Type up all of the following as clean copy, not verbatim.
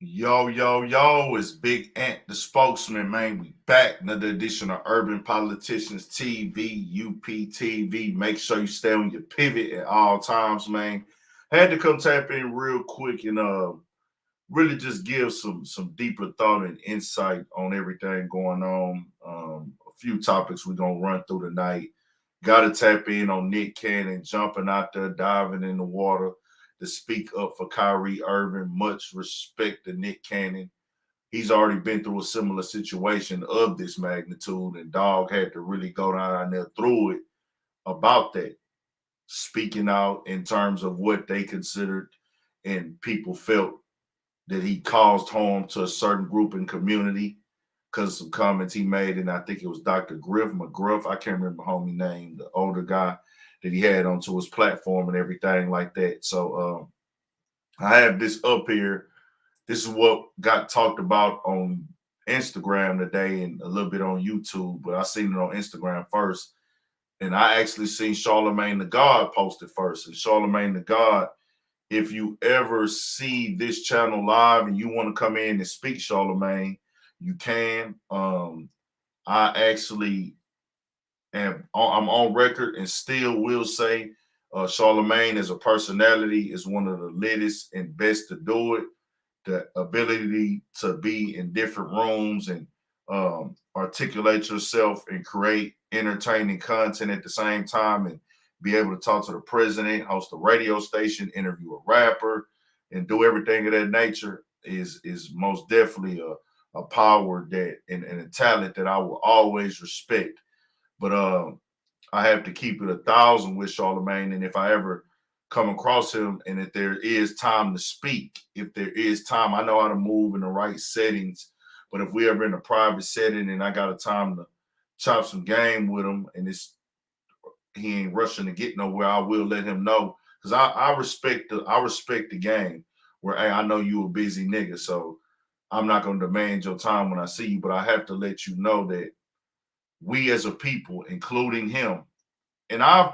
Yo, yo, yo, it's Big Ant, the spokesman, man. We back. Another edition of Urban Politicians TV, UPTV. Make sure you stay on your pivot at all times, man. Had to come tap in real quick and really just give some deeper thought and insight on everything going on. A few topics we're gonna run through tonight. Gotta tap in on Nick Cannon jumping out there, diving in the water to speak up for Kyrie Irving. Much respect to Nick Cannon. He's already been through a similar situation of this magnitude, and Dog had to really go down there through it about that, speaking out in terms of what they considered and people felt that he caused harm to a certain group and community because of some comments he made, and I think it was Dr. Griff McGruff. I can't remember homie name, the older guy that he had onto his platform and everything like that. So I have this up here. This is what got talked about on Instagram today and a little bit on YouTube, but I seen it on Instagram first. And I actually seen Charlemagne the God post it first. And Charlemagne the God, if you ever see this channel live and you want to come in and speak, Charlemagne, you can. I actually I'm on record and still will say Charlemagne as a personality is one of the littest and best to do it. The ability to be in different rooms and articulate yourself and create entertaining content at the same time and be able to talk to the president, host a radio station, interview a rapper, and do everything of that nature is most definitely a power that and a talent that I will always respect. But I have to keep it 1,000 with Charlemagne, and if I ever come across him, and if there is time to speak, if there is time, I know how to move in the right settings. But if we ever in a private setting and I got a time to chop some game with him, and it's he ain't rushing to get nowhere, I will let him know because I respect the game. Where hey, I know you a busy nigga, so I'm not gonna demand your time when I see you, but I have to let you know that we as a people, including him, and I've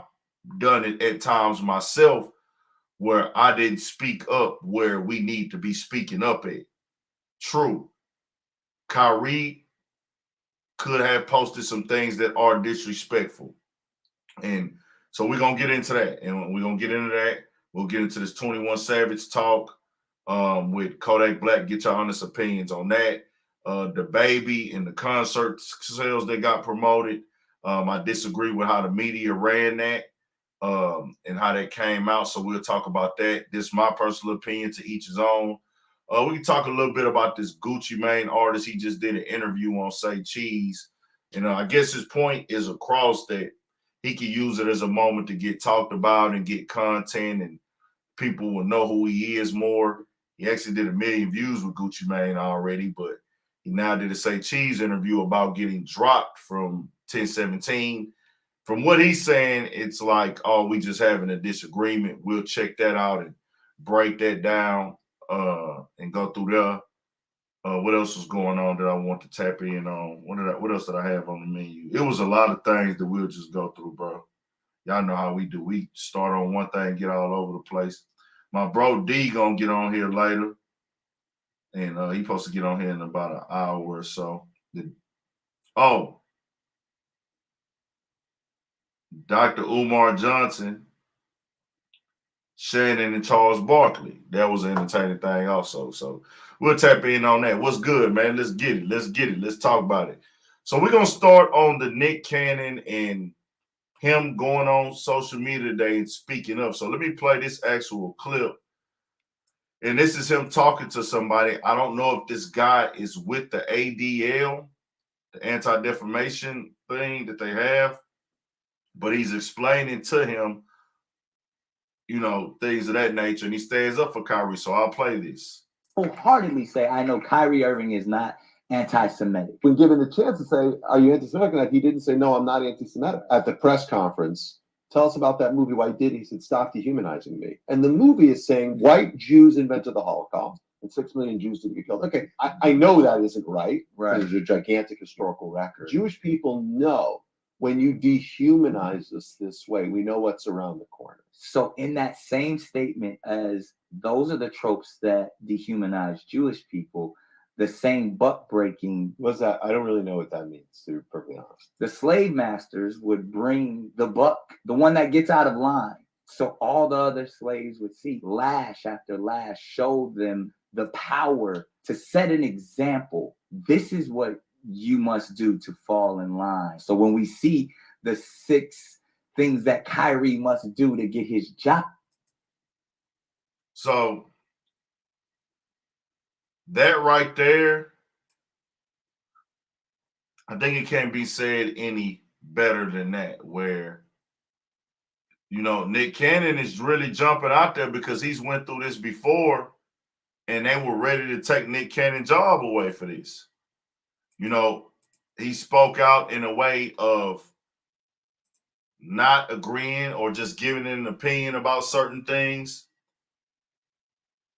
done it at times myself where I didn't speak up where we need to be speaking up at. True. Kyrie could have posted some things that are disrespectful. And so we're gonna get into that. And we're gonna get into that. We'll get into this 21 Savage talk with Kodak Black. Get your honest opinions on that. The baby and the concert sales that got promoted. I disagree with how the media ran that and how that came out. So we'll talk about that. This is my personal opinion, to each his own. We can talk a little bit about this Gucci Mane artist. He just did an interview on Say Cheese. And I guess his point is across that he can use it as a moment to get talked about and get content, and people will know who he is more. He actually did 1 million views with Gucci Mane already, but he now did a Say Cheese interview about getting dropped from 1017. From what he's saying, it's like, oh, we just having a disagreement. We'll check that out and break that down and go through there. What else was going on that I want to tap in on? What else did I have on the menu? It was a lot of things that we'll just go through, bro. Y'all know how we do. We start on one thing, get all over the place. My bro D gonna get on here later, and he supposed to get on here in about an hour or so. Oh, Dr. Umar Johnson, Shannon, and Charles Barkley. That was an entertaining thing also. So we'll tap in on that. What's good, man? Let's get it. Let's get it. Let's talk about it. So we're gonna start on the Nick Cannon and him going on social media today and speaking up. So let me play this actual clip. And this is him talking to somebody. I don't know if this guy is with the ADL, the anti-defamation thing that they have, but he's explaining to him, things of that nature, and he stands up for Kyrie. So I'll play this. Wholeheartedly say, I know Kyrie Irving is not anti-Semitic. When given the chance to say, are you anti-Semitic? He didn't say, no, I'm not anti-Semitic. At the press conference, tell us about that movie. Why did he? He said, stop dehumanizing me. And the movie is saying white Jews invented the Holocaust and 6 million Jews didn't get killed. Okay, I know that isn't right. Right. There's a gigantic historical record. Jewish people know when you dehumanize us this way, we know what's around the corner. So in that same statement as those are the tropes that dehumanize Jewish people, the same buck breaking. What's that? I don't really know what that means, to be perfectly honest. The slave masters would bring the buck, the one that gets out of line. So all the other slaves would see lash after lash, show them the power to set an example. This is what you must do to fall in line. So when we see the 6 things that Kyrie must do to get his job. So that right there, I think it can't be said any better than that, where, you know, Nick Cannon is really jumping out there because he's went through this before and they were ready to take Nick Cannon's job away for this. You know, he spoke out in a way of not agreeing or just giving an opinion about certain things.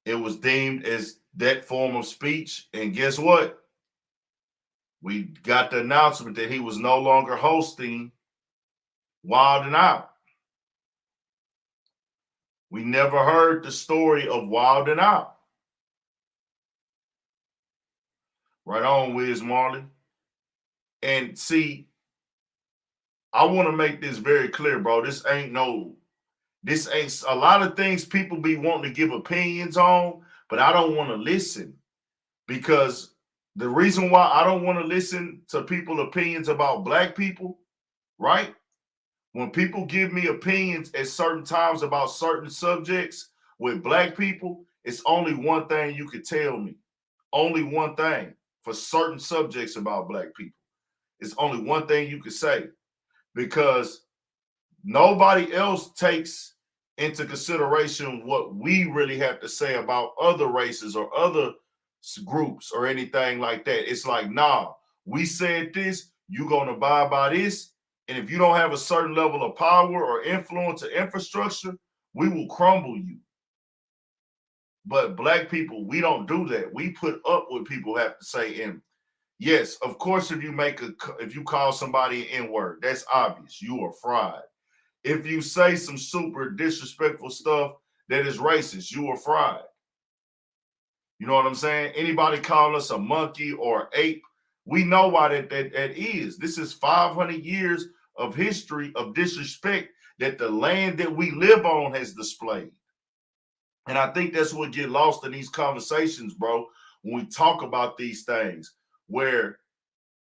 It was deemed as that form of speech. And guess what? We got the announcement that he was no longer hosting Wild 'N Out. We never heard the story of Wild 'N Out. Right on, Wiz Marley. And see, I want to make this very clear, bro. This ain't a lot of things people be wanting to give opinions on, but I don't want to listen, because the reason why I don't want to listen to people's opinions about black people, right? When people give me opinions at certain times about certain subjects with black people, it's only one thing you could tell me. Only one thing for certain subjects about black people. It's only one thing you could say, because nobody else takes into consideration what we really have to say about other races or other groups or anything like that. It's like, nah, we said this, you're going to abide by this. And if you don't have a certain level of power or influence or infrastructure, we will crumble you. But black people, we don't do that. We put up what people have to say. And yes, of course, if you call somebody an N-word, that's obvious. You are fried. If you say some super disrespectful stuff that is racist, you are fried. You know what I'm saying? Anybody call us a monkey or ape, we know why that is. This is 500 years of history of disrespect that the land that we live on has displayed. And I think that's what get lost in these conversations, bro, when we talk about these things, where,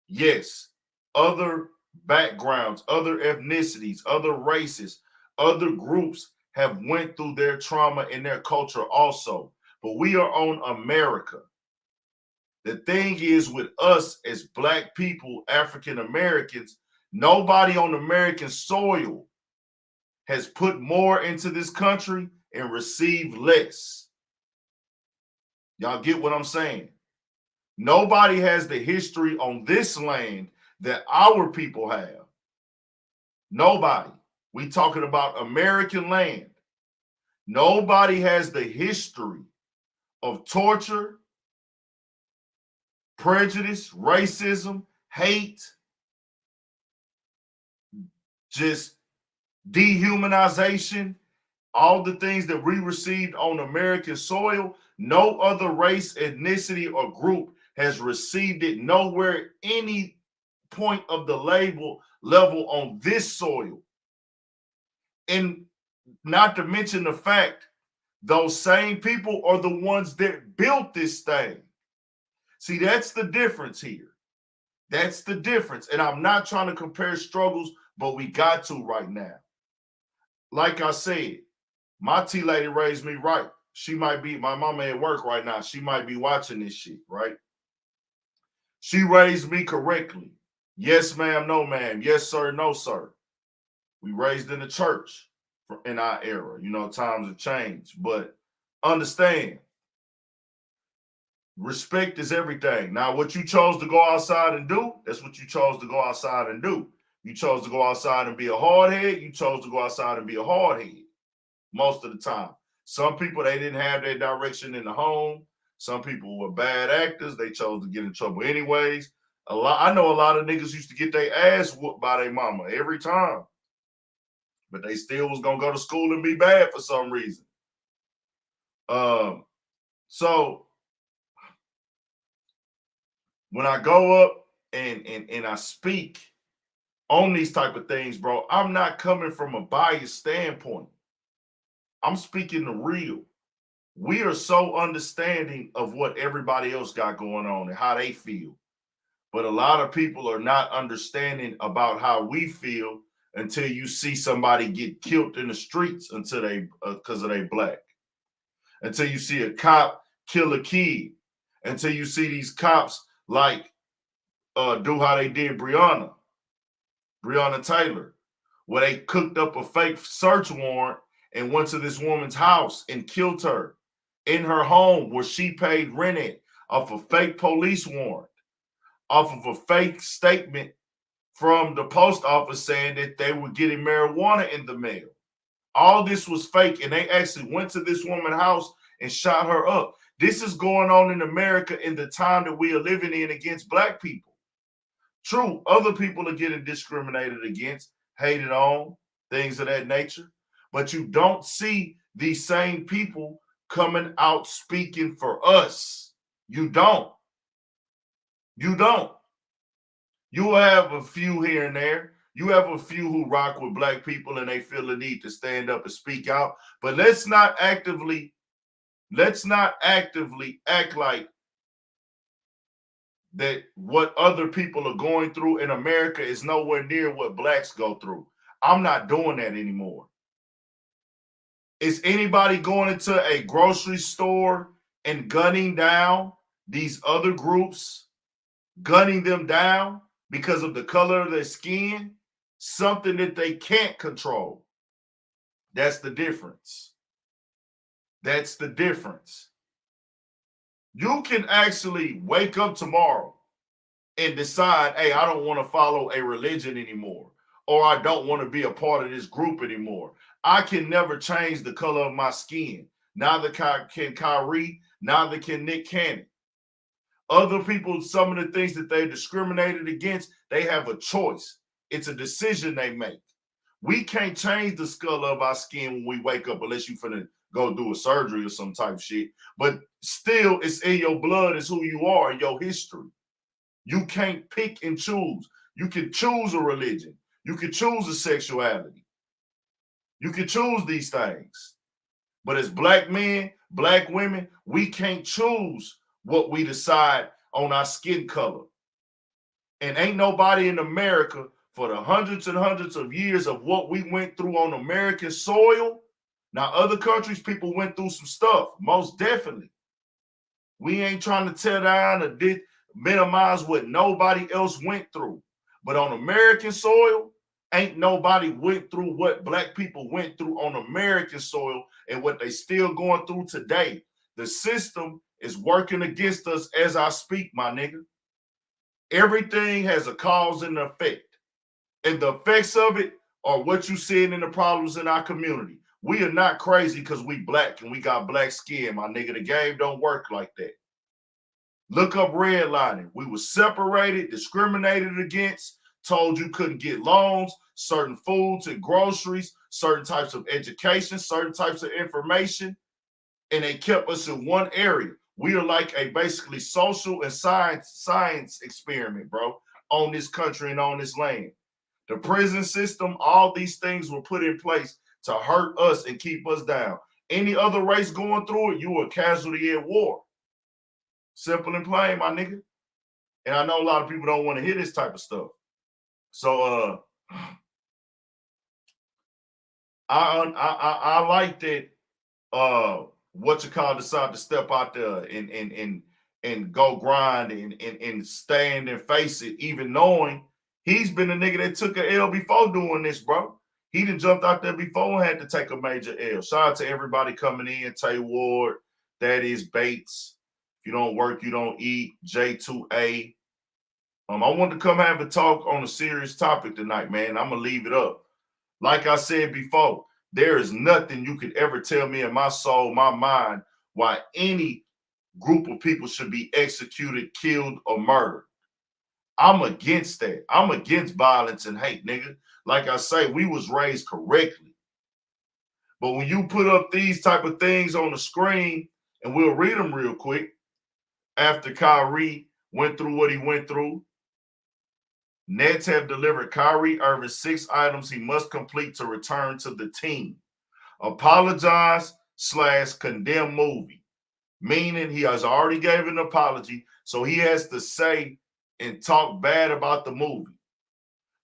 yes, other backgrounds, other ethnicities, other races, other groups have went through their trauma in their culture also. But we are on America. The thing is, with us as black people, African Americans, nobody on American soil has put more into this country and received less. Y'all get what I'm saying? Nobody has the history on this land that our people have. Nobody. We talking about American land. Nobody has the history of torture, prejudice, racism, hate, just dehumanization, all the things that we received on American soil. No other race, ethnicity, or group has received it nowhere, any point of the level on this soil. And not to mention the fact, those same people are the ones that built this thing. See, that's the difference here. That's the difference. And I'm not trying to compare struggles, but we got to right now. Like I said, my tea lady raised me right. She might be, my mama at work right now. She might be watching this shit, right? She raised me correctly. Yes, ma'am, no, ma'am. Yes, sir, no, sir. We raised in the church in our era. You know, times have changed. But understand, respect is everything. Now, what you chose to go outside and do, that's what you chose to go outside and do. You chose to go outside and be a hardhead. You chose to go outside and be a hardhead most of the time. Some people, they didn't have their direction in the home. Some people were bad actors. They chose to get in trouble anyways. I know a lot of niggas used to get their ass whooped by their mama every time, but they still was gonna go to school and be bad for some reason. So when I go up and I speak on these type of things, bro, I'm not coming from a biased standpoint. I'm speaking the real. We are so understanding of what everybody else got going on and how they feel. But a lot of people are not understanding about how we feel until you see somebody get killed in the streets until they because of they black. Until you see a cop kill a kid. Until you see these cops like do how they did Breonna Taylor, where they cooked up a fake search warrant and went to this woman's house and killed her in her home where she paid rent at off a fake police warrant, off of a fake statement from the post office saying that they were getting marijuana in the mail. All this was fake, and they actually went to this woman's house and shot her up. This is going on in America in the time that we are living in against black people. True, other people are getting discriminated against, hated on, things of that nature, but you don't see these same people coming out speaking for us. You don't. You don't. You have a few here and there. You have a few who rock with black people and they feel the need to stand up and speak out. But let's not actively act like that what other people are going through in America is nowhere near what blacks go through. I'm not doing that anymore. Is anybody going into a grocery store and gunning down these other groups, gunning them down because of the color of their skin? Something that they can't control. That's the difference. That's the difference. You can actually wake up tomorrow and decide, hey, I don't want to follow a religion anymore, or I don't want to be a part of this group anymore. I can never change the color of my skin. Neither can Kyrie, neither can Nick Cannon. Other people, some of the things that they're discriminated against, they have a choice. It's a decision they make. We can't change the color of our skin when we wake up unless you finna go do a surgery or some type of shit. But still, it's in your blood, it's who you are, your history. You can't pick and choose. You can choose a religion. You can choose a sexuality. You can choose these things. But as black men, black women, we can't choose what we decide on our skin color. And ain't nobody in America for the hundreds and hundreds of years of what we went through on American soil. Now, other countries, people went through some stuff, most definitely. We ain't trying to tear down or minimize what nobody else went through. But on American soil, ain't nobody went through what black people went through on American soil and what they still going through today. The system is working against us as I speak, my nigga. Everything has a cause and an effect. And the effects of it are what you seeing in the problems in our community. We are not crazy because we black and we got black skin, my nigga. The game don't work like that. Look up redlining. We were separated, discriminated against, told you couldn't get loans, certain foods and groceries, certain types of education, certain types of information, and they kept us in one area. We are like a basically social and science experiment, bro, on this country and on this land. The prison system, all these things were put in place to hurt us and keep us down. Any other race going through it, you were a casualty at war. Simple and plain, my nigga. And I know a lot of people don't want to hear this type of stuff. So I like that decide to step out there and go grind and stand and face it, even knowing he's been a nigga that took an L before doing this, bro. He done jumped out there before and had to take a major L. Shout out to everybody coming in. Tay Ward, that is Bates. If you don't work, you don't eat. J2A. I wanted to come have a talk on a serious topic tonight, man. I'm going to leave it up. Like I said before, there is nothing you could ever tell me in my soul, my mind, why any group of people should be executed, killed, or murdered. I'm against that. I'm against violence and hate, nigga. Like I say, we was raised correctly. But when you put up these type of things on the screen, and we'll read them real quick, after Kyrie went through what he went through, Nets have delivered Kyrie Irving 6 items he must complete to return to the team. Apologize/condemn movie, meaning he has already gave an apology, so he has to say and talk bad about the movie.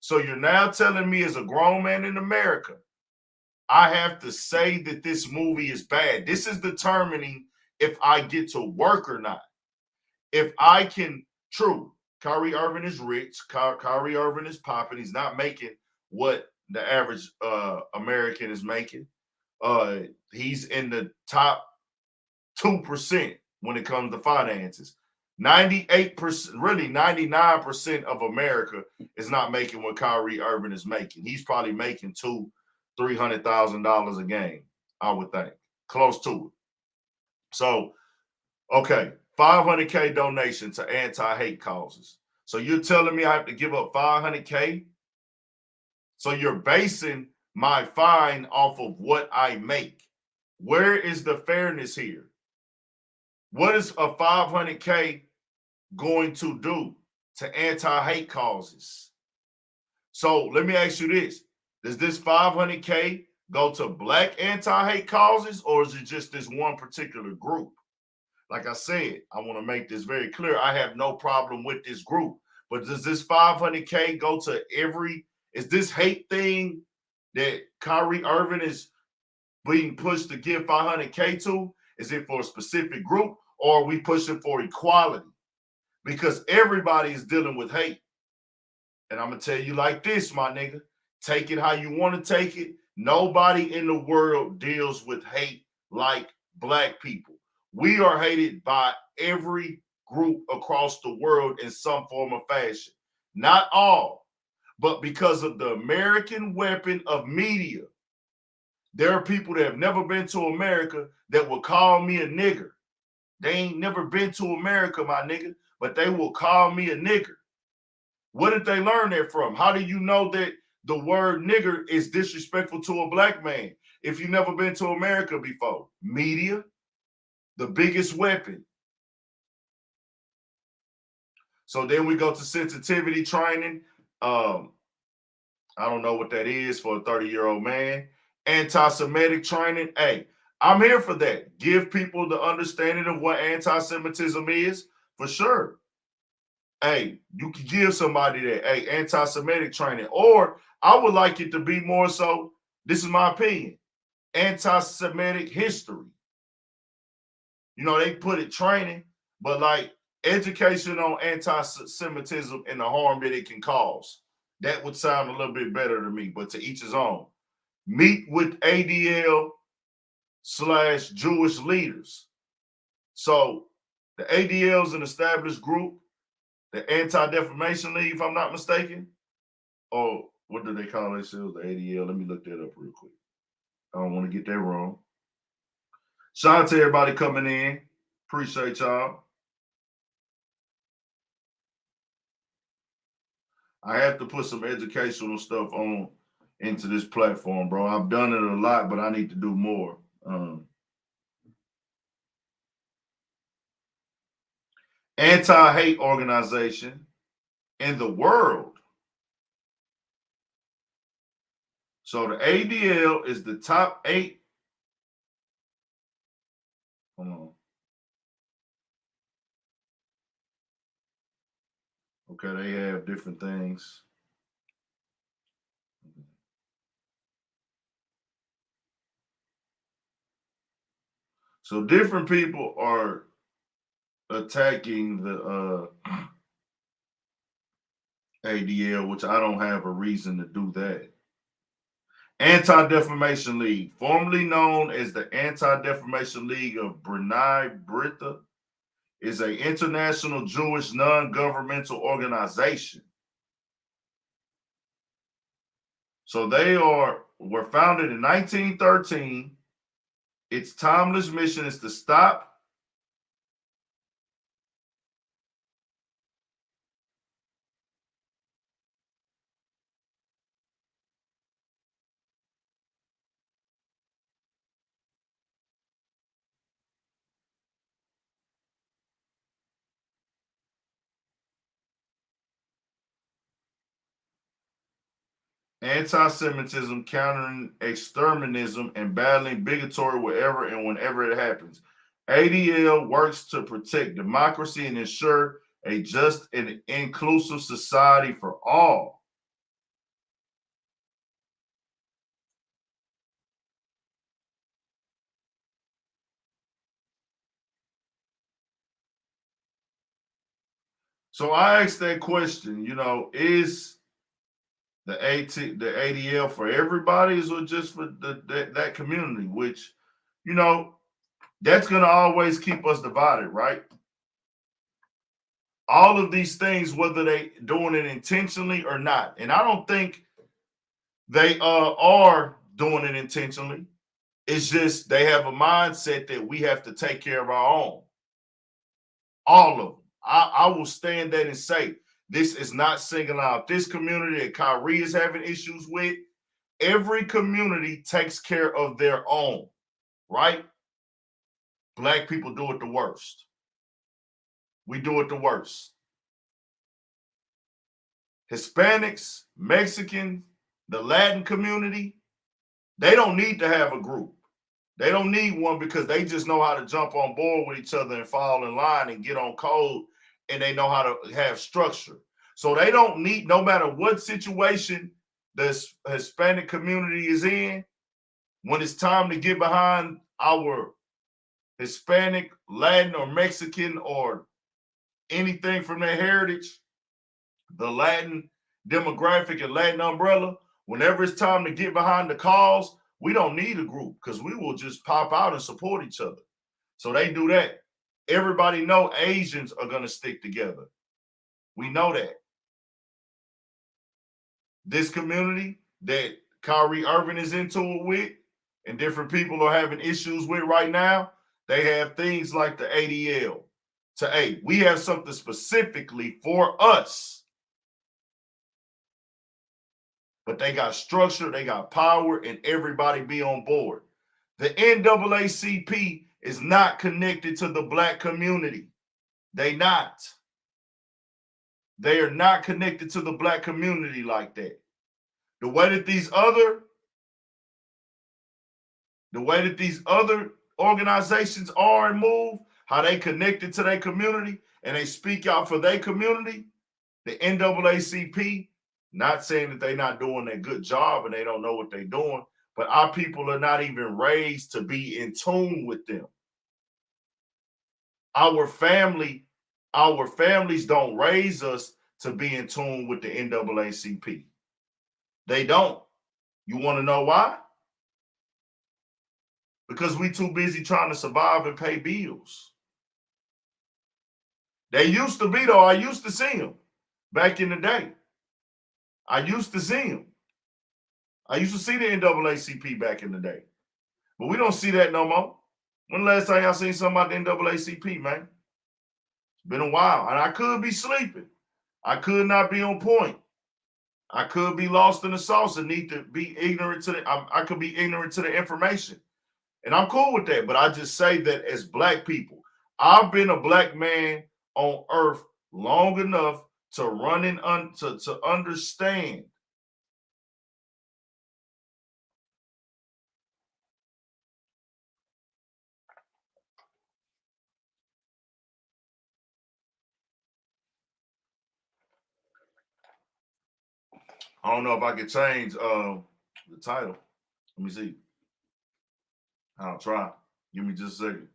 So you're now telling me as a grown man in America, I have to say that this movie is bad. This is determining if I get to work or not. If I can, true, Kyrie Irving is rich. Kyrie Irving is popping. He's not making what the average American is making. He's in the top 2% when it comes to finances. 98%, really 99% of America is not making what Kyrie Irving is making. He's probably making $200,000-$300,000 a game, I would think, close to it. So, okay, 500K donation to anti-hate causes. So you're telling me I have to give up 500K? So you're basing my fine off of what I make. Where is the fairness here? What is a 500K going to do to anti-hate causes? So let me ask you this. Does this 500K go to black anti-hate causes, or is it just this one particular group? Like I said, I want to make this very clear. I have no problem with this group. But does this 500K go to is this hate thing that Kyrie Irving is being pushed to give 500K to? Is it for a specific group, or are we pushing for equality? Because everybody is dealing with hate. And I'm going to tell you like this, my nigga. Take it how you want to take it. Nobody in the world deals with hate like black people. We are hated by every group across the world in some form or fashion. Not all, but because of the American weapon of media, there are people that have never been to America that will call me a nigger. They ain't never been to America, my nigga, but they will call me a nigger. What did they learn that from? How do you know that the word nigger is disrespectful to a black man if you've never been to America before? Media, the biggest weapon. So then we go to sensitivity training. I don't know what that is for a 30-year-old man. Anti-Semitic training. Hey, I'm here for that. Give people the understanding of what anti-Semitism is, for sure. Hey, you can give somebody that, hey, anti-Semitic training. Or I would like it to be more so, this is my opinion, anti-Semitic history. You know, they put it training, but like education on anti-Semitism and the harm that it can cause. That would sound a little bit better to me, but to each his own. Meet with ADL/Jewish leaders. So the ADL is an established group, the Anti-Defamation League, if I'm not mistaken. Or what do they call themselves? The ADL. Let me look that up real quick. I don't want to get that wrong. Shout out to everybody coming in. Appreciate y'all. I have to put some educational stuff on into this platform, bro. I've done it a lot, but I need to do more. Anti-hate organization in the world. So the ADL is the top 8. Hold on. Okay, they have different things. So different people are attacking the ADL, which I don't have a reason to do that. Anti-Defamation League, formerly known as the Anti-Defamation League of B'nai B'rith, is an international Jewish non-governmental organization. So they were founded in 1913. Its timeless mission is to stop Anti-Semitism, countering exterminism, and battling bigotry wherever and whenever it happens. ADL works to protect democracy and ensure a just and inclusive society for all. So I asked that question, is the ADL for everybody or just for that community, which, that's going to always keep us divided, right? All of these things, whether they doing it intentionally or not. And I don't think they are doing it intentionally. It's just they have a mindset that we have to take care of our own. All of them. I will stand there and say, this is not singling out this community that Kyrie is having issues with. Every community takes care of their own, right? Black people do it the worst. We do it the worst. Hispanics, Mexicans, the Latin community, they don't need to have a group. They don't need one because they just know how to jump on board with each other and fall in line and get on code, and they know how to have structure. So they don't need, no matter what situation the Hispanic community is in, when it's time to get behind our Hispanic, Latin, or Mexican, or anything from their heritage, the Latin demographic and Latin umbrella, whenever it's time to get behind the cause, we don't need a group because we will just pop out and support each other. So they do that. Everybody know Asians are going to stick together. We know that. This community that Kyrie Irving is into it with and different people are having issues with right now, they have things like the ADL. We have something specifically for us. But they got structure, they got power, and everybody be on board. The NAACP is not connected to the Black community. They not. They are not connected to the Black community like that. The way that these other organizations are and move, how they connected to their community and they speak out for their community, the NAACP, not saying that they're not doing a good job and they don't know what they're doing, but our people are not even raised to be in tune with them. Our families don't raise us to be in tune with the NAACP. They don't. You want to know why? Because we too busy trying to survive and pay bills. They used to be, though. I used to see them back in the day. I used to see them. I used to see the NAACP back in the day. But we don't see that no more. When the last time y'all seen something about the NAACP, man? It's been a while. And I could be sleeping. I could not be on point. I could be lost in the sauce and need to be ignorant to I could be ignorant to the information. And I'm cool with that. But I just say that as Black people, I've been a Black man on earth long enough to run and to understand I don't know if I could change the title. Let me see. I'll try. Give me just a second.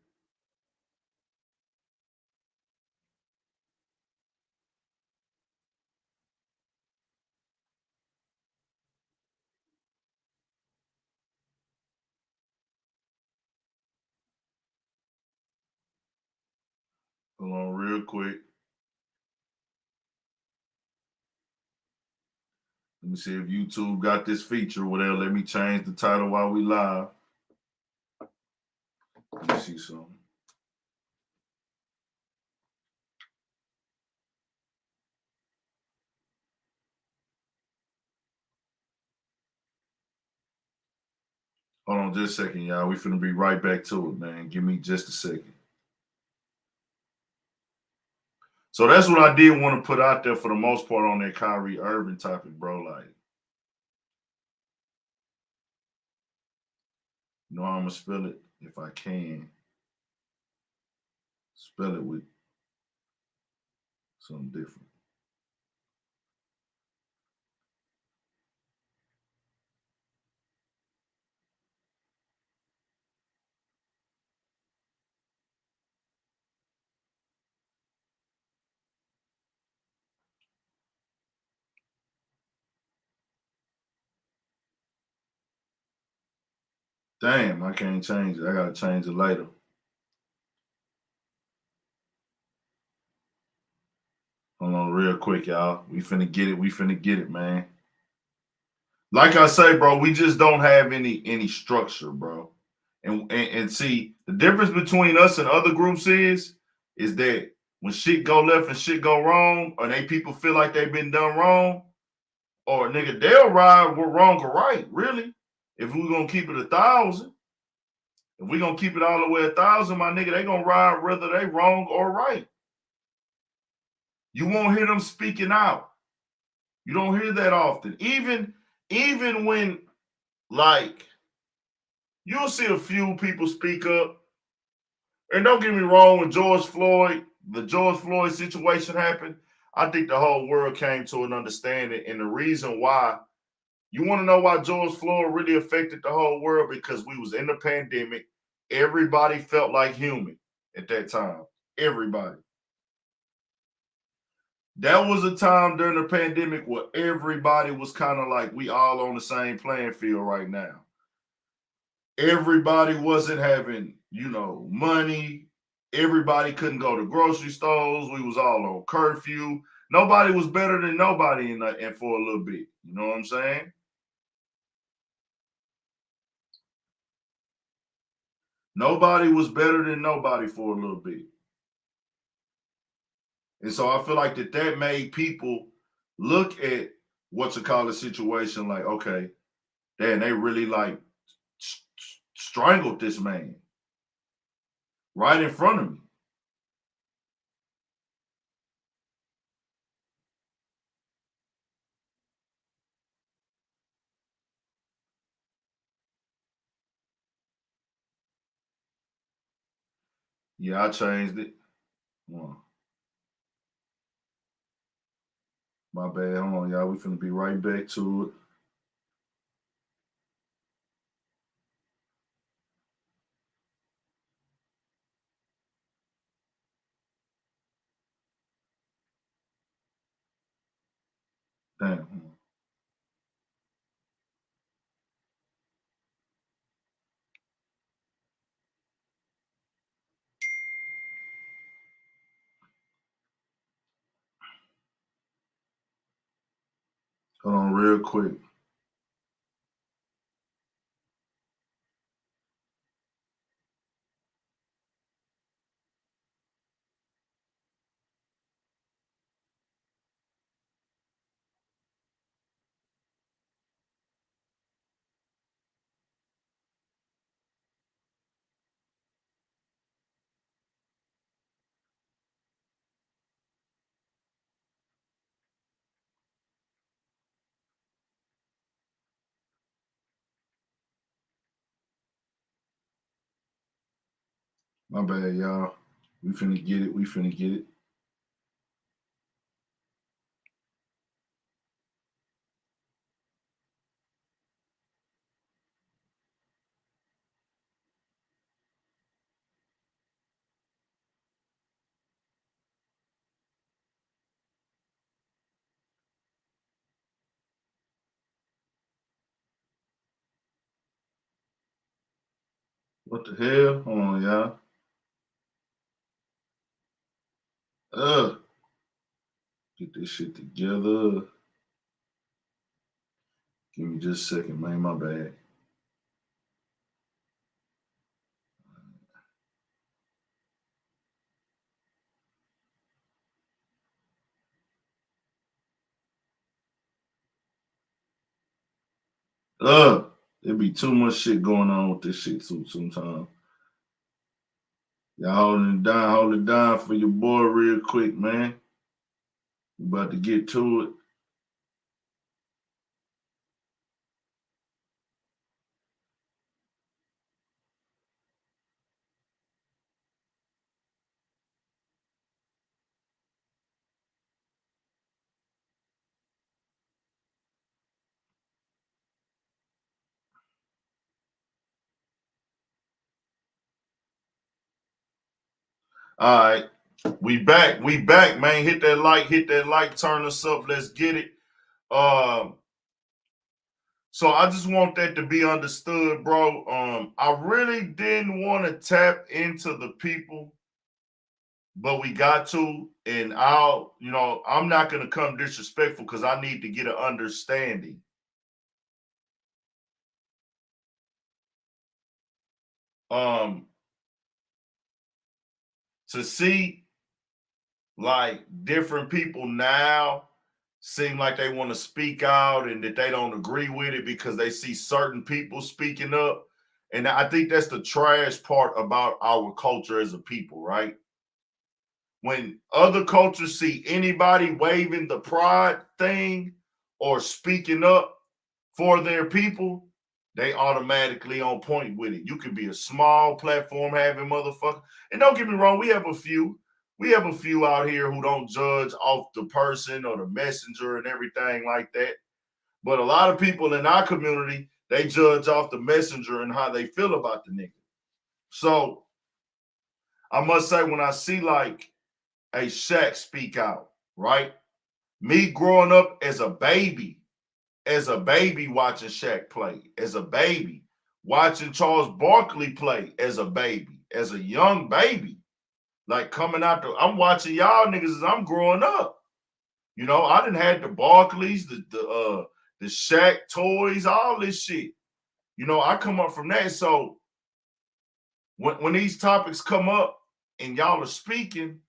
Hold on real quick. Let me see if YouTube got this feature. Whatever. Let me change the title while we live. Let me see something. Hold on just a second, y'all. We finna be right back to it, man. Give me just a second. So that's what I did want to put out there for the most part on that Kyrie Irving topic, bro. Like, You know how I'm gonna spell it if I can. Spell it with something different. Damn, I can't change it. I gotta change it later. Hold on real quick, y'all. We finna get it. We finna get it, man. Like I say, bro, we just don't have any structure, bro. And see, the difference between us and other groups is that when shit go left and shit go wrong, or they people feel like they've been done wrong, or nigga, they'll ride we're wrong or right, really. If we're gonna keep it 1,000, if we're gonna keep it all the way 1,000, my nigga, they gonna ride whether they wrong or right. You won't hear them speaking out. You don't hear that often. Even when, like, you'll see a few people speak up. And don't get me wrong, when the George Floyd situation happened, I think the whole world came to an understanding. And the reason why, you want to know why George Floyd really affected the whole world? Because we was in the pandemic. Everybody felt like human at that time. Everybody. That was a time during the pandemic where everybody was kind of like, we all on the same playing field right now. Everybody wasn't having, money. Everybody couldn't go to grocery stores. We was all on curfew. Nobody was better than nobody in for a little bit. You know what I'm saying? Nobody was better than nobody for a little bit. And so I feel like that made people look at what's a call a situation like, okay, damn, they really like strangled this man right in front of me. Yeah, I changed it. My bad. Hold on, y'all. We finna be right back to it. Damn. Hold on real quick. My bad, y'all. We finna get it. We finna get it. What the hell? Hold on, y'all. Get this shit together. Give me just a second, man. My bad. There be too much shit going on with this shit too sometimes. Y'all hold it down for your boy real quick, man. We about to get to it. All right. We back, man. Hit that like, turn us up. Let's get it. So I just want that to be understood, bro. I really didn't want to tap into the people, but we got to, and I'm not gonna come disrespectful because I need to get an understanding. To see like different people now seem like they want to speak out and that they don't agree with it because they see certain people speaking up. And I think that's the trash part about our culture as a people, right? When other cultures see anybody waving the pride thing or speaking up for their people, they automatically on point with it. You can be a small platform having motherfucker. And don't get me wrong, we have a few. We have a few out here who don't judge off the person or the messenger and everything like that. But a lot of people in our community, they judge off the messenger and how they feel about the nigga. So I must say, when I see like a Shaq speak out, right? Me growing up as a baby watching Shaq play, as a baby watching Charles Barkley play, as a baby, as a young baby, like coming out I'm watching y'all niggas as I'm growing up. I didn't had the Barkleys, the Shaq toys, all this shit. I come up from that. So when these topics come up and y'all are speaking,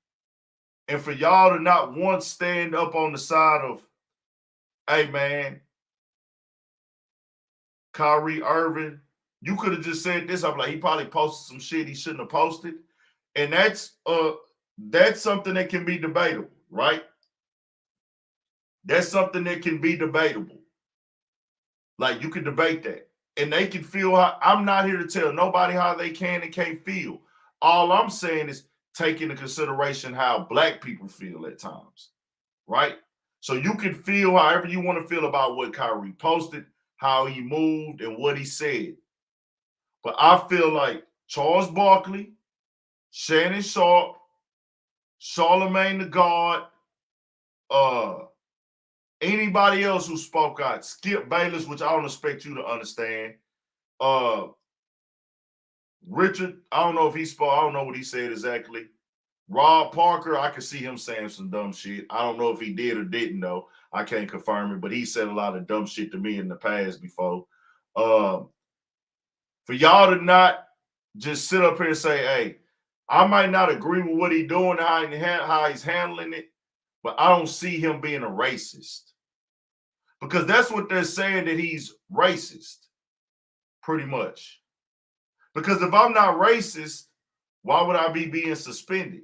and for y'all to not once stand up on the side of, hey man, Kyrie Irving, you could have just said this. I'm like, he probably posted some shit he shouldn't have posted. And that's something that can be debatable, right? That's something that can be debatable. Like, you can debate that. And they can feel how, I'm not here to tell nobody how they can and can't feel. All I'm saying is take into consideration how black people feel at times, right? So you can feel however you want to feel about what Kyrie posted, how he moved, and what he said. But I feel like Charles Barkley, Shannon Sharp, Charlemagne the God, anybody else who spoke out, Skip Bayless, which I don't expect you to understand, Richard, I don't know if he spoke, I don't know what he said exactly. Rob Parker, I could see him saying some dumb shit. I don't know if he did or didn't, though. I can't confirm it, but he said a lot of dumb shit to me in the past before. For y'all to not just sit up here and say, hey, I might not agree with what he's doing, how he's handling it, but I don't see him being a racist. Because that's what they're saying, that he's racist, pretty much. Because if I'm not racist, why would I be being suspended?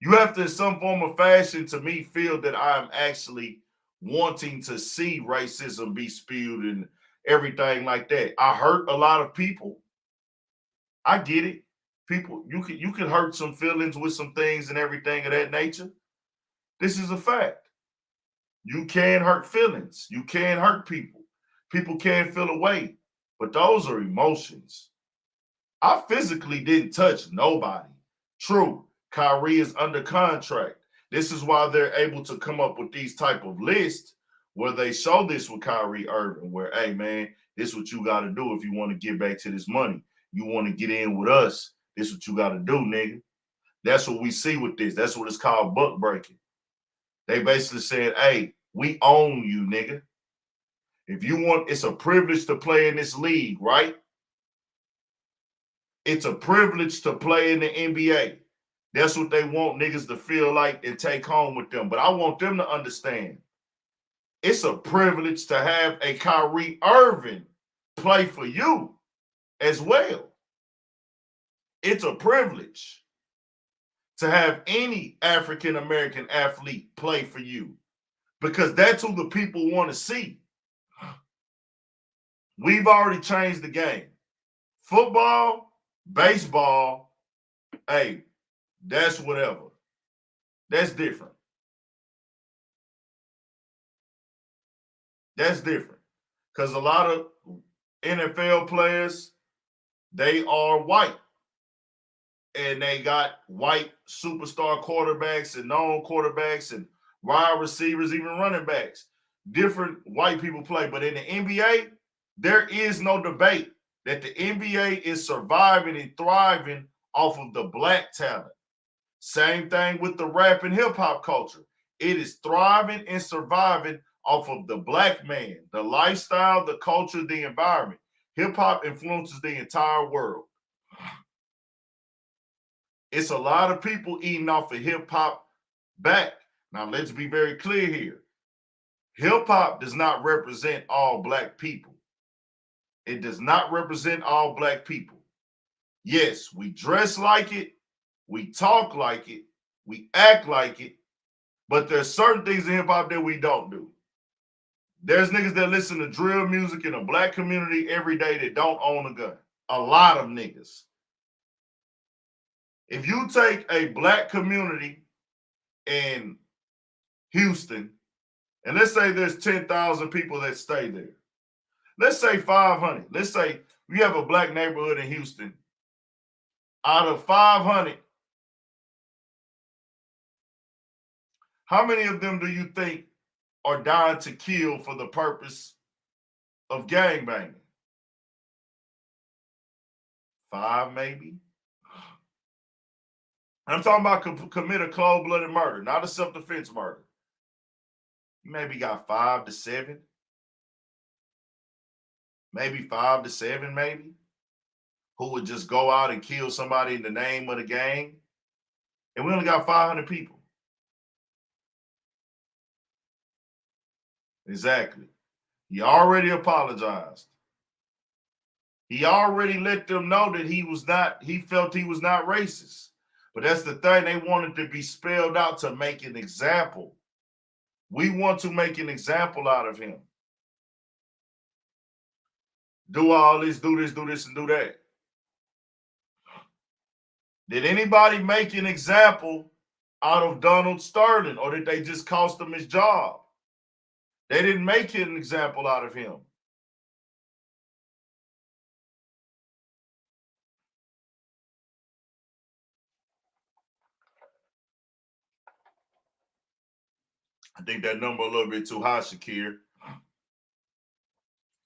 You have to, in some form of fashion, to me, feel that I'm actually wanting to see racism be spewed and everything like that. I hurt a lot of people. I get it. People, you can hurt some feelings with some things and everything of that nature. This is a fact. You can hurt feelings. You can hurt people. People can feel away, but those are emotions. I physically didn't touch nobody. True, Kyrie is under contract. This is why they're able to come up with these type of lists where they show this with Kyrie Irving, where, hey, man, this is what you got to do if you want to get back to this money. You want to get in with us, this is what you got to do, nigga. That's what we see with this. That's what it's called, buck breaking. They basically said, hey, we own you, nigga. If you want, it's a privilege to play in this league, right? It's a privilege to play in the NBA. That's what they want niggas to feel like and take home with them. But I want them to understand it's a privilege to have a Kyrie Irving play for you as well. It's a privilege to have any African-American athlete play for you because that's who the people want to see. We've already changed the game. Football, baseball, hey, that's whatever. That's different. That's different. Because a lot of NFL players, they are white. and they got white superstar quarterbacks and known quarterbacks and wide receivers, even running backs. Different white people play. But in the NBA, there is no debate that the NBA is surviving and thriving off of the black talent. Same thing with the rap and hip hop culture. It is thriving and surviving off of the black man, the lifestyle, the culture, the environment. Hip hop influences the entire world. It's a lot of people eating off of hip hop back. Now, let's be very clear here. Hip hop does not represent all black people. It does not represent all black people. Yes, we dress like it, we talk like it, we act like it, but there's certain things in hip hop that we don't do. There's niggas that listen to drill music in the black community every day that don't own a gun. A lot of niggas. If you take a black community in Houston, and let's say there's 10,000 people that stay there. Let's say 500. Let's say we have a black neighborhood in Houston. Out of 500, how many of them do you think are dying to kill for the purpose of gangbanging? 5, maybe. I'm talking about commit a cold-blooded murder, not a self-defense murder. You maybe got 5 to 7. Maybe 5 to 7, maybe, who would just go out and kill somebody in the name of the gang. And we only got 500 people. Exactly. He already apologized. He already let them know that he felt he was not racist. But that's the thing, they wanted to be spelled out to make an example. We want to make an example out of him. Do all this, do this, and do that. Did anybody make an example out of Donald Sterling, or did they just cost him his job? They didn't make an example out of him. I think that number a little bit too high, Shakir.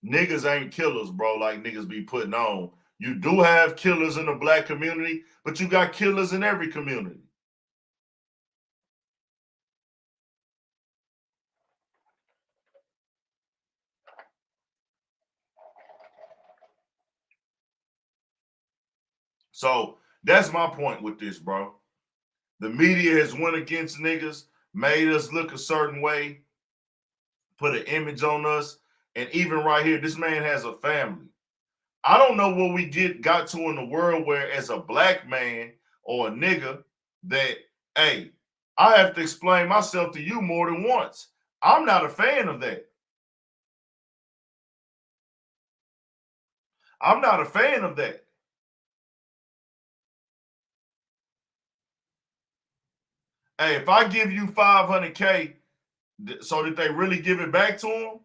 Niggas ain't killers, bro, like niggas be putting on. You do have killers in the black community, but you got killers in every community. So that's my point with this, bro. The media has went against niggas, made us look a certain way, put an image on us, and even right here, this man has a family. I don't know what we got to in the world where as a black man or a nigga that, hey, I have to explain myself to you more than once. I'm not a fan of that. I'm not a fan of that. Hey, if I give you $500K, so that they really give it back to them,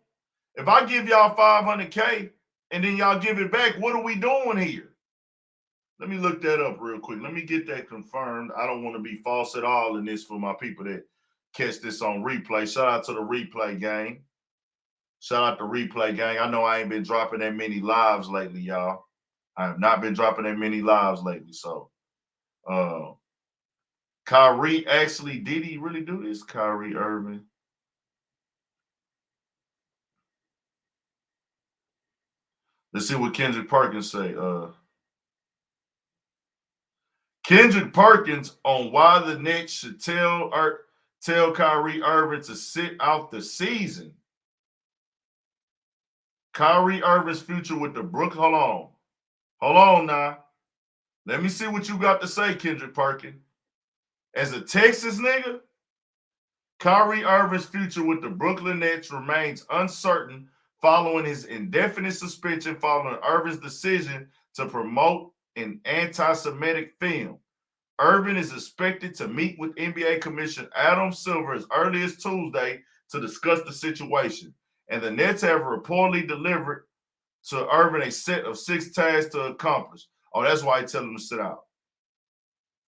if I give y'all $500K and then y'all give it back, what are we doing here? Let me look that up real quick. Let me get that confirmed. I don't want to be false at all in this for my people that catch this on replay. Shout out to the replay gang. Shout out to replay gang. I know I ain't been dropping that many lives lately, y'all. I have not been dropping that many lives lately. So, Kyrie actually, did he really do this? Kyrie Irving. Let's see what Kendrick Perkins say. Kendrick Perkins on why the Knicks should tell Kyrie Irving to sit out the season. Kyrie Irving's future with the Brooklyn. Hold on now. Let me see what you got to say, Kendrick Perkins. As a Texas nigga, Kyrie Irving's future with the Brooklyn Nets remains uncertain following his indefinite suspension following Irving's decision to promote an anti-Semitic film. Irving is expected to meet with NBA Commissioner Adam Silver as early as Tuesday to discuss the situation, and the Nets have reportedly delivered to Irving a set of 6 tasks to accomplish. Oh, that's why I tell him to sit out.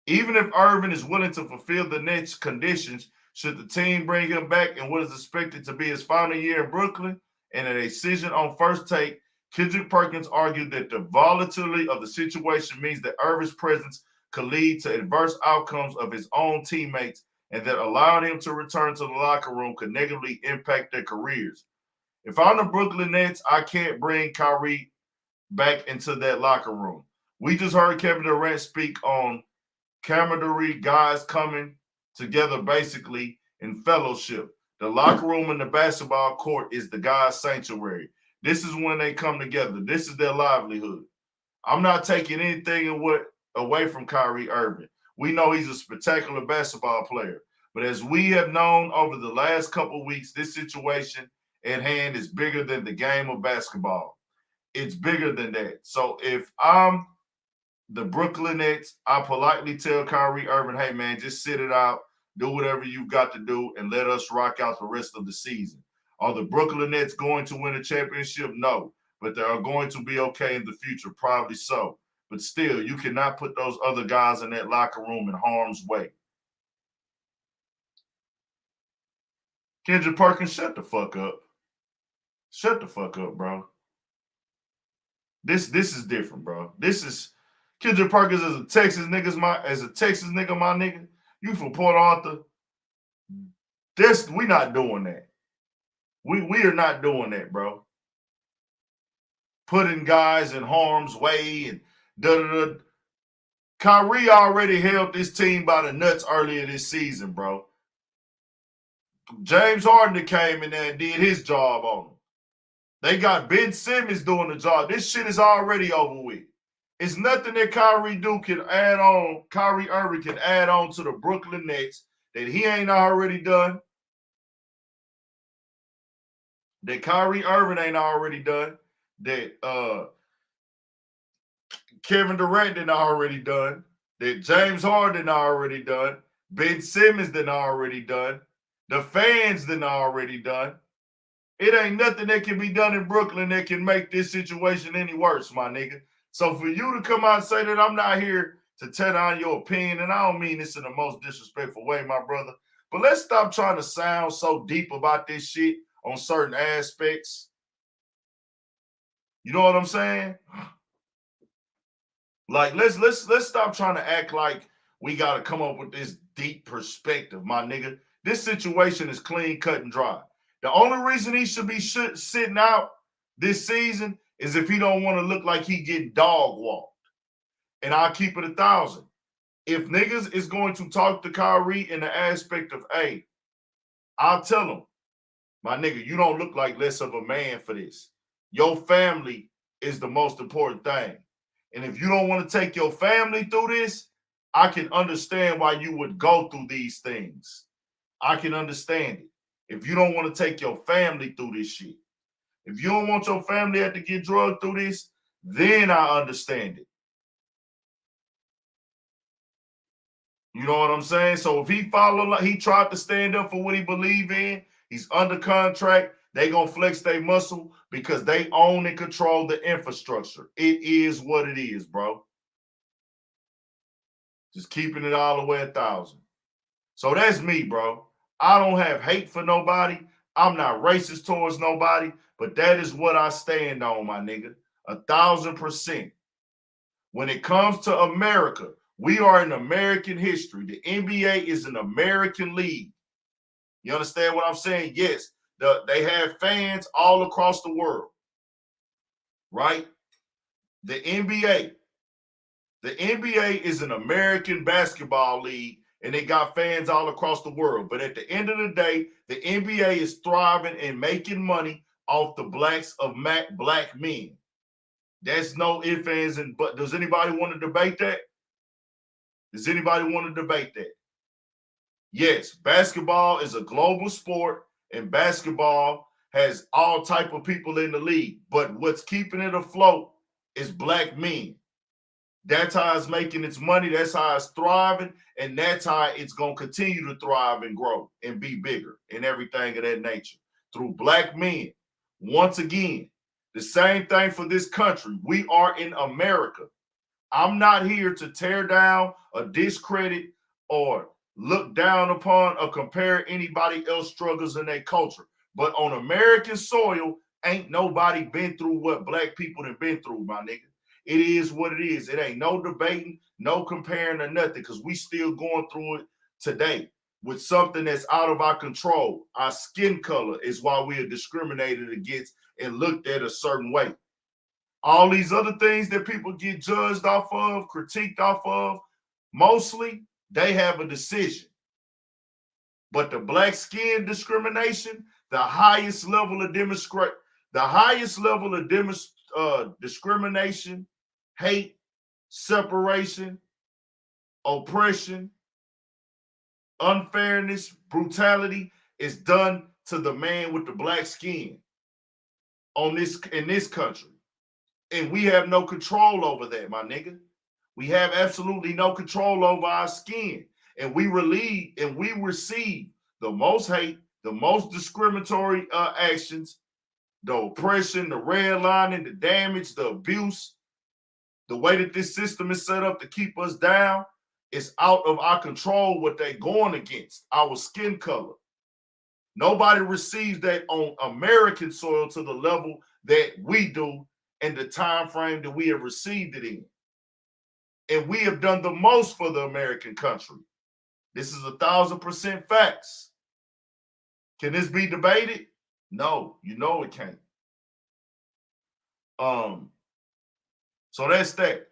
Even if Irving is willing to fulfill the Nets' conditions, should the team bring him back in what is expected to be his final year in Brooklyn, and a decision on First Take, Kendrick Perkins argued that the volatility of the situation means that Irving's presence could lead to adverse outcomes of his own teammates, and that allowing him to return to the locker room could negatively impact their careers. If I'm the Brooklyn Nets, I can't bring Kyrie back into that locker room. We just heard Kevin Durant speak on camaraderie, guys coming together basically in fellowship. The locker room and the basketball court is the guys' sanctuary. This is when they come together. This is their livelihood. I'm not taking anything away from Kyrie Irving. We know he's a spectacular basketball player. But as we have known over the last couple of weeks, this situation at hand is bigger than the game of basketball. It's bigger than that. So if I'm the Brooklyn Nets, I politely tell Kyrie Irving, hey, man, just sit it out, do whatever you've got to do, and let us rock out the rest of the season. Are the Brooklyn Nets going to win a championship? No. But they are going to be okay in the future, probably so. But still, you cannot put those other guys in that locker room in harm's way. Kendrick Perkins, shut the fuck up. Shut the fuck up, bro. This is different, bro. This is Kendrick Perkins as a Texas nigga, my nigga. You from Port Arthur. We not doing that. We are not doing that, bro. Putting guys in harm's way and da-da-da. Kyrie already held this team by the nuts earlier this season, bro. James Harden came in there and did his job on them. They got Ben Simmons doing the job. This shit is already over with. It's nothing that Kyrie Irving can add on to the Brooklyn Nets that he ain't already done. That Kyrie Irving ain't already done. That Kevin Durant didn't already done. That James Harden didn't already done. Ben Simmons didn't already done. The fans didn't already done. It ain't nothing that can be done in Brooklyn that can make this situation any worse, my nigga. So for you to come out and say that, I'm not here to tear down your opinion, and I don't mean this in the most disrespectful way, my brother, but let's stop trying to sound so deep about this shit on certain aspects. You know what I'm saying? Like, let's stop trying to act like we got to come up with this deep perspective, my nigga. This situation is clean, cut, and dry. The only reason he should be sitting out this season is if he don't want to look like he getting dog walked. And I'll keep it 1,000. If niggas is going to talk to Kyrie in the aspect of, hey, I'll tell him, my nigga, you don't look like less of a man for this. Your family is the most important thing. And if you don't want to take your family through this, I can understand why you would go through these things. I can understand it. If you don't want to take your family through this shit. If you don't want your family to have to get drugged through this, then I understand it. You know what I'm saying? So if he tried to stand up for what he believed in, he's under contract, they gonna flex their muscle because they own and control the infrastructure. It is what it is, bro. Just keeping it all the way 1,000. So that's me, bro. I don't have hate for nobody. I'm not racist towards nobody, but that is what I stand on, my nigga. 1,000%. When it comes to America, we are in American history. The NBA is an American league. You understand what I'm saying? Yes, they have fans all across the world, right? The NBA is an American basketball league, and they got fans all across the world. But at the end of the day, the NBA is thriving and making money off the blacks of black men. That's no ifs, ands, and buts. Does anybody want to debate that? Does anybody want to debate that? Yes, basketball is a global sport, and basketball has all type of people in the league. But what's keeping it afloat is black men. That's how it's making its money. That's how it's thriving. And that's how it's going to continue to thrive and grow and be bigger and everything of that nature through black men. Once again, the same thing for this country. We are in America. I'm not here to tear down or discredit or look down upon or compare anybody else struggles in their culture. But on American soil, ain't nobody been through what black people have been through, my nigga. It is what it is. It ain't no debating, no comparing or nothing, because we still going through it today with something that's out of our control. Our skin color is why we are discriminated against and looked at a certain way. All these other things that people get judged off of, critiqued off of, mostly they have a decision. But the black skin discrimination, the highest level of discrimination, hate, separation, oppression, unfairness, brutality is done to the man with the black skin in this country. And we have no control over that, my nigga. We have absolutely no control over our skin. And we receive the most hate, the most discriminatory actions, the oppression, the redlining, the damage, the abuse, the way that this system is set up to keep us down. It's out of our control what they're going against, our skin color. Nobody receives that on American soil to the level that we do and the time frame that we have received it in. And we have done the most for the American country. This is 1,000% facts. Can this be debated? No, you know it can't. So that's that.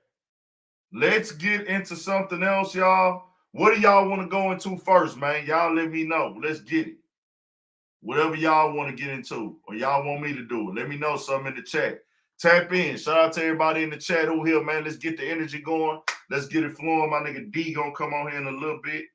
Let's get into something else, y'all. What do y'all want to go into first, man? Y'all let me know. Let's get it. Whatever y'all want to get into or y'all want me to do it. Let me know something in the chat. Tap in. Shout out to everybody in the chat who here, man. Let's get the energy going. Let's get it flowing. My nigga D gonna come on here in a little bit.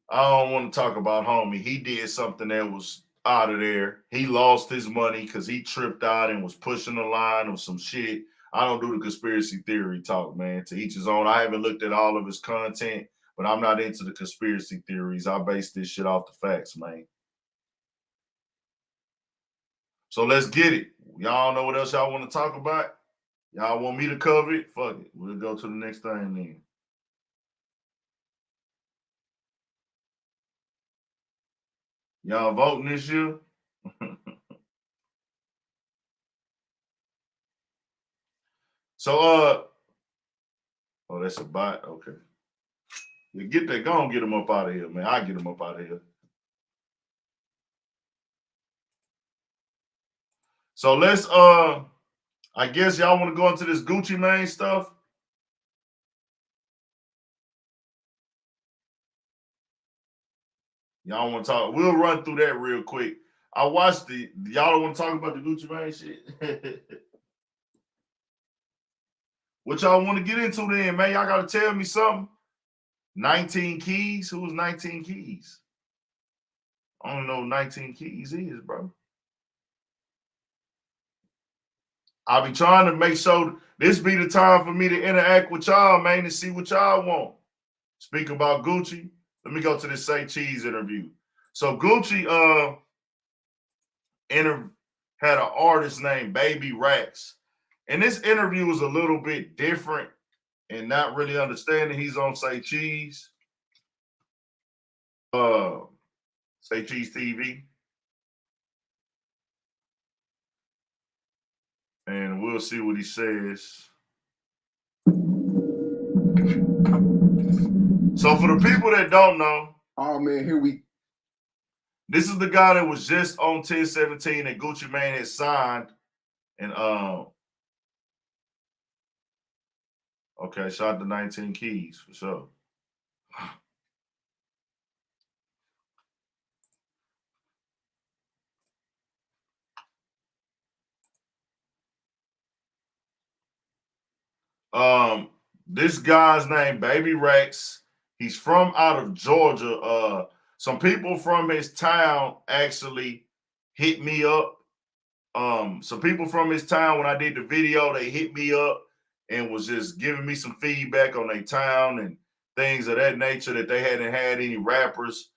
I don't want to talk about homie. He did something that was out of there. He lost his money because he tripped out and was pushing the line of some shit. I don't do the conspiracy theory talk, man. To each his own. I haven't looked at all of his content, but I'm not into the conspiracy theories. I base this shit off the facts, man. So let's get it. Y'all know what else y'all want to talk about? Y'all want me to cover it? Fuck it. We'll go to the next thing then. Y'all voting this year? So, oh, that's a bot. Okay. You get that. Go and get him up out of here, man. I get him up out of here. So let's, I guess y'all want to go into this Gucci Mane stuff. Y'all want to talk? We'll run through that real quick. I watched y'all don't want to talk about the Gucci Mane shit? What y'all want to get into then, man? Y'all got to tell me something. 19 Keys? Who's 19 Keys? I don't know who 19 Keys is, bro. I'll be trying to make sure this be the time for me to interact with y'all, man, and see what y'all want. Speak about Gucci. Let me go to this Say Cheese interview. So Gucci had an artist named Baby Racks. And this interview was a little bit different and not really understanding. He's on Say Cheese. Say Cheese TV. And we'll see what he says. So for the people that don't know, oh man, this is the guy that was just on 1017 that Gucci Mane had signed. And okay, shout out to 19 Keys for sure. This guy's name Baby Rex. He's from out of Georgia. Some people from his town actually hit me up. Some people from his town, when I did the video, they hit me up and was just giving me some feedback on their town and things of that nature, that they hadn't had any rappers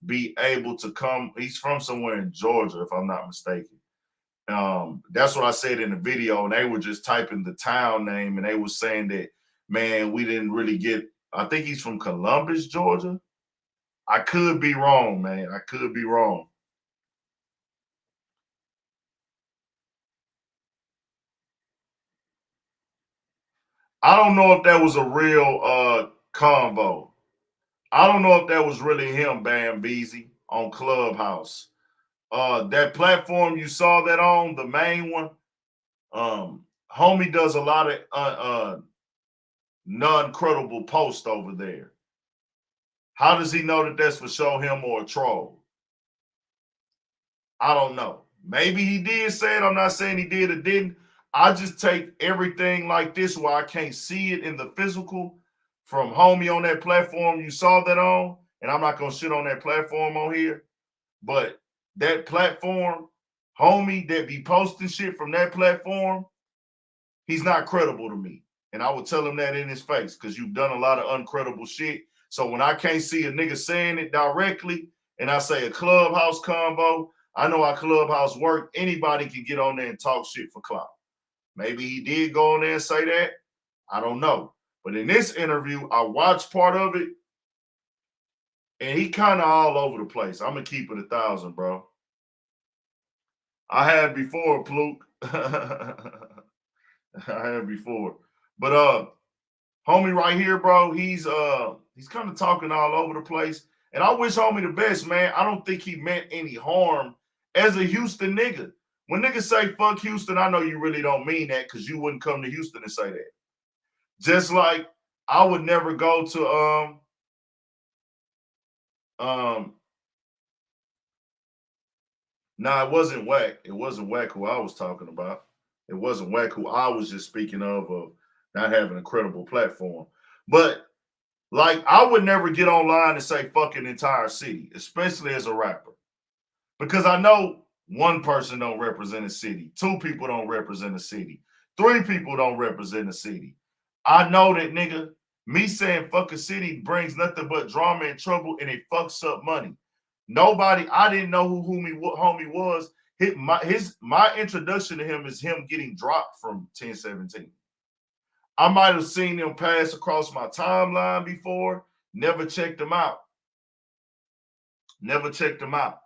be able to come. He's from somewhere in Georgia, if I'm not mistaken. That's what I said in the video, and they were just typing the town name, and they were saying that, man, we didn't really get. I think he's from Columbus, Georgia. I could be wrong, man. I could be wrong. I don't know if that was a real convo. I don't know if that was really him, Bam Beezy, on Clubhouse. That platform you saw that on, the main one, homie does a lot of non-credible posts over there. How does he know that that's for show him or a troll? I don't know. Maybe he did say it. I'm not saying he did or didn't. I just take everything like this where I can't see it in the physical from homie on that platform you saw that on, and I'm not going to shit on that platform on here, but that platform, homie that be posting shit from that platform, he's not credible to me. And I would tell him that in his face, because you've done a lot of uncredible shit. So when I can't see a nigga saying it directly and I say a Clubhouse combo, I know how Clubhouse work. Anybody can get on there and talk shit for clout. Maybe he did go on there and say that. I don't know. But in this interview, I watched part of it, and he kind of all over the place. I'm going to keep it 1,000, bro. I had before, Pluke. I had before. But homie right here, bro, he's kind of talking all over the place. And I wish homie the best, man. I don't think he meant any harm as a Houston nigga. When niggas say fuck Houston, I know you really don't mean that, because you wouldn't come to Houston and say that. Just like I would never go to nah, it wasn't Whack. It wasn't Whack who I was talking about. It wasn't Whack who I was just speaking of not having a credible platform. But like, I would never get online and say fuck an entire city, especially as a rapper. Because I know one person don't represent a city, 2 people don't represent a city, 3 people don't represent a city. I know that, nigga, me saying fuck a city brings nothing but drama and trouble, and it fucks up money. Nobody, I didn't know who homie was. My introduction to him is him getting dropped from 1017. I might have seen him pass across my timeline before, never checked him out. Never checked him out.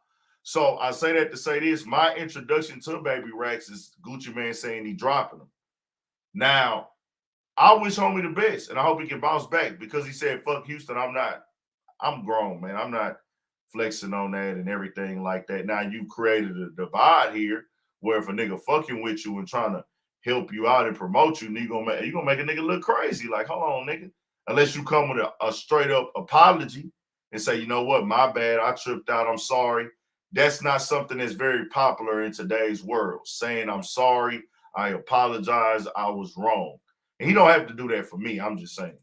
So I say that to say this, my introduction to Baby Racks is Gucci Mane saying he dropping him. Now, I wish homie the best, and I hope he can bounce back, because he said, fuck Houston, I'm grown, man. I'm not flexing on that and everything like that. Now, you created a divide here where if a nigga fucking with you and trying to help you out and promote you, you're gonna make a nigga look crazy. Like, hold on, nigga. Unless you come with a straight up apology and say, you know what, my bad, I tripped out, I'm sorry. That's not something that's very popular in today's world. Saying I'm sorry, I apologize, I was wrong. And he don't have to do that for me, I'm just saying.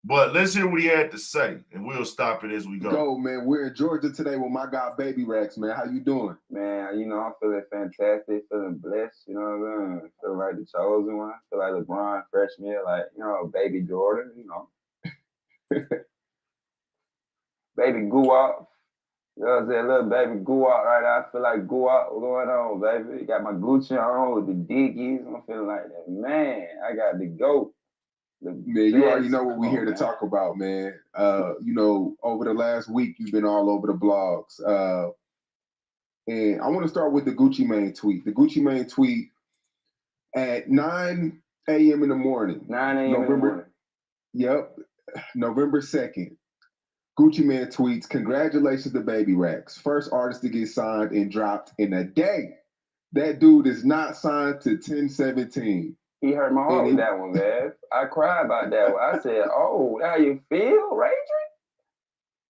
But let's hear what he had to say, and we'll stop it as we go. Go, man. We're in Georgia today with my guy, Baby Racks, man. How you doing? Man, you know, I'm feeling fantastic, feeling blessed, you know what I'm saying? Feel like the chosen one, feel like LeBron, freshman, like, you know, baby Jordan, you know. Baby Guwap, you know what I'm saying? Little baby Guwap right now. I feel like Guwap, what's going on, baby? Got my Gucci on with the Dickies. I'm feeling like that. Man, I got the GOAT. Man, you already know what we're here to talk about, man. You know, over the last week, you've been all over the blogs. And I want to start with the Gucci Mane tweet. The Gucci Mane tweet at 9 a.m. in the morning. 9 a.m. in the morning. Yep, November 2nd. Gucci Mane tweets, congratulations to Baby Racks. First artist to get signed and dropped in a day. That dude is not signed to 1017. He hurt my heart with that one, man. I cried about that one. I said, oh, how you feel, Rachel?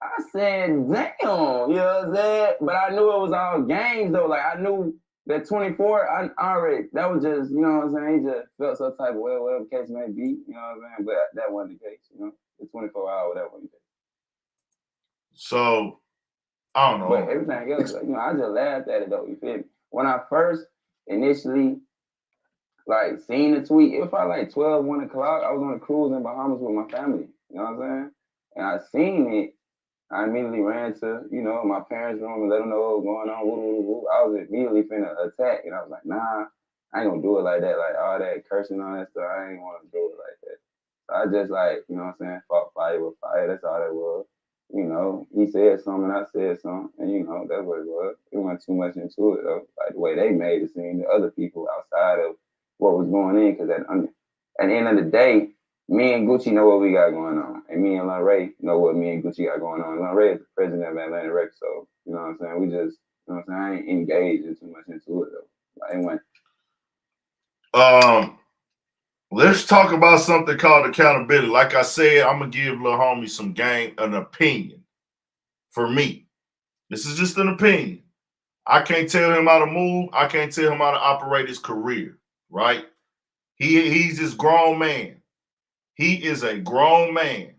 I said, damn, you know what I'm saying? But I knew it was all games, though. Like, I knew that 24, I already, that was just, you know what I'm saying? He just felt some type of way, whatever the case may be, you know what I'm saying? But that wasn't the case, you know? The 24 hour, that wasn't the case. So, I don't know. But everything else, you know, I just laughed at it, though, you feel me? When I first initially, like, seeing the tweet, it was probably like 12, 1 o'clock. I was on a cruise in Bahamas with my family. You know what I'm saying? And I seen it. I immediately ran to, my parents' room and let them know what was going on. Woo, woo, woo. I was immediately finna attack, and I was like, nah, I ain't gonna do it like that. Like all that cursing on that stuff, I ain't want to do it like that. So I just like, you know what I'm saying, fought fire with fire. That's all that was. He said something, I said something, and that's what it was. It wasn't too much into it though, like the way they made it seem to other people outside of what was going in. Because at the end of the day, me and Gucci know what we got going on, and me and Lil Ray know what me and Gucci got going on. Lil Ray is the president of Atlantic Records, so you know what I'm saying. We just, you know what I'm saying. I ain't engaged in too much into it though. Like, it went. Let's talk about something called accountability. Like I said, I'm gonna give little homie an opinion. For me, this is just an opinion. I can't tell him how to move. I can't tell him how to operate his career. Right? He's this grown man. He is a grown man.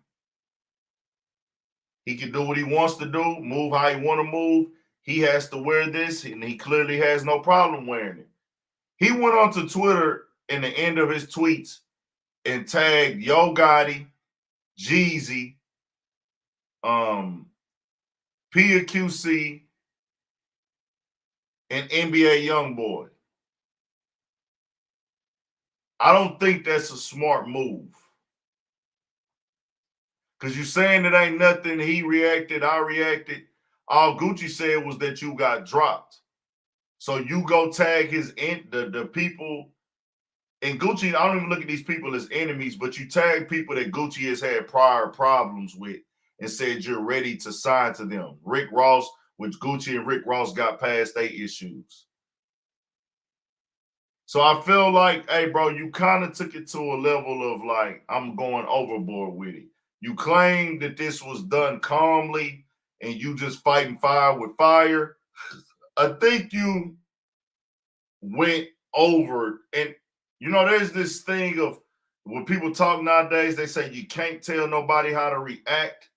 He can do what he wants to do, move how he want to move. He has to wear this, and he clearly has no problem wearing it. He went onto Twitter in the end of his tweets and tagged Yo Gotti, Jeezy, PQC, and NBA Youngboy. I don't think that's a smart move. Because you're saying it ain't nothing. He reacted, I reacted. All Gucci said was that you got dropped. So you go tag the people. And Gucci, I don't even look at these people as enemies, but you tag people that Gucci has had prior problems with and said you're ready to sign to them. Rick Ross, which Gucci and Rick Ross got past their issues. So I feel like, hey, bro, you kind of took it to a level of like, I'm going overboard with it. You claim that this was done calmly and you just fighting fire with fire. I think you went over. And, there's this thing of when people talk nowadays, they say you can't tell nobody how to react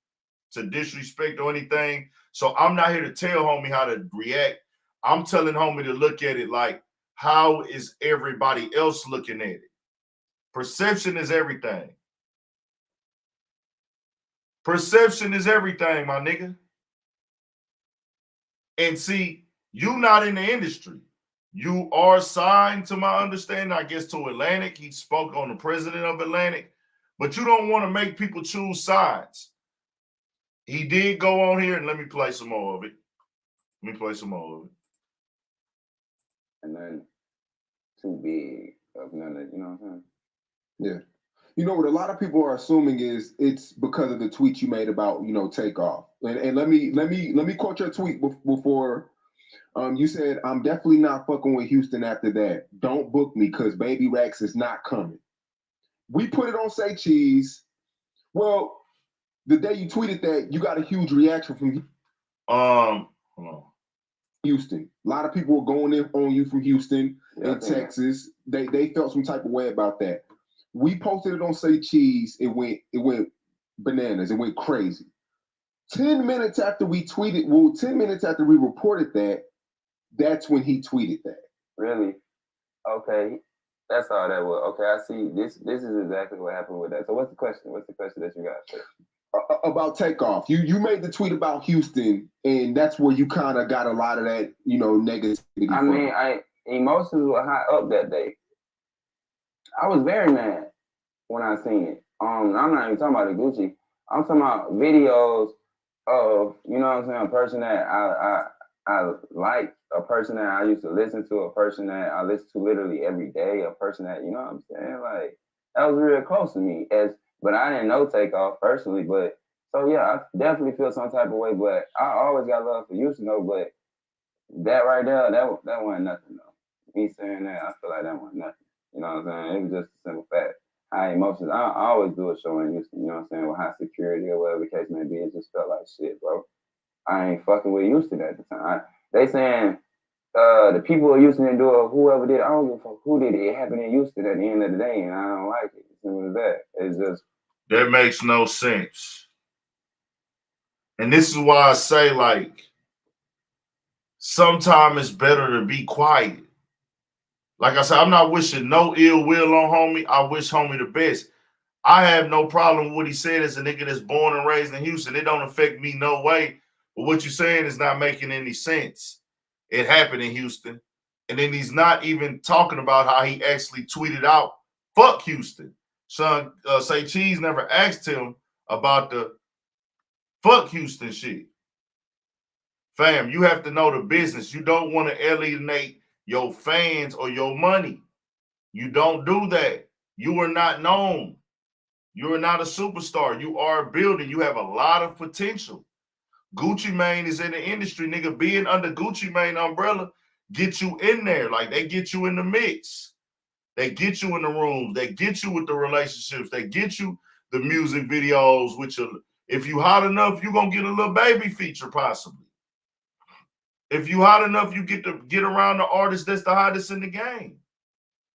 to disrespect or anything. So I'm not here to tell homie how to react. I'm telling homie to look at it like, how is everybody else looking at it? Perception is everything. Perception is everything, my nigga. And see, you not in the industry. You are signed, to my understanding, I guess, to Atlantic. He spoke on the president of Atlantic. But you don't want to make people choose sides. He did go on here, and let me play some more of it. And then too big of none of, you know what I'm saying? Yeah. What a lot of people are assuming is it's because of the tweet you made about, Takeoff. And let me quote your tweet before. You said, I'm definitely not fucking with Houston after that. Don't book me because Baby Rex is not coming. We put it on Say Cheese. Well, the day you tweeted that, you got a huge reaction from hold on. Houston. A lot of people were going in on you from Houston and Texas. They felt some type of way about that. We posted it on Say Cheese. It went bananas. It went crazy. 10 minutes after we tweeted, 10 minutes after we reported that, that's when he tweeted that. Really? Okay. That's all that was. Okay, I see. This is exactly what happened with that. So what's the question? What's the question that you got? About Takeoff. You made the tweet about Houston, and that's where you kind of got a lot of that, negativity I mean, emotions were high up that day. I was very mad when I seen it. I'm not even talking about the Gucci. I'm talking about videos of, you know what I'm saying, a person that I like, a person that I used to listen to, a person that I listen to literally every day, a person that, you know what I'm saying, like, that was real close to me. But I didn't know Takeoff personally, but so yeah, I definitely feel some type of way, but I always got love for Houston though, but that right there, that wasn't nothing though. Me saying that, I feel like that wasn't nothing. You know what I'm saying? It was just a simple fact. High emotions. I always do a show in Houston, you know what I'm saying, with high security or whatever the case may be. It just felt like shit, bro. I ain't fucking with Houston at the time. They saying the people of Houston didn't do it, whoever did it. I don't give a fuck who did it. It happened in Houston at the end of the day, and I don't like it. Simple as that. It's just that makes no sense. And this is why I say, like, sometimes it's better to be quiet. Like I said, I'm not wishing no ill will on homie. I wish homie the best. I have no problem with what he said as a nigga that's born and raised in Houston. It don't affect me no way. But what you're saying is not making any sense. It happened in Houston. And then he's not even talking about how he actually tweeted out, fuck Houston. Son, Say Cheese never asked him about the fuck Houston shit. Fam, you have to know the business. You don't want to alienate your fans or your money. You don't do that. You are not known. You are not a superstar. You are a building. You have a lot of potential. Gucci Mane is in the industry, nigga. Being under Gucci Mane umbrella get you in there. Like, they get you in the mix. They get you in the rooms. They get you with the relationships. They get you the music videos, which are, if you hot enough, you're going to get a little baby feature possibly. If you hot enough, you get to get around the artist that's the hottest in the game.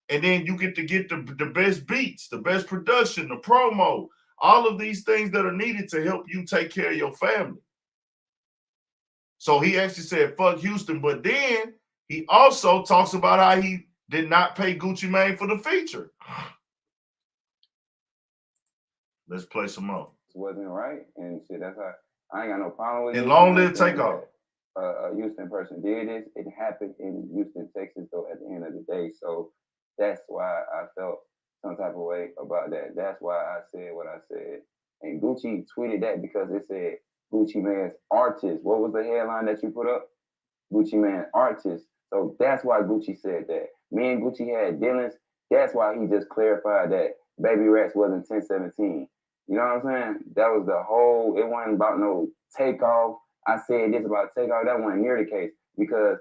And then you get to get the best beats, the best production, the promo, all of these things that are needed to help you take care of your family. So he actually said, fuck Houston. But then he also talks about how he did not pay Gucci Mane for the feature. Let's play some more. It wasn't right. And shit, that's how I ain't got no problem with it. And long live Takeoff. A Houston person did this. It happened in Houston, Texas, though, at the end of the day. So that's why I felt some type of way about that. That's why I said what I said. And Gucci tweeted that because it said Gucci Mane's artist. What was the headline that you put up? Gucci Mane artist. So that's why Gucci said that. Me and Gucci had dealings. That's why he just clarified that Baby Rats wasn't 1017. You know what I'm saying? That was the whole, it wasn't about no Takeoff. I said this about Takeoff. That wasn't near the case because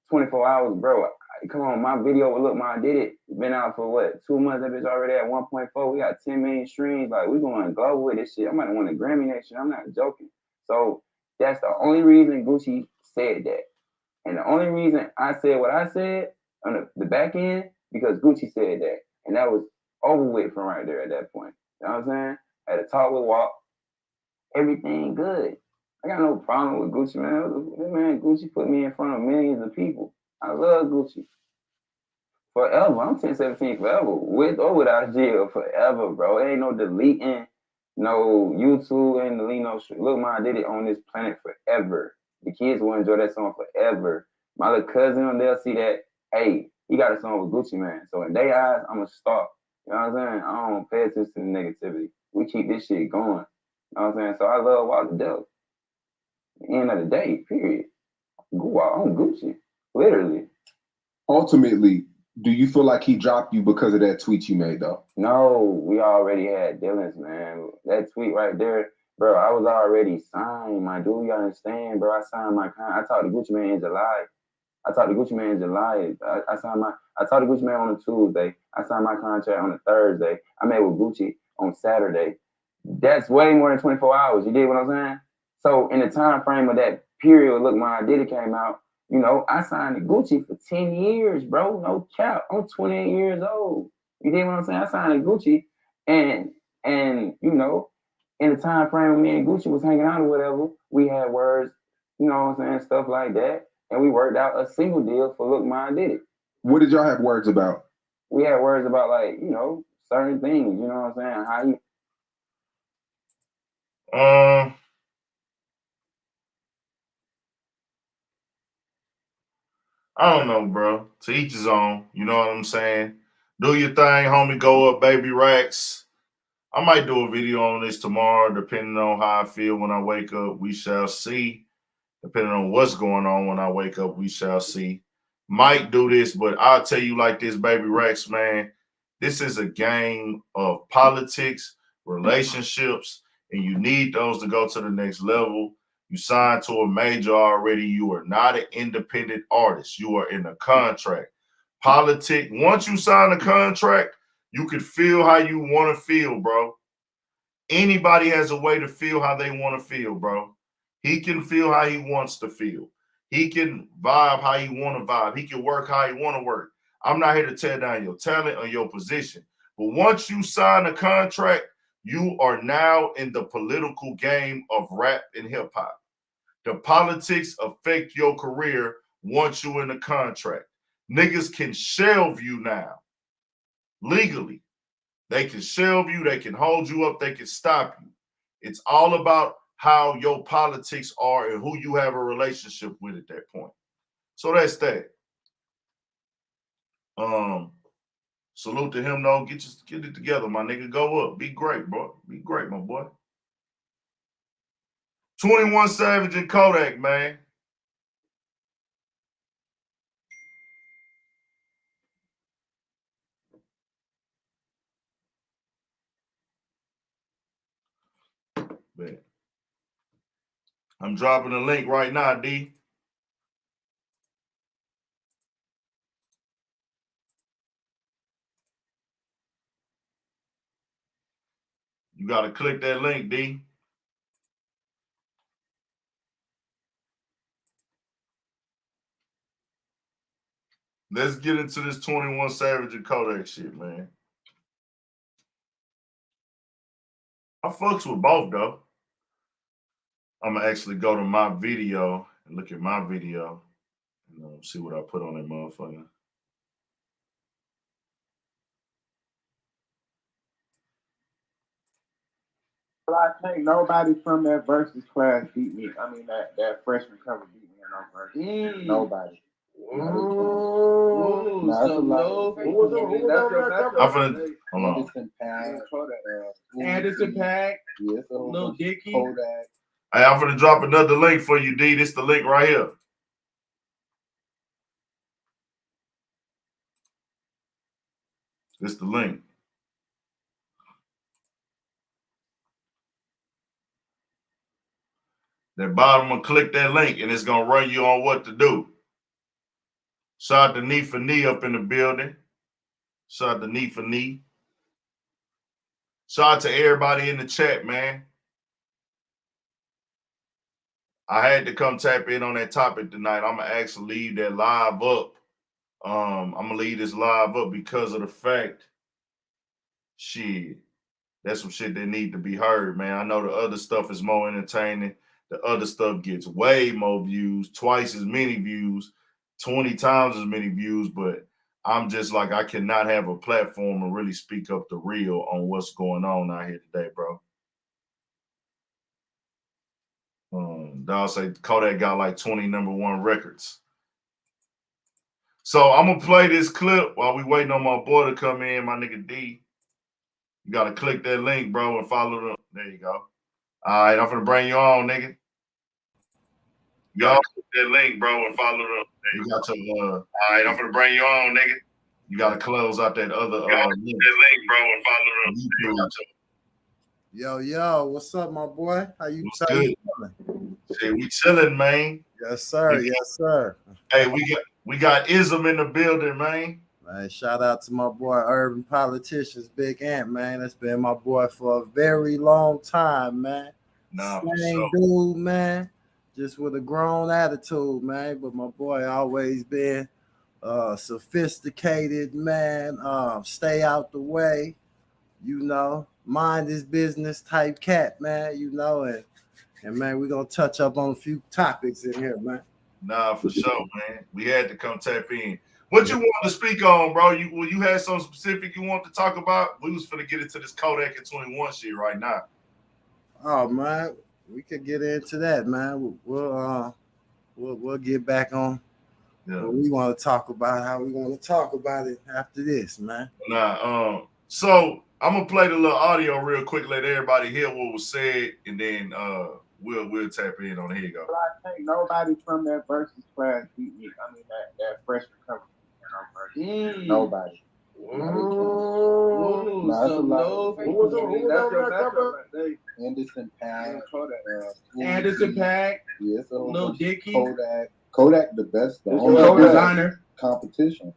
24 hours, bro. Come on, my video with Look Ma Did It been out for what? 2 months. That bitch already at 1.4. We got 10 million streams. Like, we going global with this shit. I might have won a Grammy next year. I'm not joking. So that's the only reason Gucci said that. And the only reason I said what I said on the back end, because Gucci said that. And that was over with from right there at that point. You know what I'm saying? I had a talk with Walt. Everything good. I got no problem with Gucci, man. Man, Gucci put me in front of millions of people. I love Gucci. Forever. I'm 1017 forever. With or without jail, forever, bro. It ain't no deleting, no YouTube, ain't deleting no shit. Look, man, I did it on this planet forever. The kids will enjoy that song forever. My little cousin, they'll see that, hey, he got a song with Gucci Mane. So in their eyes, I'm a star. You know what I'm saying? I don't pay attention to the negativity. We keep this shit going. You know what I'm saying? So I love Walt to death. At the end of the day, period. Go out on Gucci. Literally. Ultimately, do you feel like he dropped you because of that tweet you made, though? No, we already had dealings, man. That tweet right there, bro, I was already signed, my dude. You understand, bro? I signed my contract. I talked to Gucci Mane in July. I talked to Gucci Mane in July. I talked to Gucci Mane on a Tuesday. I signed my contract on a Thursday. I met with Gucci on Saturday. That's way more than 24 hours. You dig what I'm saying? So in the time frame of that period, Look, Man, I Did It came out, you know, I signed to Gucci for 10 years, bro. No cap. I'm 28 years old. You dig what I'm saying? I signed to Gucci and you know, in the time frame when me and Gucci was hanging out or whatever, we had words, you know what I'm saying, stuff like that. And we worked out a single deal for Look, Man, I Did It. What did y'all have words about? We had words about, like, you know, certain things, you know what I'm saying? How you I don't know, bro. To each his own. You know what I'm saying? Do your thing, homie. Go up, baby racks. I might do a video on this tomorrow, depending on how I feel when I wake up. We shall see. Depending on what's going on when I wake up, we shall see. Might do this, but I'll tell you like this, baby Rex, man. This is a game of politics, relationships, and you need those to go to the next level. You signed to a major already. You are not an independent artist. You are in a contract. Politics, once you sign a contract, you can feel how you want to feel, bro. Anybody has a way to feel how they want to feel, bro. He can feel how he wants to feel. He can vibe how he want to vibe. He can work how he want to work. I'm not here to tear down your talent or your position. But once you sign a contract, you are now in the political game of rap and hip hop. The politics affect your career once you're in a contract. Niggas can shelve you now legally. They can shelve you, they can hold you up, they can stop you. It's all about how your politics are and who you have a relationship with at that point. So that's that. Salute to him, though. Get it together, my nigga. Go up. Be great, bro. Be great, my boy. 21 Savage and Kodak, man. Man. I'm dropping a link right now, D. You got to click that link, D. Let's get into this 21 Savage and Kodak shit, man. I fucks with both, though. I'm going to actually go to my video and look at my video and see what I put on that motherfucker. I think nobody from that versus class beat me. I mean, that freshman cover beat me in our versus. Nobody. Ooh, Nah, so no. Hold on. Anderson Paak. Anderson Paak. Yes, Lil Dicky. Kodak. Hey, I'm going to drop another link for you, D. This is the link right here. This is the link. That bottom will click that link and it's gonna run you on what to do. Shout out to Knee for Knee up in the building. Shout out to Knee for Knee. Shout out to everybody in the chat, man. I had to come tap in on that topic tonight. I'm gonna actually leave that live up. I'm gonna leave this live up because of the fact, shit, that's some shit that need to be heard, man. I know the other stuff is more entertaining. The other stuff gets way more views, twice as many views, 20 times as many views, but I'm just like, I cannot have a platform and really speak up the real on what's going on out here today, bro. Dawg say Kodak got like 20 #1 records. So I'm gonna play this clip while we waiting on my boy to come in, my nigga D. You gotta click that link, bro, and follow them. There you go. All right, I'm gonna bring you on, nigga. Y'all click that link, bro, and follow them. You got your all right, I'm gonna bring you on, nigga. You gotta close out that other link. That link, bro, and follow them. Yo, what's up, my boy? How you doing? Shit, we chilling, man. Yes, sir. Yes, sir. Hey, we got Ism in the building, man. Man, shout out to my boy Irving Politicians, Big Ant, man. That's been my boy for a very long time, man. Same dude, man. Just with a grown attitude, man. But my boy always been sophisticated, man. Stay out the way, you know. Mind his business type cat, man. You know, and man, we're gonna touch up on a few topics in here, man. Nah, for sure, man. We had to come tap in. What you want to speak on, bro? You had something specific you want to talk about? We was finna get into this Kodak and 21 shit right now. Oh man, we could get into that, man. We'll get back on what we want to talk about, how we want to talk about it after this, man. Nah, so I'm gonna play the little audio real quick, let everybody hear what was said, and then we'll tap in on it. Here you go. I think nobody from that versus class beat me. I mean, that freshman cover beat me in our versus. Nobody. Ooh, so no. Anderson Paak. Anderson Paak. Yes, Lil Dicky. Kodak, the best, the only designer competition.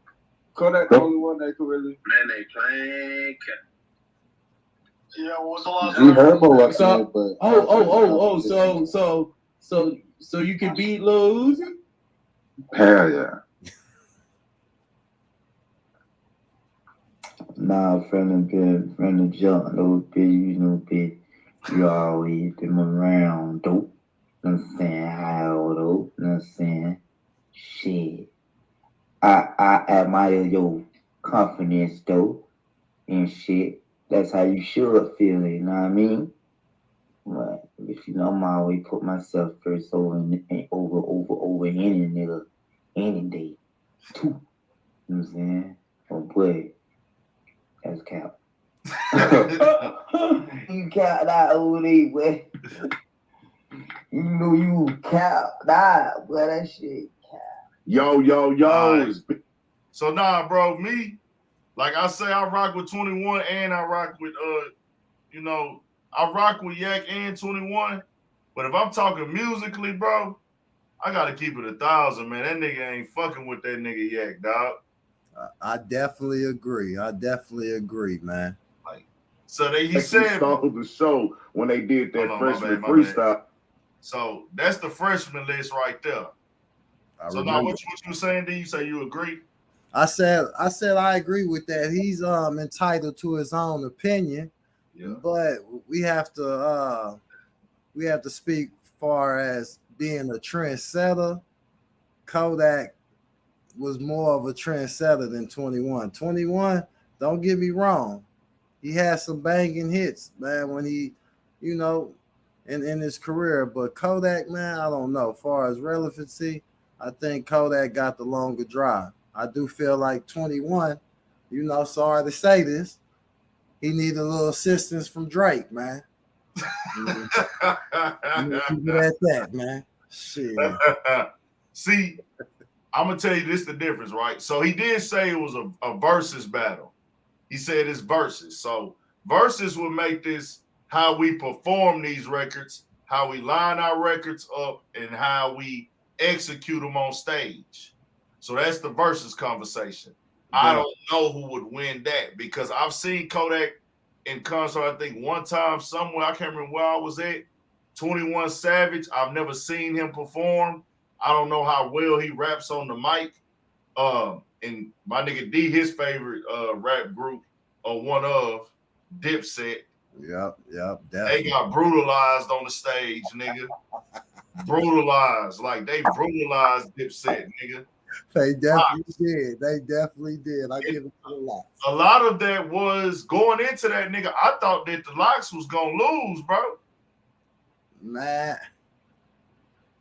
Kodak, the only one that could really. Man, they playing. Yeah, what's the last G Herbo up so, there, but so you can beat Lil Uzi? Hell yeah. Nah, from the jump, little bit, you know, bit. You always them around, dope. You know what I'm saying? How, dope. You know what I'm saying? Shit. I admire your confidence, though, and shit. That's how you should feel it, you know what I mean? But if you know, I'm always put myself first over any nigga any day. You know what I'm saying? Oh boy, that's cap. You cap that OD, boy. You know you cap that, boy. That shit cap. Yo. So nah, bro, me, like I say, I rock with 21 and I rock with you know, I rock with Yak and 21. But if I'm talking musically, bro, I gotta keep it 1,000, man. That nigga ain't fucking with that nigga Yak, dog. I definitely agree. Man. Like, so he said stole the show when they did that freshman my freestyle. So that's the freshman list right there. So now what you were saying? Did you say you agree? I said I agree with that. He's entitled to his own opinion, but we have to speak far as being a trendsetter. Kodak was more of a trendsetter than 21. 21, don't get me wrong, he had some banging hits, man, when he, you know, in his career. But Kodak, man, I don't know. As far as relevancy, I think Kodak got the longer drive. I do feel like 21, you know, sorry to say this, he needed a little assistance from Drake, man. Leave it at that, man. Shit. See, I'm gonna tell you this the difference, right? So he did say it was a versus battle. He said it's versus. So versus would make this how we perform these records, how we line our records up, and how we execute them on stage. So that's the versus conversation. I don't know who would win that because I've seen Kodak in concert, I think one time somewhere, I can't remember where I was at, 21 Savage. I've never seen him perform. I don't know how well he raps on the mic. And my nigga D, his favorite rap group, one of Dipset. Yep, definitely. They got brutalized on the stage, nigga. Brutalized. Like they brutalized Dipset, nigga. They definitely did. I give it to the Locks. A lot of that was going into that, nigga. I thought that the Locks was gonna lose, bro. Man,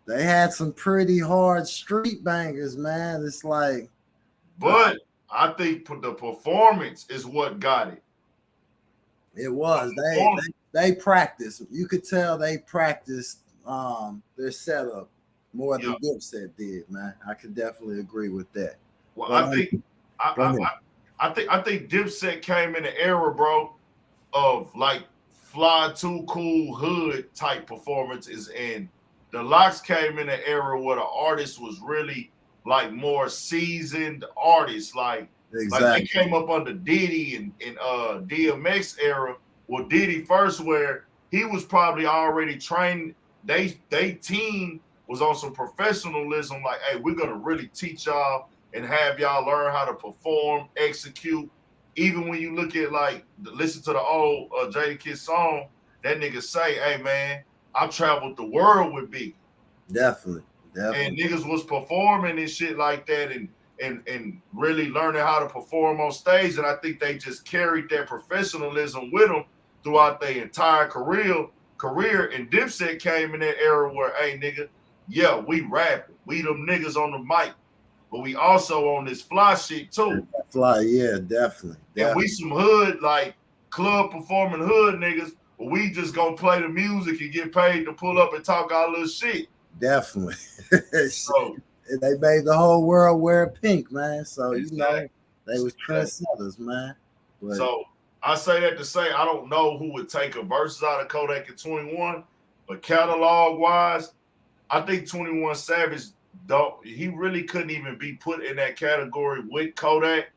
they had some pretty hard street bangers, man. It's like, but I think the performance is what got it. It was. They practiced. You could tell they practiced their setup more than Dipset did, man. I could definitely agree with that. Well, I think Dipset came in an era, bro, of like fly too cool hood type performances, and the Locks came in an era where the artist was really like more seasoned artists, like they came up under Diddy and DMX era. Well, Diddy first, where he was probably already trained. They team was on some professionalism, like, hey, we're gonna really teach y'all and have y'all learn how to perform, execute. Even when you look at like listen to the old Jadakiss song, that nigga say, hey man, I traveled the world with Biggie. Definitely. And niggas was performing and shit like that and really learning how to perform on stage. And I think they just carried that professionalism with them throughout their entire career. And Dipset came in that era where, hey nigga, yeah, we rapping. We them niggas on the mic. But we also on this fly shit too. Fly, yeah, definitely. And we some hood, like club performing hood niggas, but we just gonna play the music and get paid to pull up and talk our little shit. Definitely. So they made the whole world wear pink, man. So you know they was trendsetters, man. But, so I say that to say I don't know who would take a versus out of Kodak and 21, but catalog wise, I think 21 Savage he really couldn't even be put in that category with Kodak.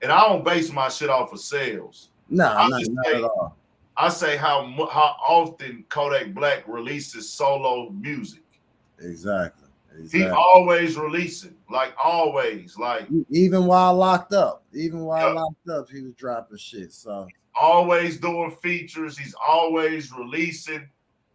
And I don't base my shit off of sales. Not at all. I say how often Kodak Black releases solo music. Exactly. He always releasing, like always, like even while locked up. Even while locked up, he was dropping shit. So always doing features. He's always releasing.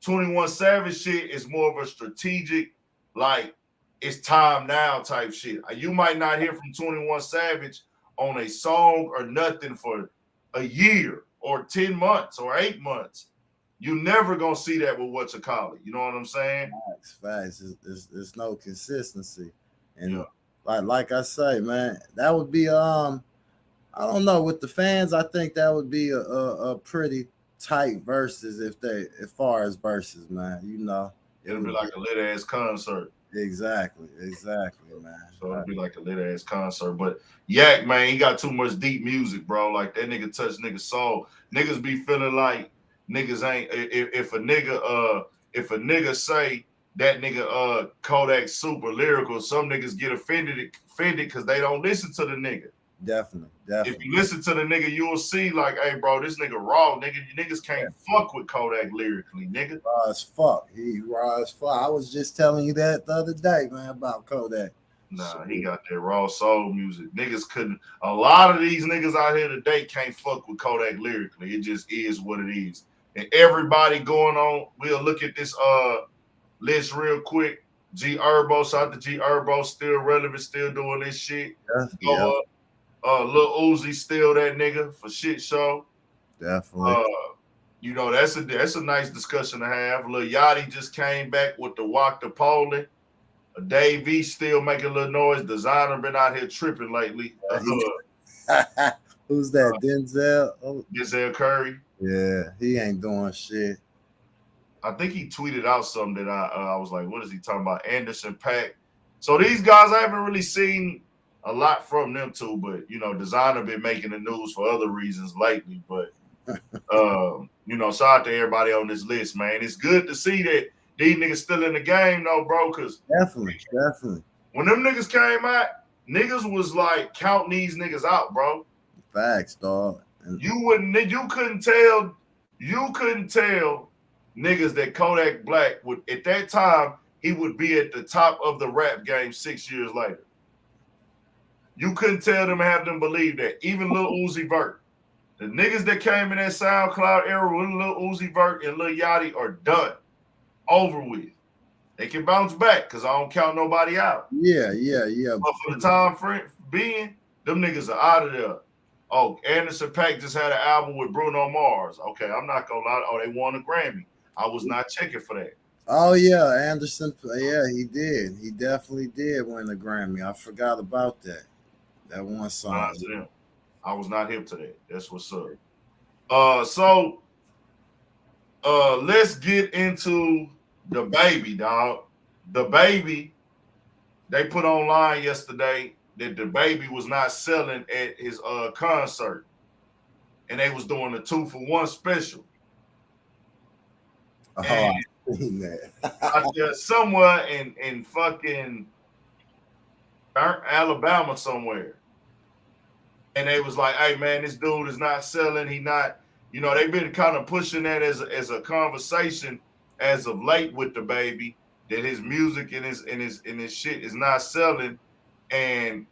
21 Savage shit is more of a strategic, like it's time now type shit. You might not hear from 21 Savage on a song or nothing for a year or 10 months or 8 months. You never gonna see that with what you call it. You know what I'm saying? Facts. It's no consistency, and like I say, man, that would be I don't know, with the fans. I think that would be a pretty tight verses as far as verses, man. You know, It'll be like a lit ass concert. Exactly, man. So it'll be like a lit ass concert. But Yak, man, he got too much deep music, bro. Like that nigga touch niggas' soul. Niggas be feeling like niggas ain't if a nigga say that nigga Kodak super lyrical, some niggas get offended because they don't listen to the nigga. Definitely. If you listen to the nigga, you'll see like, hey, bro, this nigga raw, nigga. You niggas can't fuck with Kodak lyrically, nigga. Raw as fuck. He raw as fuck. I was just telling you that the other day, man, about Kodak. Nah, he got that raw soul music. Niggas couldn't. A lot of these niggas out here today can't fuck with Kodak lyrically. It just is what it is. And everybody going on. We'll look at this list real quick. G Herbo, shout out to G Herbo, still relevant, still doing this shit. Yeah. Lil Uzi still that nigga for shit show. Definitely. You know, that's a nice discussion to have. Lil Yachty just came back with the Walk to Poland. Dave V still making a little noise. Designer been out here tripping lately. Who's that? Denzel? Denzel Curry. Yeah, he ain't doing shit. I think he tweeted out something that I was like, what is he talking about? Anderson .Paak. So these guys, I haven't really seen a lot from them too, but you know, Designer been making the news for other reasons lately. But you know, shout out to everybody on this list, man. It's good to see that these niggas still in the game, though, bro. Cause definitely. When them niggas came out, niggas was like counting these niggas out, bro. Facts, dog. You couldn't tell niggas that Kodak Black would at that time he would be at the top of the rap game 6 years later. You couldn't tell them, have them believe that. Even Lil Uzi Vert. The niggas that came in that SoundCloud era with Lil Uzi Vert and Lil Yachty are done. Over with. They can bounce back because I don't count nobody out. Yeah. But for the time frame being, them niggas are out of there. Oh, Anderson .Paak just had an album with Bruno Mars. Okay, I'm not gonna lie. Oh, they won a Grammy. I was not checking for that. Oh yeah, Anderson. Yeah, he did. He definitely did win a Grammy. I forgot about that. That one song. I was not hip to that. That's what's up. So let's get into the baby, dog. The baby, they put online yesterday that the baby was not selling at his concert, and they was doing a 2-for-1 special. Oh, I've seen that. Somewhere in fucking Alabama somewhere. And they was like, hey man, this dude is not selling. He not, you know, they've been kind of pushing that as a conversation as of late with the baby, that his music and his shit is not selling. And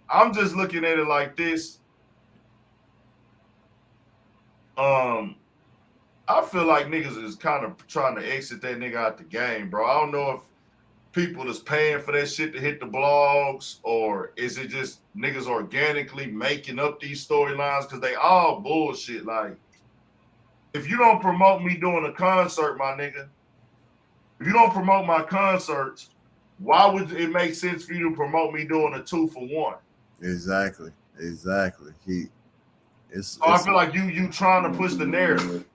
I'm just looking at it like this. I feel like niggas is kind of trying to exit that nigga out the game, bro. I don't know if people is paying for that shit to hit the blogs, or is it just niggas organically making up these storylines because they all bullshit. Like, if you don't promote me doing a concert, my nigga, if you don't promote my concerts, why would it make sense for you to promote me doing a 2-for-1? Exactly. I feel like you trying to push the narrative,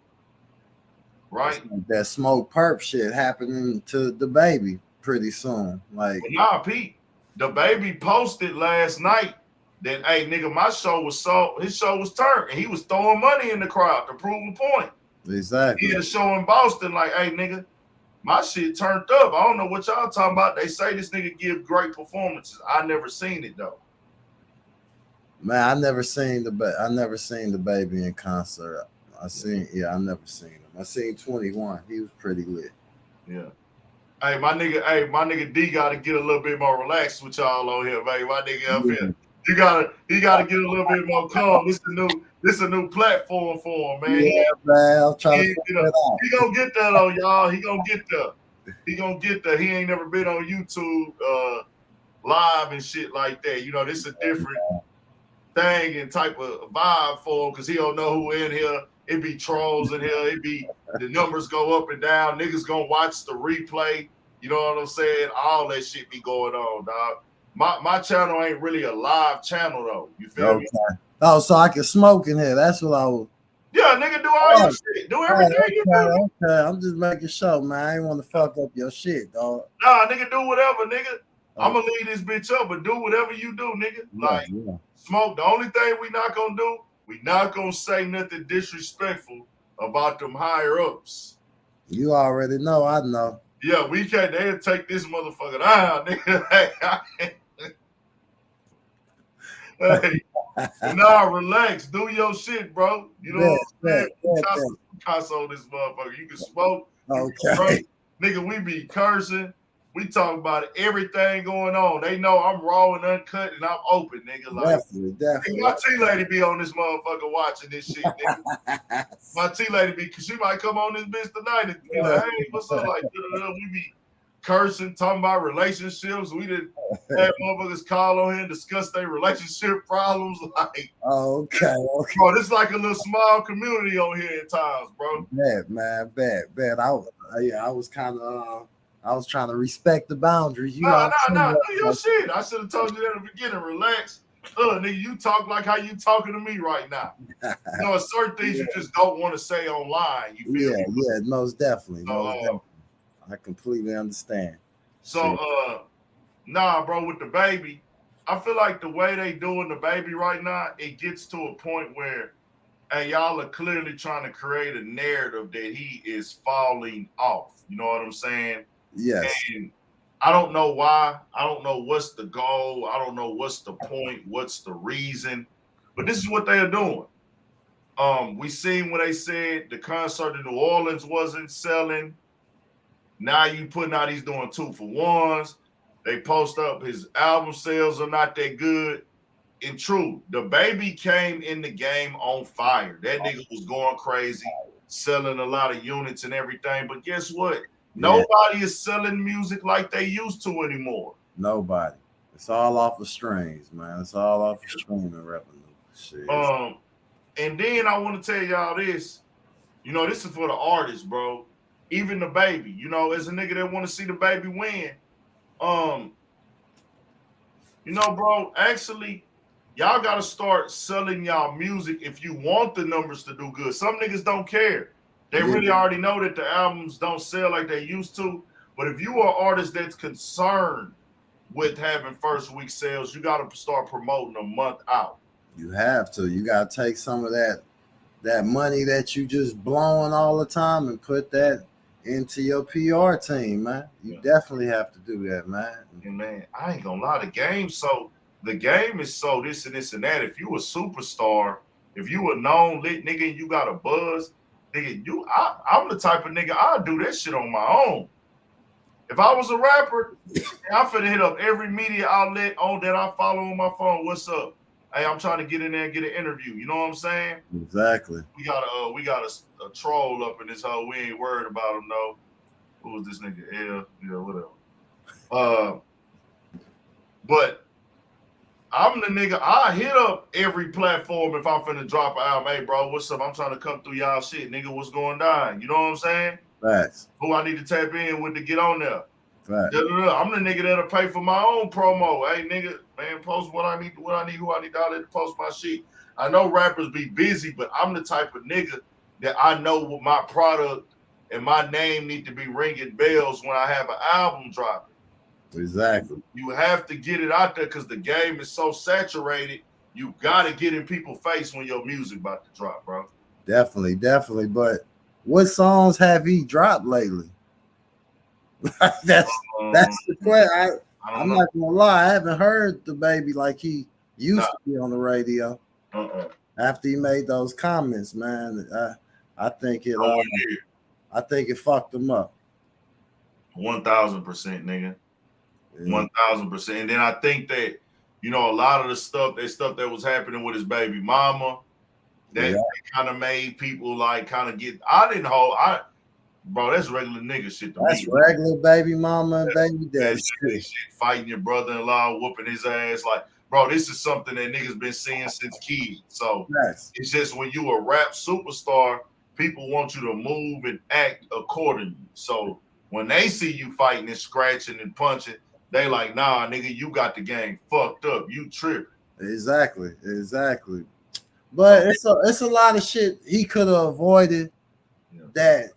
right? Like that Smoke Perp shit happening to the baby pretty soon. Like, but nah, Pete, the baby posted last night that, hey, nigga, my show was sold, his show was turned, and he was throwing money in the crowd to prove a point. Exactly. He had a show in Boston, like, hey, nigga, my shit turned up. I don't know what y'all talking about. They say this nigga give great performances. I never seen it though. Man, I never seen the baby in concert. I never seen him. I seen 21. He was pretty lit. Yeah. Hey, my nigga D gotta get a little bit more relaxed with y'all on here, baby. My nigga up here. He gotta get a little bit more calm. This a new platform for him, man. Yeah, man. I'm trying to figure it out. He gonna get that on y'all. He gonna get there. He ain't never been on YouTube live and shit like that. You know, this is different. thing and type of vibe for him because he don't know who in here. It be trolls in here. It be the numbers go up and down. Niggas gonna watch the replay. You know what I'm saying? All that shit be going on, dog. My channel ain't really a live channel though. You feel me? Oh, so I can smoke in here. That's what I was. Yeah, nigga, do all your shit. Do everything you do. Okay, I'm just making sure, man. I ain't want to fuck up your shit, dog. Nah, nigga, do whatever, nigga. I'm gonna leave this bitch up, but do whatever you do, nigga. Like, smoke. The only thing we not gonna do, we not gonna say nothing disrespectful about them higher ups. You already know, I know. Yeah, we can't. They'll take this motherfucker down, nigga. Hey, nah, relax. Do your shit, bro. You know what I'm saying? Console this motherfucker. You can smoke. Okay. Nigga, we be cursing. We talk about everything going on. They know I'm raw and uncut and I'm open, nigga. Like, definitely. My T-lady be on this motherfucker watching this shit, nigga. My T-lady be, cause she might come on this bitch tonight and be like, hey, what's up? Like, we be cursing, talking about relationships. We didn't have motherfuckers call on here and discuss their relationship problems. Like, okay. Bro, this like a little small community on here at times, bro. Bad, man. Bad. I was kind of I was trying to respect the boundaries. You know, do your shit. I should have told you that at the beginning. Relax. Nigga, you talk like how you talking to me right now. You know, certain things you just don't want to say online. You feel me? Yeah, most definitely. I completely understand. So, nah, bro, with the baby, I feel like the way they doing the baby right now, it gets to a point where, hey, y'all are clearly trying to create a narrative that he is falling off. You know what I'm saying? Yes. And I don't know why. I don't know what's the goal. I don't know what's the point. What's the reason? But this is what they are doing. We seen when they said the concert in New Orleans wasn't selling. Now you putting out he's doing 2-for-1s. They post up his album sales are not that good. And true, the baby came in the game on fire. That nigga was going crazy, selling a lot of units and everything. But guess what? Nobody is selling music like they used to anymore. Nobody. It's all off of streams, man. It's all off of streaming revenue. Shit. And then I want to tell y'all this. You know, this is for the artists, bro. Even the baby. You know, as a nigga that want to see the baby win. You know, bro, actually, y'all got to start selling y'all music if you want the numbers to do good. Some niggas don't care. They really already know that the albums don't sell like they used to. But if you are an artist that's concerned with having first week sales, you got to start promoting a month out. You have to. You got to take some of that money that you just blowing all the time and put that into your PR team, man. You definitely have to do that, man. And man, I ain't gonna lie, the game is so this and this and that. If you a superstar, if you a known lit nigga and you got a buzz, nigga, I'm the type of nigga I'll do that shit on my own. If I was a rapper, I'm finna hit up every media outlet on that I follow on my phone. What's up? Hey, I'm trying to get in there and get an interview. You know what I'm saying? Exactly. We got a troll up in this hole. We ain't worried about him, though. Who was this nigga? L? Yeah, whatever. But I'm the nigga. I hit up every platform if I'm finna drop an album. Hey, bro, what's up? I'm trying to come through y'all shit. Nigga, what's going down? You know what I'm saying? Facts. Who I need to tap in with to get on there. Facts. I'm the nigga that'll pay for my own promo. Hey, nigga, man, post what I need, who I need to post my shit. I know rappers be busy, but I'm the type of nigga that I know what my product and my name need to be ringing bells when I have an album dropping. Exactly. You have to get it out there because the game is so saturated. You got to get in people's face when your music about to drop, bro. Definitely. But what songs have he dropped lately? that's the question. I'm not gonna lie, I haven't heard the baby like he used to be on the radio. After he made those comments, man, I think it fucked him up. 1,000%, nigga. 1,000%. And then I think that, you know, a lot of the stuff that was happening with his baby mama, that kind of made people like kind of get. Bro, that's regular nigga shit to me. That's regular baby mama and baby daddy shit. Fighting your brother-in-law, whooping his ass. Like, bro, this is something that niggas been seeing since kids. So Yes. it's just when you a rap superstar, people want you to move and act accordingly. So when they see you fighting and scratching and punching, they like, nah, nigga, you got the game fucked up. You tripping. Exactly. But it's a lot of shit he could have avoided that,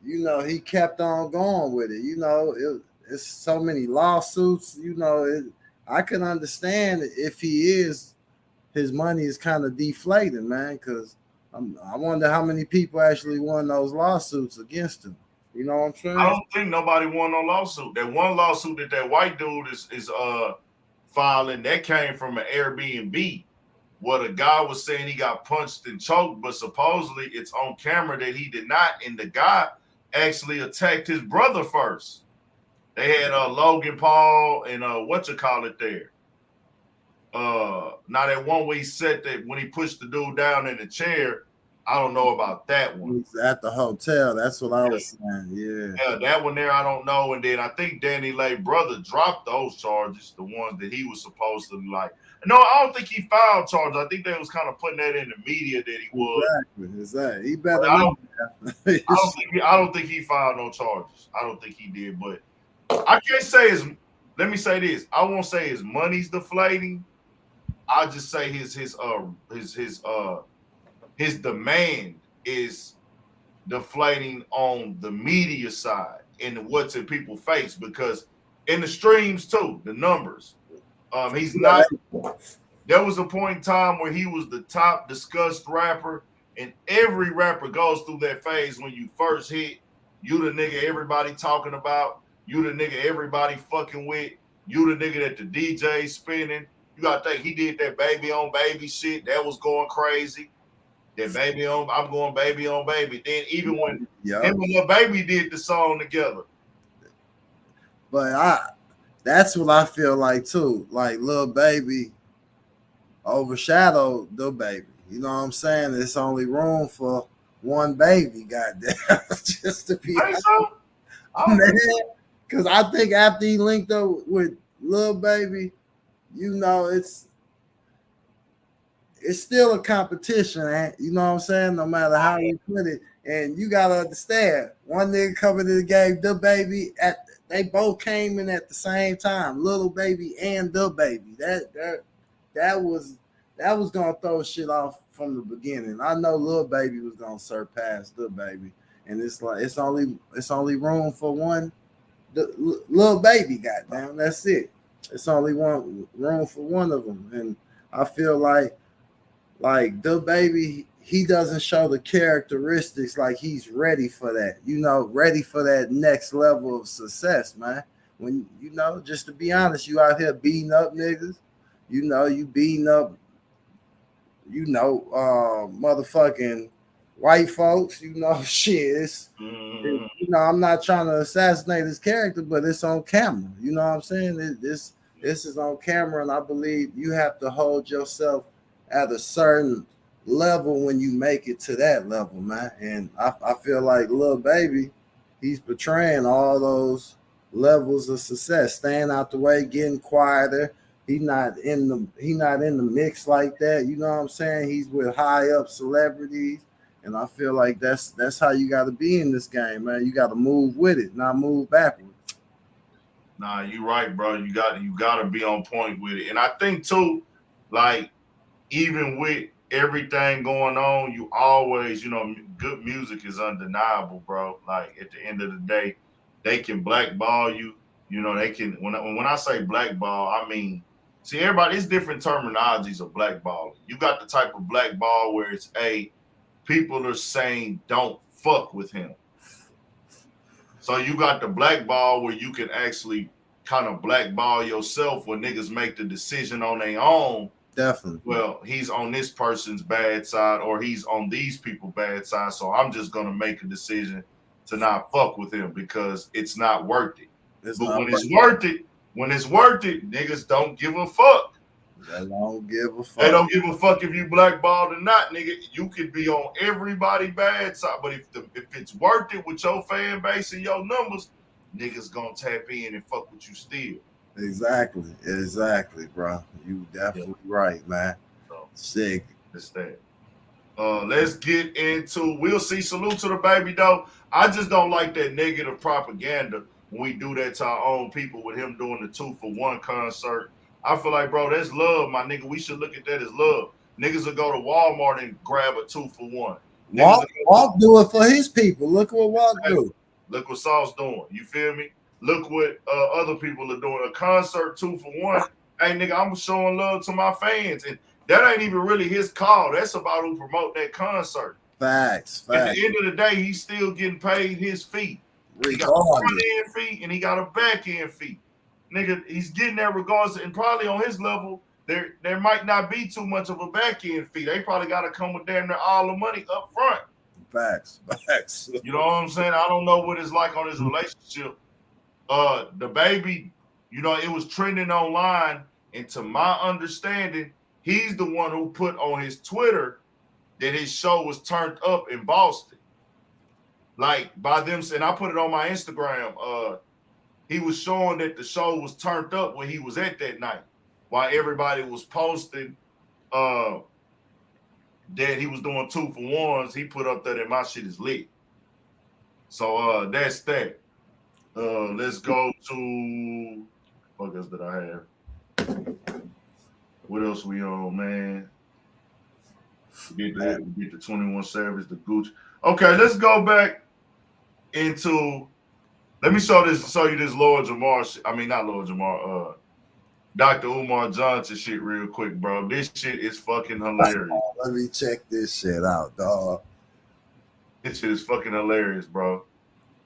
you know, he kept on going with it. You know, it's so many lawsuits, you know, I can understand if his money is kind of deflating, man, because I wonder how many people actually won those lawsuits against him. You know what I'm saying? I don't think nobody won no lawsuit. That one lawsuit that white dude is filing, that came from an Airbnb where the guy was saying he got punched and choked, but supposedly it's on camera that he did not, and the guy actually attacked his brother first. They had Logan Paul and what you call it there. Now that one where he said that when he pushed the dude down in the chair, I don't know about that one. He's at the hotel. That's what I was saying. Yeah, that one there, I don't know. And then I think Danny Lay's brother dropped those charges, the ones that he was supposed to like. No, I don't think he filed charges. I think they was kind of putting that in the media that he was. Exactly. He better. I don't think he filed no charges. I don't think he did. But I can't say his. Let me say this. I won't say his money's deflating. I'll just say his demand is deflating on the media side and what's in people's face, because in the streams too, the numbers. He's not. There was a point in time where he was the top discussed rapper, and every rapper goes through that phase when you first hit. You the nigga everybody talking about. You the nigga everybody fucking with. You the nigga that the DJ spinning. You gotta think he did that baby on baby shit. That was going crazy. That baby on, I'm going baby on baby. Then even when him and Lil Baby did the song together. But that's what I feel like too. Like Lil Baby overshadowed the baby. You know what I'm saying? There's only room for one baby, goddamn. Just to be honest. Because I think after he linked up with Lil Baby, you know, it's still a competition, you know what I'm saying? No matter how you put it. And you gotta understand, one nigga coming to the game, the baby, they both came in at the same time, Little Baby and the baby. That was gonna throw shit off from the beginning. I know Lil Baby was gonna surpass the baby, and it's like it's only room for one. The Lil Baby, goddamn, that's it. It's only one room for one of them, and I feel like the baby, he doesn't show the characteristics like he's ready for that. You know, ready for that next level of success, man. When you know, just to be honest, you out here beating up niggas. You know, you beating up, motherfucking white folks. You know, shit. You know, I'm not trying to assassinate his character, but it's on camera. You know what I'm saying? This is on camera, and I believe you have to hold yourself at a certain level when you make it to that level, man. And I feel like Lil Baby, he's portraying all those levels of success, staying out the way, getting quieter. He not in the mix like that. You know what I'm saying? He's with high up celebrities. And I feel like that's how you got to be in this game, man. You got to move with it, not move backwards. Nah, you right, bro. You got to be on point with it. And I think too, like, even with everything going on, you always, good music is undeniable, bro. Like at the end of the day, they can blackball you. You know, they can. When I say blackball, I mean, see, everybody. It's different terminologies of blackball. You got the type of blackball where it's people are saying don't fuck with him. So you got the blackball where you can actually kind of blackball yourself when niggas make the decision on their own. Definitely. Well, he's on this person's bad side or he's on these people's bad side. So I'm just going to make a decision to not fuck with him because it's not worth it. But when it's worth it, niggas don't give a fuck. They don't give a fuck. They don't give a fuck if you blackballed or not, nigga. You could be on everybody's bad side. But if it's worth it with your fan base and your numbers, niggas gonna tap in and fuck with you still. Exactly, bro. You definitely right, man. So Sick. it's that. Let's get into. We'll see. Salute to the baby though. I just don't like that negative propaganda when we do that to our own people with him doing the 2-for-1 concert. I feel like, bro, that's love, my nigga. We should look at that as love. Niggas will go to Walmart and grab a 2-for-1. Walk do it for his people. Look what Walk do. Look what Sauce doing. You feel me? Look what other people are doing. A concert 2-for-1. Hey, nigga, I'm showing love to my fans. And that ain't even really his call. That's about who promote that concert. Facts. At the end of the day, he's still getting paid his fee. He got a front end fee and he got a back end fee. Nigga, he's getting that regardless. And probably on his level, there might not be too much of a back end fee. They probably got to come with damn near all the money up front. Facts. You know what I'm saying? I don't know what it's like on his relationship. The baby, you know, it was trending online, and to my understanding, he's the one who put on his Twitter that his show was turned up in Boston. Like by them, and I put it on my Instagram. He was showing that the show was turned up when he was at that night, while everybody was posting that he was doing 2-for-1s. He put up that my shit is lit. So that's that. Let's go to what else did I have? What else we on, man? Get the 21 Savage, the Gucci. Okay, let's go back into. Let me show you this Lord Jamar. I mean, not Lord Jamar. Dr. Umar Johnson shit real quick, bro. This shit is fucking hilarious. Let me check this shit out, dog. This shit is fucking hilarious, bro.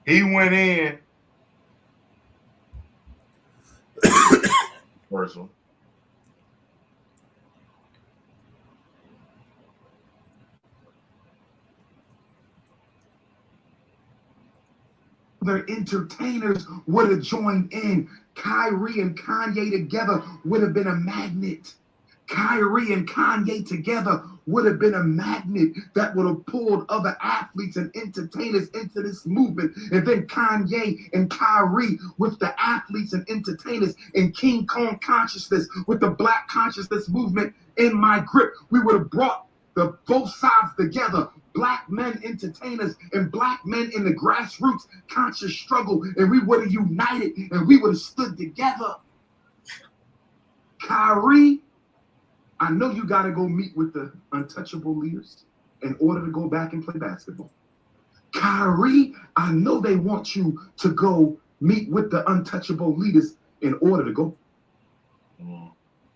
He went in. First one. Their entertainers would have joined in. Kyrie and Kanye together would have been a magnet. Kyrie and Kanye together would have been a magnet that would have pulled other athletes and entertainers into this movement. And then Kanye and Kyrie with the athletes and entertainers and King Kong consciousness with the Black consciousness movement in my grip. We would have brought the both sides together. Black men entertainers and black men in the grassroots conscious struggle, and we would have united and we would have stood together. Kyrie, I know you got to go meet with the untouchable leaders in order to go back and play basketball. Kyrie, I know they want you to go meet with the untouchable leaders in order to go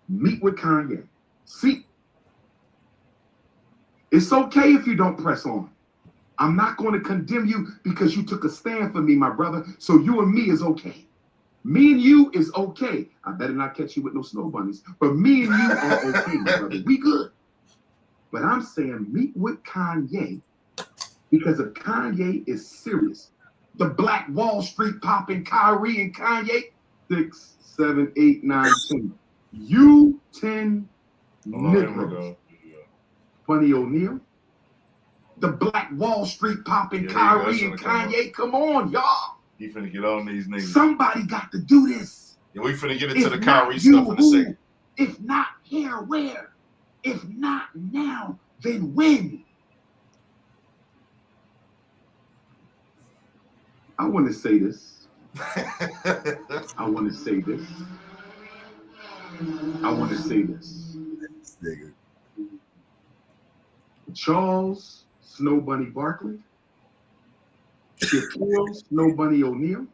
meet with Kanye. See, it's okay if you don't press on. I'm not going to condemn you because you took a stand for me, my brother. So you and me is okay. Me and you is okay. I better not catch you with no snow bunnies. But me and you are okay, my brother. We good. But I'm saying meet with Kanye because if Kanye is serious, the Black Wall Street popping Kyrie and Kanye, 6, 7, 8, 9, 10. You 10 Negroes. Funny O'Neal. The Black Wall Street popping Kyrie and Kanye. Come on, y'all. He finna get on these niggas. Somebody got to do this. Yeah, we finna get into the Kyrie stuff in a second. If not here, where? If not now, then when? I want to say this. I want to say this. I want to say this. Charles Snow Bunny Barkley, Shaquille Snow Bunny O'Neal,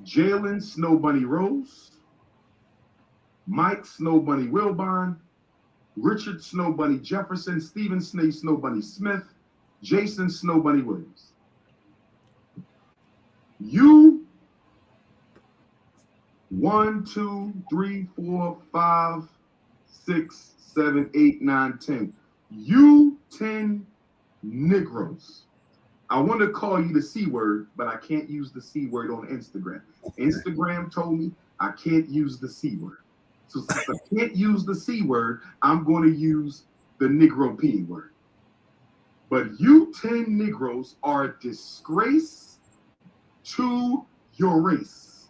Jalen Snow Bunny Rose, Mike Snow Bunny Wilbon, Richard Snow Bunny Jefferson, Stephen Snow Bunny Smith, Jason Snow Bunny Williams. You 1, 2, 3, 4, 5, 6, 7, 8, 9, 10. You 10 Negroes. I want to call you the C word, but I can't use the C word on Instagram. Instagram told me I can't use the C word. So since I can't use the C word, I'm going to use the Negro P word. But you 10 Negroes are a disgrace to your race.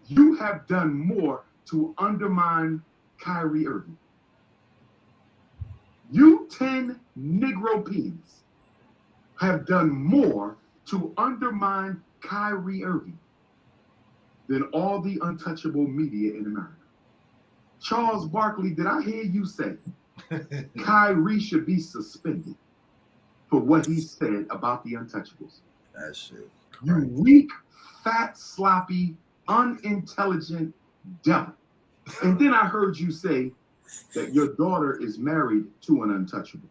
You have done more to undermine Kyrie Irving. You 10 Negropeans have done more to undermine Kyrie Irving than all the untouchable media in America. Charles Barkley, did I hear you say Kyrie should be suspended for what he said about the untouchables? That shit. You weak, fat, sloppy, unintelligent devil. And then I heard you say that your daughter is married to an untouchable.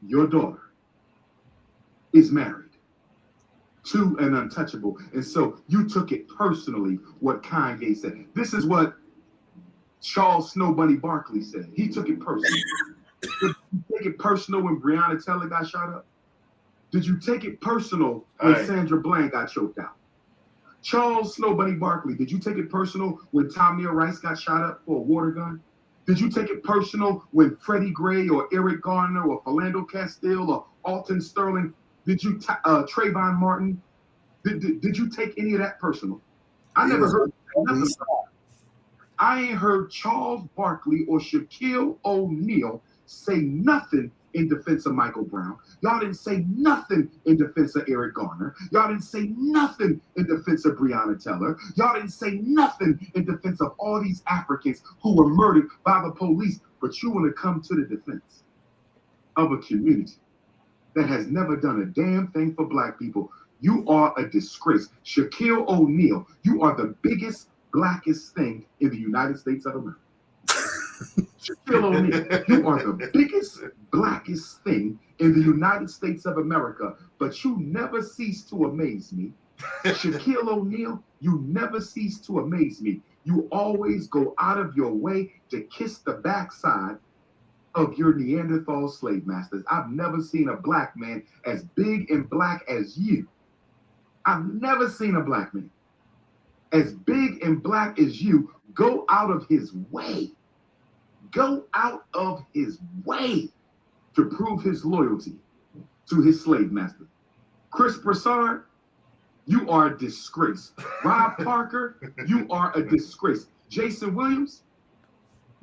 Your daughter is married to an untouchable. And so you took it personally what Kanye said. This is what Charles Snow Bunny Barkley said. He took it personal. Did you take it personal when Breonna Taylor got shot up? Did you take it personal when Sandra Bland got choked out? Charles Snow Bunny Barkley, did you take it personal when Tamir Rice got shot up for a water gun? Did you take it personal when Freddie Gray or Eric Garner or Philando Castile or Alton Sterling? Did you Trayvon Martin? Did you take any of that personal? I never heard nothing. I ain't heard Charles Barkley or Shaquille O'Neal say nothing in defense of Michael Brown. Y'all didn't say nothing in defense of Eric Garner. Y'all didn't say nothing in defense of Breonna Taylor. Y'all didn't say nothing in defense of all these Africans who were murdered by the police. But you want to come to the defense of a community that has never done a damn thing for black people. You are a disgrace. Shaquille O'Neal, you are the biggest, blackest thing in the United States of America. Shaquille O'Neal, you are the biggest, blackest thing in the United States of America, but you never cease to amaze me. Shaquille O'Neal, you never cease to amaze me. You always go out of your way to kiss the backside of your Neanderthal slave masters. I've never seen a black man as big and black as you. I've never seen a black man as big and black as you go out of his way. Go out of his way to prove his loyalty to his slave master. Chris Broussard, you are a disgrace. Rob Parker, you are a disgrace. Jason Williams,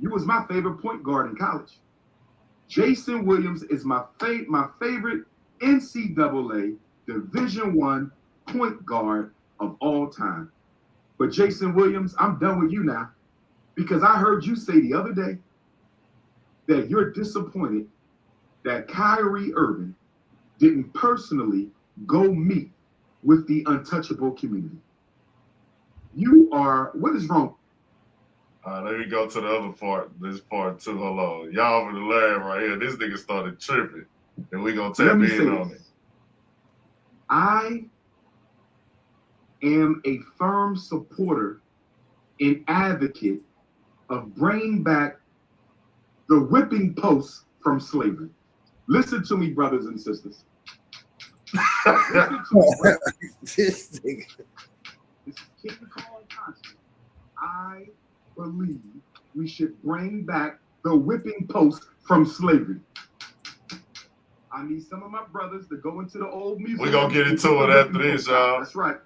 you was my favorite point guard in college. Jason Williams is my favorite NCAA Division I point guard of all time. But Jason Williams, I'm done with you now, because I heard you say the other day that you're disappointed that Kyrie Irving didn't personally go meet with the untouchable community. You are, what is wrong? Let me go to the other part. This part too. Hold on. Y'all over the laugh right here. This nigga started tripping. And we gonna tap in on it. I am a firm supporter and advocate of bringing back the whipping post from slavery. Listen to me, brothers and sisters. Listen to me, brothers. This nigga. This is typical and constant. I believe we should bring back the whipping post from slavery. I need some of my brothers to go into the old museum. We're gonna get into it after this, y'all. That's right.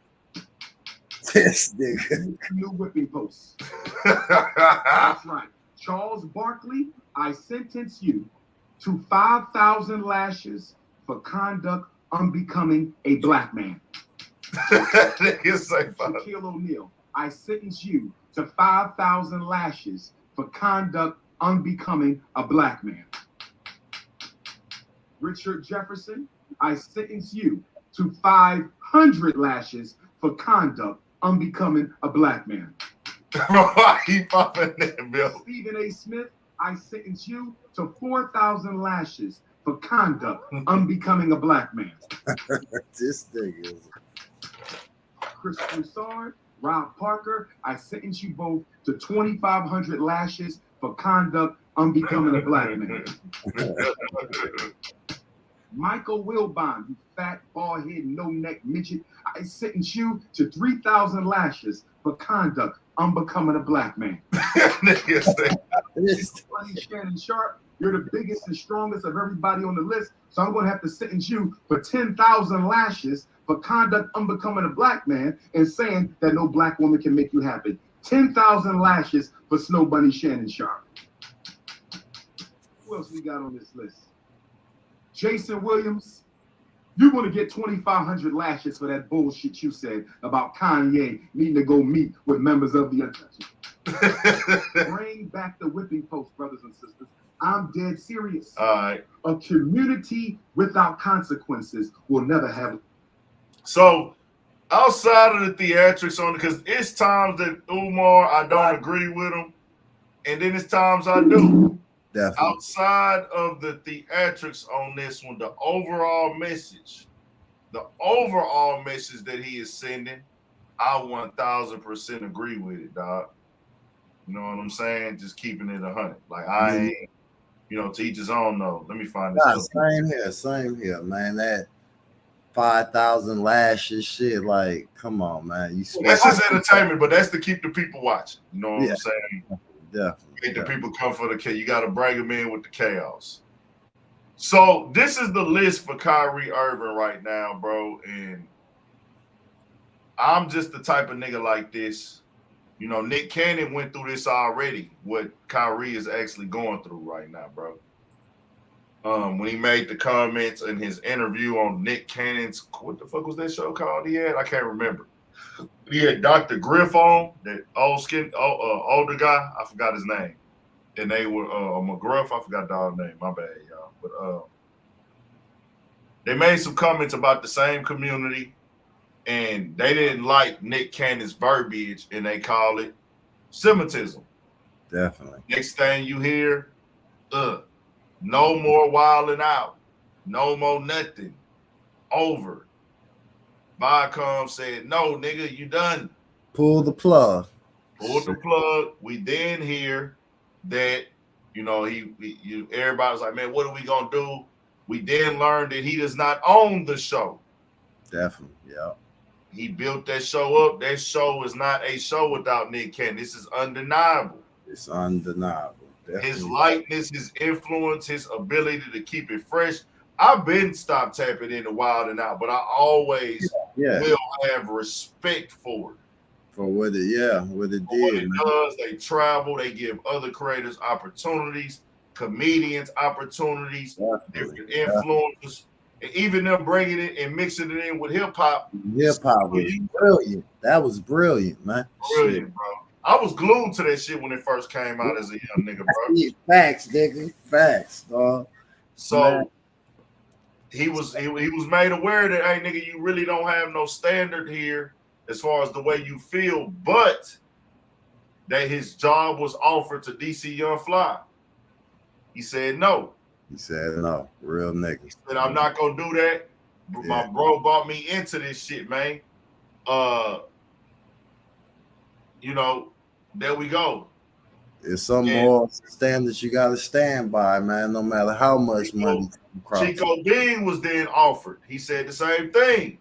This nigga. New whipping posts. That's right. Charles Barkley, I sentence you to 5,000 lashes for conduct unbecoming a black man. Shaquille O'Neal, I sentence you to 5,000 lashes for conduct unbecoming a black man. Richard Jefferson, I sentence you to 500 lashes for conduct unbecoming a black man. Keep popping that, Bill. Stephen A. Smith, I sentence you to 4,000 lashes for conduct unbecoming a black man. This thing is. Chris Broussard, Rob Parker, I sentence you both to 2,500 lashes for conduct unbecoming a black man. Michael Wilbon, you fat, bald-headed, no-neck midget, I sentence you to 3,000 lashes for conduct unbecoming a black man. Nobody Shannon Sharp. You're the biggest and strongest of everybody on the list. So I'm going to have to sentence you for 10,000 lashes for conduct unbecoming a black man and saying that no black woman can make you happy. 10,000 lashes for Snow Bunny Shannon Sharp. Who else we got on this list? Jason Williams. You're going to get 2,500 lashes for that bullshit you said about Kanye needing to go meet with members of the Untouchables. Bring back the whipping post, brothers and sisters. I'm dead serious. All right. A community without consequences will never have. So, outside of the theatrics on it, because it's times that Umar, I don't agree with him, and then it's times I do. Definitely. Outside of the theatrics on this one, the overall message that he is sending, I 1,000% agree with it, dog. You know what I'm saying? Just keeping it 100. Like I ain't, to each his own though. Let me find this. Same here, man. That 5,000 lashes shit, like, come on, man. That's just entertainment, but that's to keep the people watching. You know what I'm saying? Definitely. Make the people come for the chaos. You got to bring them in with the chaos. So this is the list for Kyrie Irving right now, bro. And I'm just the type of nigga like this. Nick Cannon went through this already, what Kyrie is actually going through right now, bro. When he made the comments in his interview on Nick Cannon's, what the fuck was that show called he had? I can't remember. He had Dr. Griff on, that older guy. I forgot his name. And they were McGruff. I forgot dog's name. My bad, y'all. But they made some comments about the same community, and they didn't like Nick Cannon's verbiage, and they call it Semitism. Definitely. Next thing you hear, no more wilding out. No more nothing. Over. Viacom said, no, nigga, you done. Pull the plug. Pulled the plug. We then hear that, everybody's like, man, what are we going to do? We then learned that he does not own the show. Definitely, yeah. He built that show up. That show is not a show without Nick Cannon. This is undeniable. It's undeniable. Definitely. His likeness, his influence, his ability to keep it fresh. I've been stopped tapping into Wild and Out, but I always will have respect for it. For what it did. What it does, they travel, they give other creators opportunities, comedians opportunities, different influencers, and even them bringing it and mixing it in with hip hop. Hip hop was brilliant. That was brilliant, man. Brilliant, bro. I was glued to that shit when it first came out as a young nigga, bro. Facts, nigga. Facts, dog. So man. he was made aware that, hey, nigga, you really don't have no standard here as far as the way you feel, but that his job was offered to DC Young Fly. He said no. He said no. Real nigga. He said, I'm not gonna do that. But my bro brought me into this shit, man. There we go. It's some more standards you gotta stand by, man, no matter how much money you cross. Chico Dean was then offered. He said the same thing.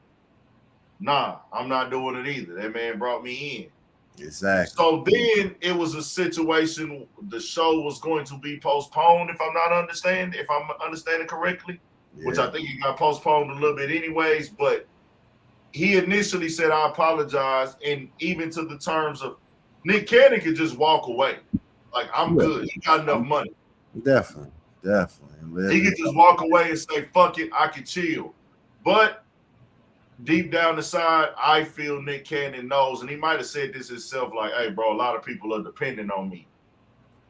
Nah, I'm not doing it either. That man brought me in. Exactly. So then it was a situation. The show was going to be postponed, if I'm understanding correctly, which I think it got postponed a little bit anyways. But he initially said, I apologize. And even to the terms of Nick Cannon could just walk away. Like, I'm good. He got enough money. Definitely. He could just walk away and say, fuck it, I can chill. But deep down the side, I feel Nick Cannon knows, and he might have said this himself, like, hey, bro, a lot of people are depending on me.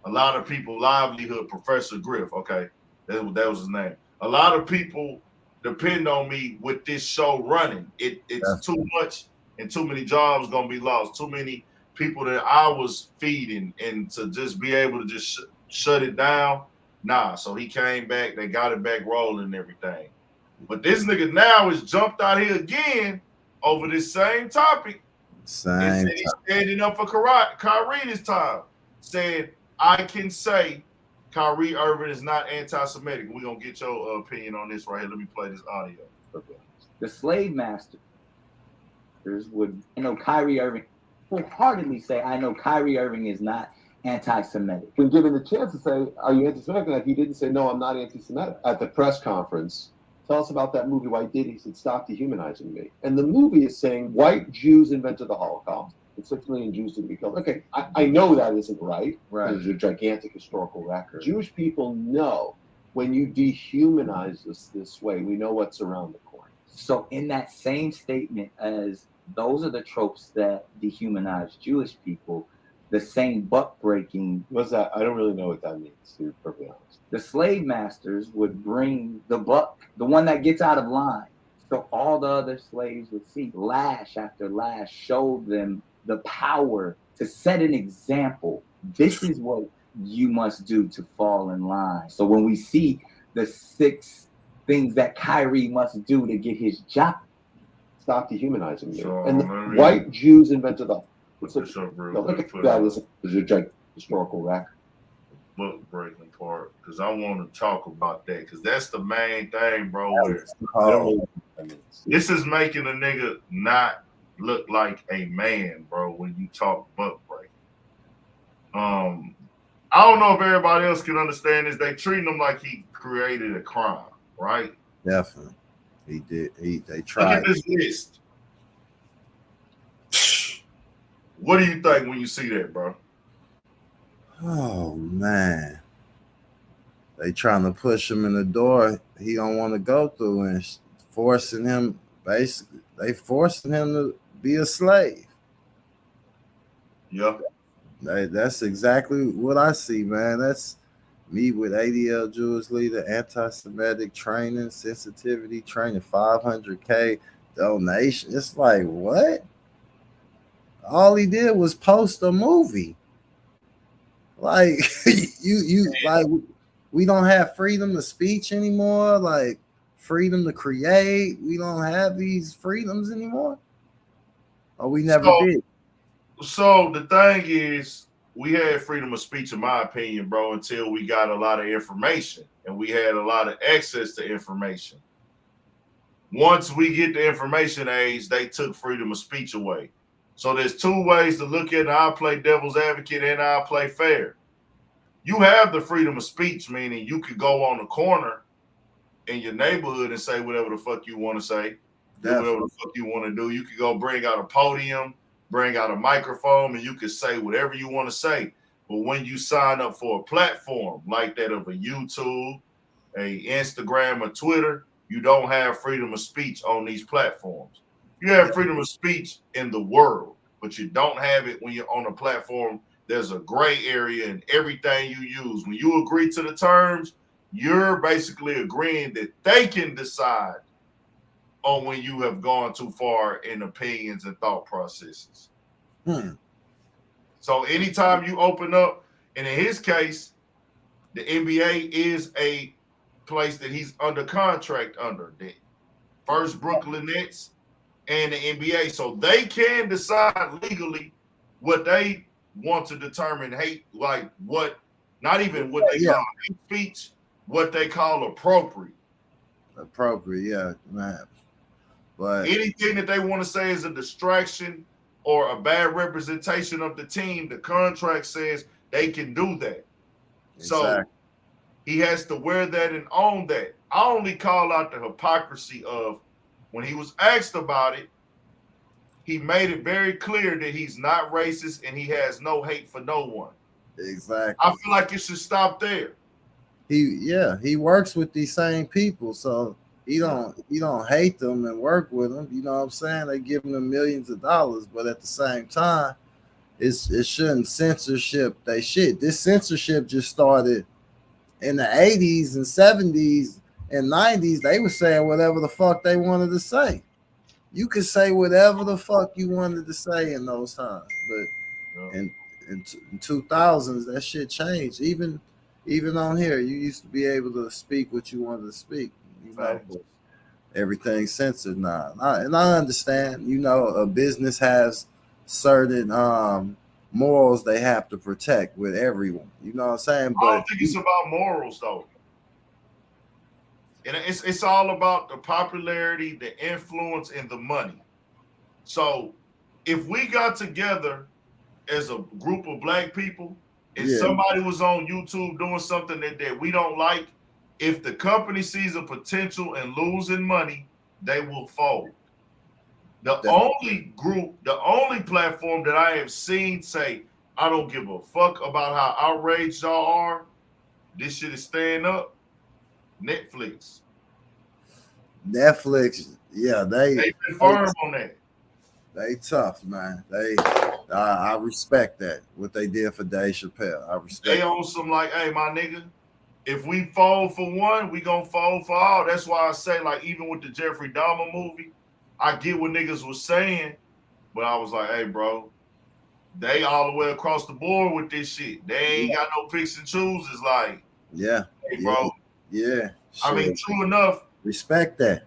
A lot of people, livelihood, Professor Griff, okay, that was his name. A lot of people depend on me with this show running. It's too much, and too many jobs going to be lost. Too many people that I was feeding, and to just be able to just shut it down, nah. So he came back, they got it back rolling and everything. But this nigga now is jumped out here again over this same topic. And said he's standing up for Kyrie this time, saying, I can say Kyrie Irving is not anti-Semitic. We're going to get your opinion on this right here. Let me play this audio. The slave masters would, Kyrie Irving, wholeheartedly say, I know Kyrie Irving is not anti-Semitic. When given the chance to say, are you anti-Semitic? He didn't say, no, I'm not anti-Semitic. At the press conference, tell us about that movie, Why Did He said, stop dehumanizing me. And the movie is saying white Jews invented the Holocaust. And 6 million Jews didn't be killed. Okay, I know that isn't right. Right. There's a gigantic historical record. Jewish people know when you dehumanize us this way, we know what's around the corner. So in that same statement as those are the tropes that dehumanize Jewish people, the same buck breaking. What's that? I don't really know what that means, to be perfectly honest. The slave masters would bring the buck, the one that gets out of line. So all the other slaves would see lash after lash showed them the power to set an example. This is what you must do to fall in line. So when we see the 6 things that Kyrie must do to get his job, stop dehumanizing me. So, and white Jews invented the. Look at that was a gigantic historical record. Book breaking part, because I want to talk about that, because that's the main thing, bro. This is making a nigga not look like a man, bro, when you talk buck breaking. I don't know if everybody else can understand this. They treating him like he created a crime, right? Definitely. He did. They tried. Look at this list. What do you think when you see that, bro? Oh man, they trying to push him in the door he don't want to go through and forcing him. Basically, they forcing him to be a slave. Yeah, that's exactly what I see, man. That's me with ADL Jewish leader, anti-Semitic training, sensitivity training, 500K donation. It's like, what? All he did was post a movie. Like you like, we don't have freedom of speech anymore, like freedom to create. We don't have these freedoms anymore. Or we never did. So the thing is, we had freedom of speech, in my opinion, bro, until we got a lot of information and we had a lot of access to information. Once we get the information age, they took freedom of speech away. So there's 2 ways to look at it. I'll play devil's advocate and I'll play fair. You have the freedom of speech, meaning you could go on the corner in your neighborhood and say whatever the fuck you want to say, do whatever the fuck you want to do. You could go bring out a podium, bring out a microphone, and you could say whatever you want to say. But when you sign up for a platform like that of a YouTube, a Instagram, or Twitter, you don't have freedom of speech on these platforms. You have freedom of speech in the world, but you don't have it when you're on a platform. There's a gray area in everything you use. When you agree to the terms, you're basically agreeing that they can decide on when you have gone too far in opinions and thought processes. So anytime you open up, and in his case, the NBA is a place that he's under contract under, the first Brooklyn Nets and the NBA. So they can decide legally what they want to determine hate, like what, not even what they call hate speech, what they call appropriate. Yeah, man. But anything that they want to say is a distraction or a bad representation of the team, the contract says they can do that. Exactly. So he has to wear that and own that. I only call out the hypocrisy of when he was asked about it, he made it very clear that he's not racist and he has no hate for no one. Exactly. I feel like it should stop there. He works with these same people, so he don't hate them and work with them. You know what I'm saying? They give him millions of dollars, but at the same time, it shouldn't censorship they shit. This censorship just started in the 80s and 70s and 90s. They were saying whatever the fuck they wanted to say. You could say whatever the fuck you wanted to say in those times, but in 2000s that shit changed. Even on here, you used to be able to speak what you wanted to speak. You know, everything's censored now, and I understand. You know, a business has certain morals they have to protect with everyone. You know what I'm saying? But I don't think it's about morals though. And it's all about the popularity, the influence, and the money. So if we got together as a group of black people If somebody was on YouTube doing something that we don't like, if the company sees a potential in losing money, they will fold. The only platform that I have seen say, I don't give a fuck about how outraged y'all are, this shit is staying up, Netflix. Yeah, they've been firm on that. They tough, man. I respect that. What they did for Dave Chappelle. I respect They on some like, hey, my nigga, if we fold for one, we gonna fold for all. That's why I say, like, even with the Jeffrey Dahmer movie, I get what niggas was saying, but I was like, hey, bro, they all the way across the board with this shit. They ain't got no picks and chooses. Like, hey, bro. Yeah. I mean, true enough. Respect that.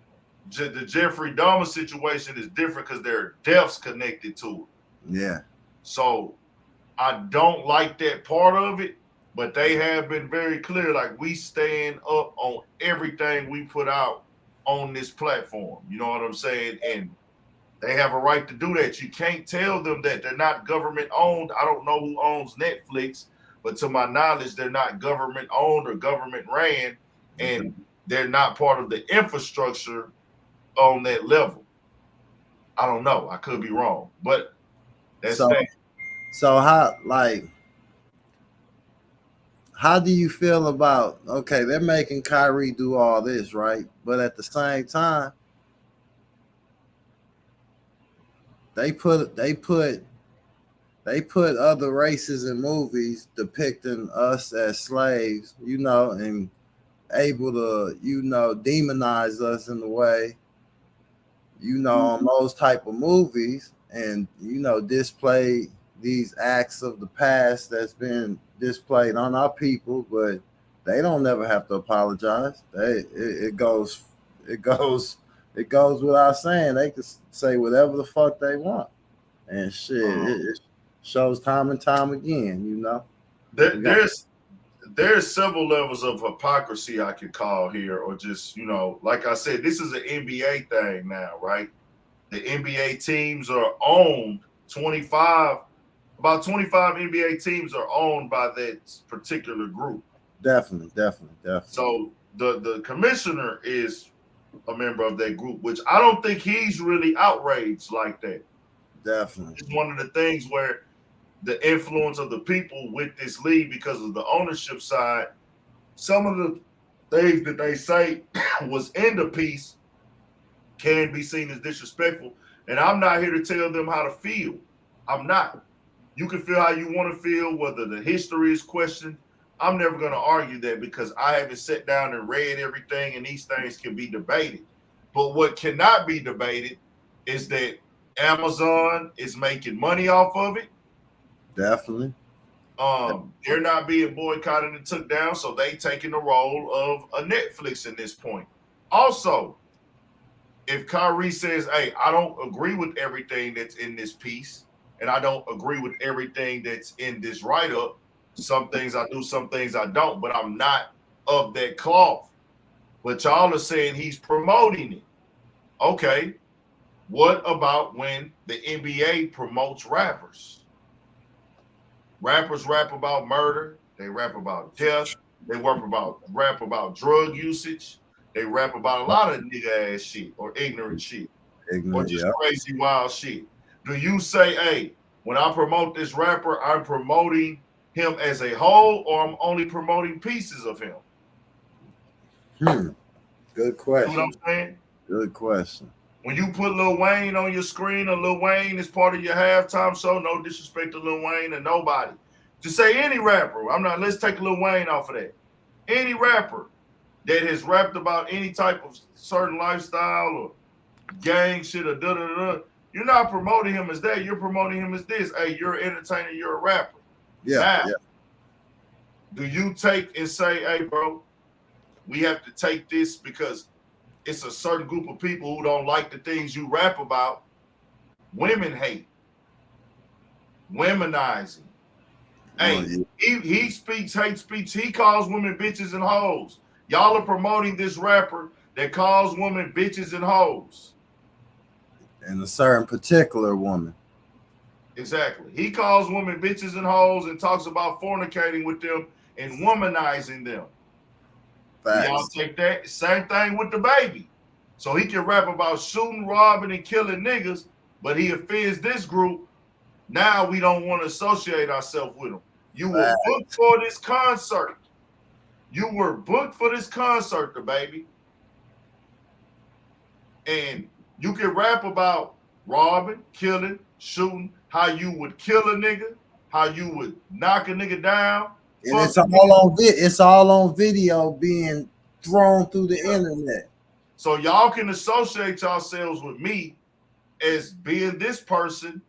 The Jeffrey Dahmer situation is different because there are deaths connected to it. Yeah. So I don't like that part of it, but they have been very clear. Like, we stand up on everything we put out on this platform. You know what I'm saying? And they have a right to do that. You can't tell them that they're not government owned. I don't know who owns Netflix, but to my knowledge, they're not government owned or government ran, and they're not part of the infrastructure on that level. I don't know. I could be wrong, but that's that. So how do you feel about, okay, they're making Kyrie do all this, right? But at the same time, they put other races in movies depicting us as slaves, and able to, demonize us in a way, on those type of movies, and display these acts of the past that's been displayed on our people, but they don't never have to apologize. It goes without saying. They can say whatever the fuck they want, and shit, it shows time and time again. There's several levels of hypocrisy I could call here, or just, like I said, this is an NBA thing now, right? The NBA teams are owned, about 25 NBA teams are owned by that particular group. Definitely. So the commissioner is a member of that group, which I don't think he's really outraged like that. Definitely. It's one of the things where the influence of the people with this league, because of the ownership side, some of the things that they say was in the piece can be seen as disrespectful. And I'm not here to tell them how to feel. I'm not. You can feel how you want to feel, whether the history is questioned. I'm never going to argue that, because I haven't sat down and read everything, and these things can be debated. But what cannot be debated is that Amazon is making money off of it. Definitely. They're not being boycotted and took down, so they taking the role of a Netflix in this point. Also, if Kyrie says, hey, I don't agree with everything that's in this piece, and I don't agree with everything that's in this write-up, some things I do, some things I don't, but I'm not of that cloth. But y'all are saying he's promoting it. Okay, what about when the NBA promotes rappers? Rappers rap about murder. They rap about death. They rap about drug usage. They rap about a lot of nigga ass shit or ignorant shit or just crazy wild shit. Do you say, hey, when I promote this rapper, I'm promoting him as a whole, or I'm only promoting pieces of him? Good question. You know what I'm saying? Good question. When you put Lil Wayne on your screen, or Lil Wayne is part of your halftime show, no disrespect to Lil Wayne and nobody. Just say any rapper. Let's take Lil Wayne off of that. Any rapper that has rapped about any type of certain lifestyle or gang shit or da-da-da-da, you're not promoting him as that. You're promoting him as this. Hey, you're an entertainer. You're a rapper. Now, do you take and say, hey, bro, we have to take this because it's a certain group of people who don't like the things you rap about? Women hate. Womenizing. Hey, he speaks hate speech. He calls women bitches and hoes. Y'all are promoting this rapper that calls women bitches and hoes. And a certain particular woman. Exactly. He calls women bitches and hoes and talks about fornicating with them and womanizing them. Y'all take that. Same thing with the baby. So he can rap about shooting, robbing, and killing niggas, but he offends this group. Now we don't want to associate ourselves with him. You were booked for this concert. You were booked for this concert, the baby. And you can rap about robbing, killing, shooting, how you would kill a nigga, how you would knock a nigga down. And it's all on video being thrown through the internet. So y'all can associate yourselves with me as being this person,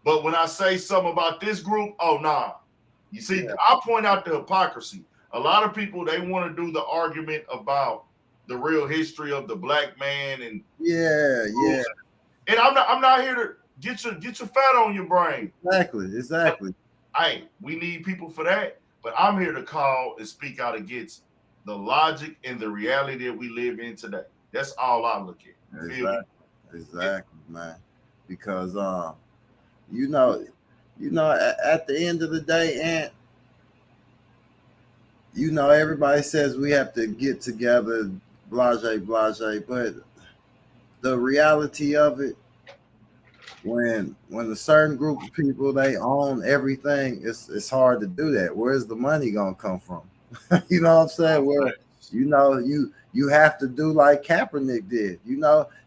but when I say something about this group, oh nah. You see, I point out the hypocrisy. A lot of people, they want to do the argument about the real history of the black man and and I'm not here to get your fat on your brain. Exactly. Hey, we need people for that, but I'm here to call and speak out against the logic and the reality that we live in today. That's all I look at. Exactly, man. Because you know, at the end of the day, and everybody says we have to get together, blase, but the reality of it, when a certain group of people, they own everything, it's hard to do that. Where's the money gonna come from? You know what I'm saying? Where you have to do like Kaepernick did.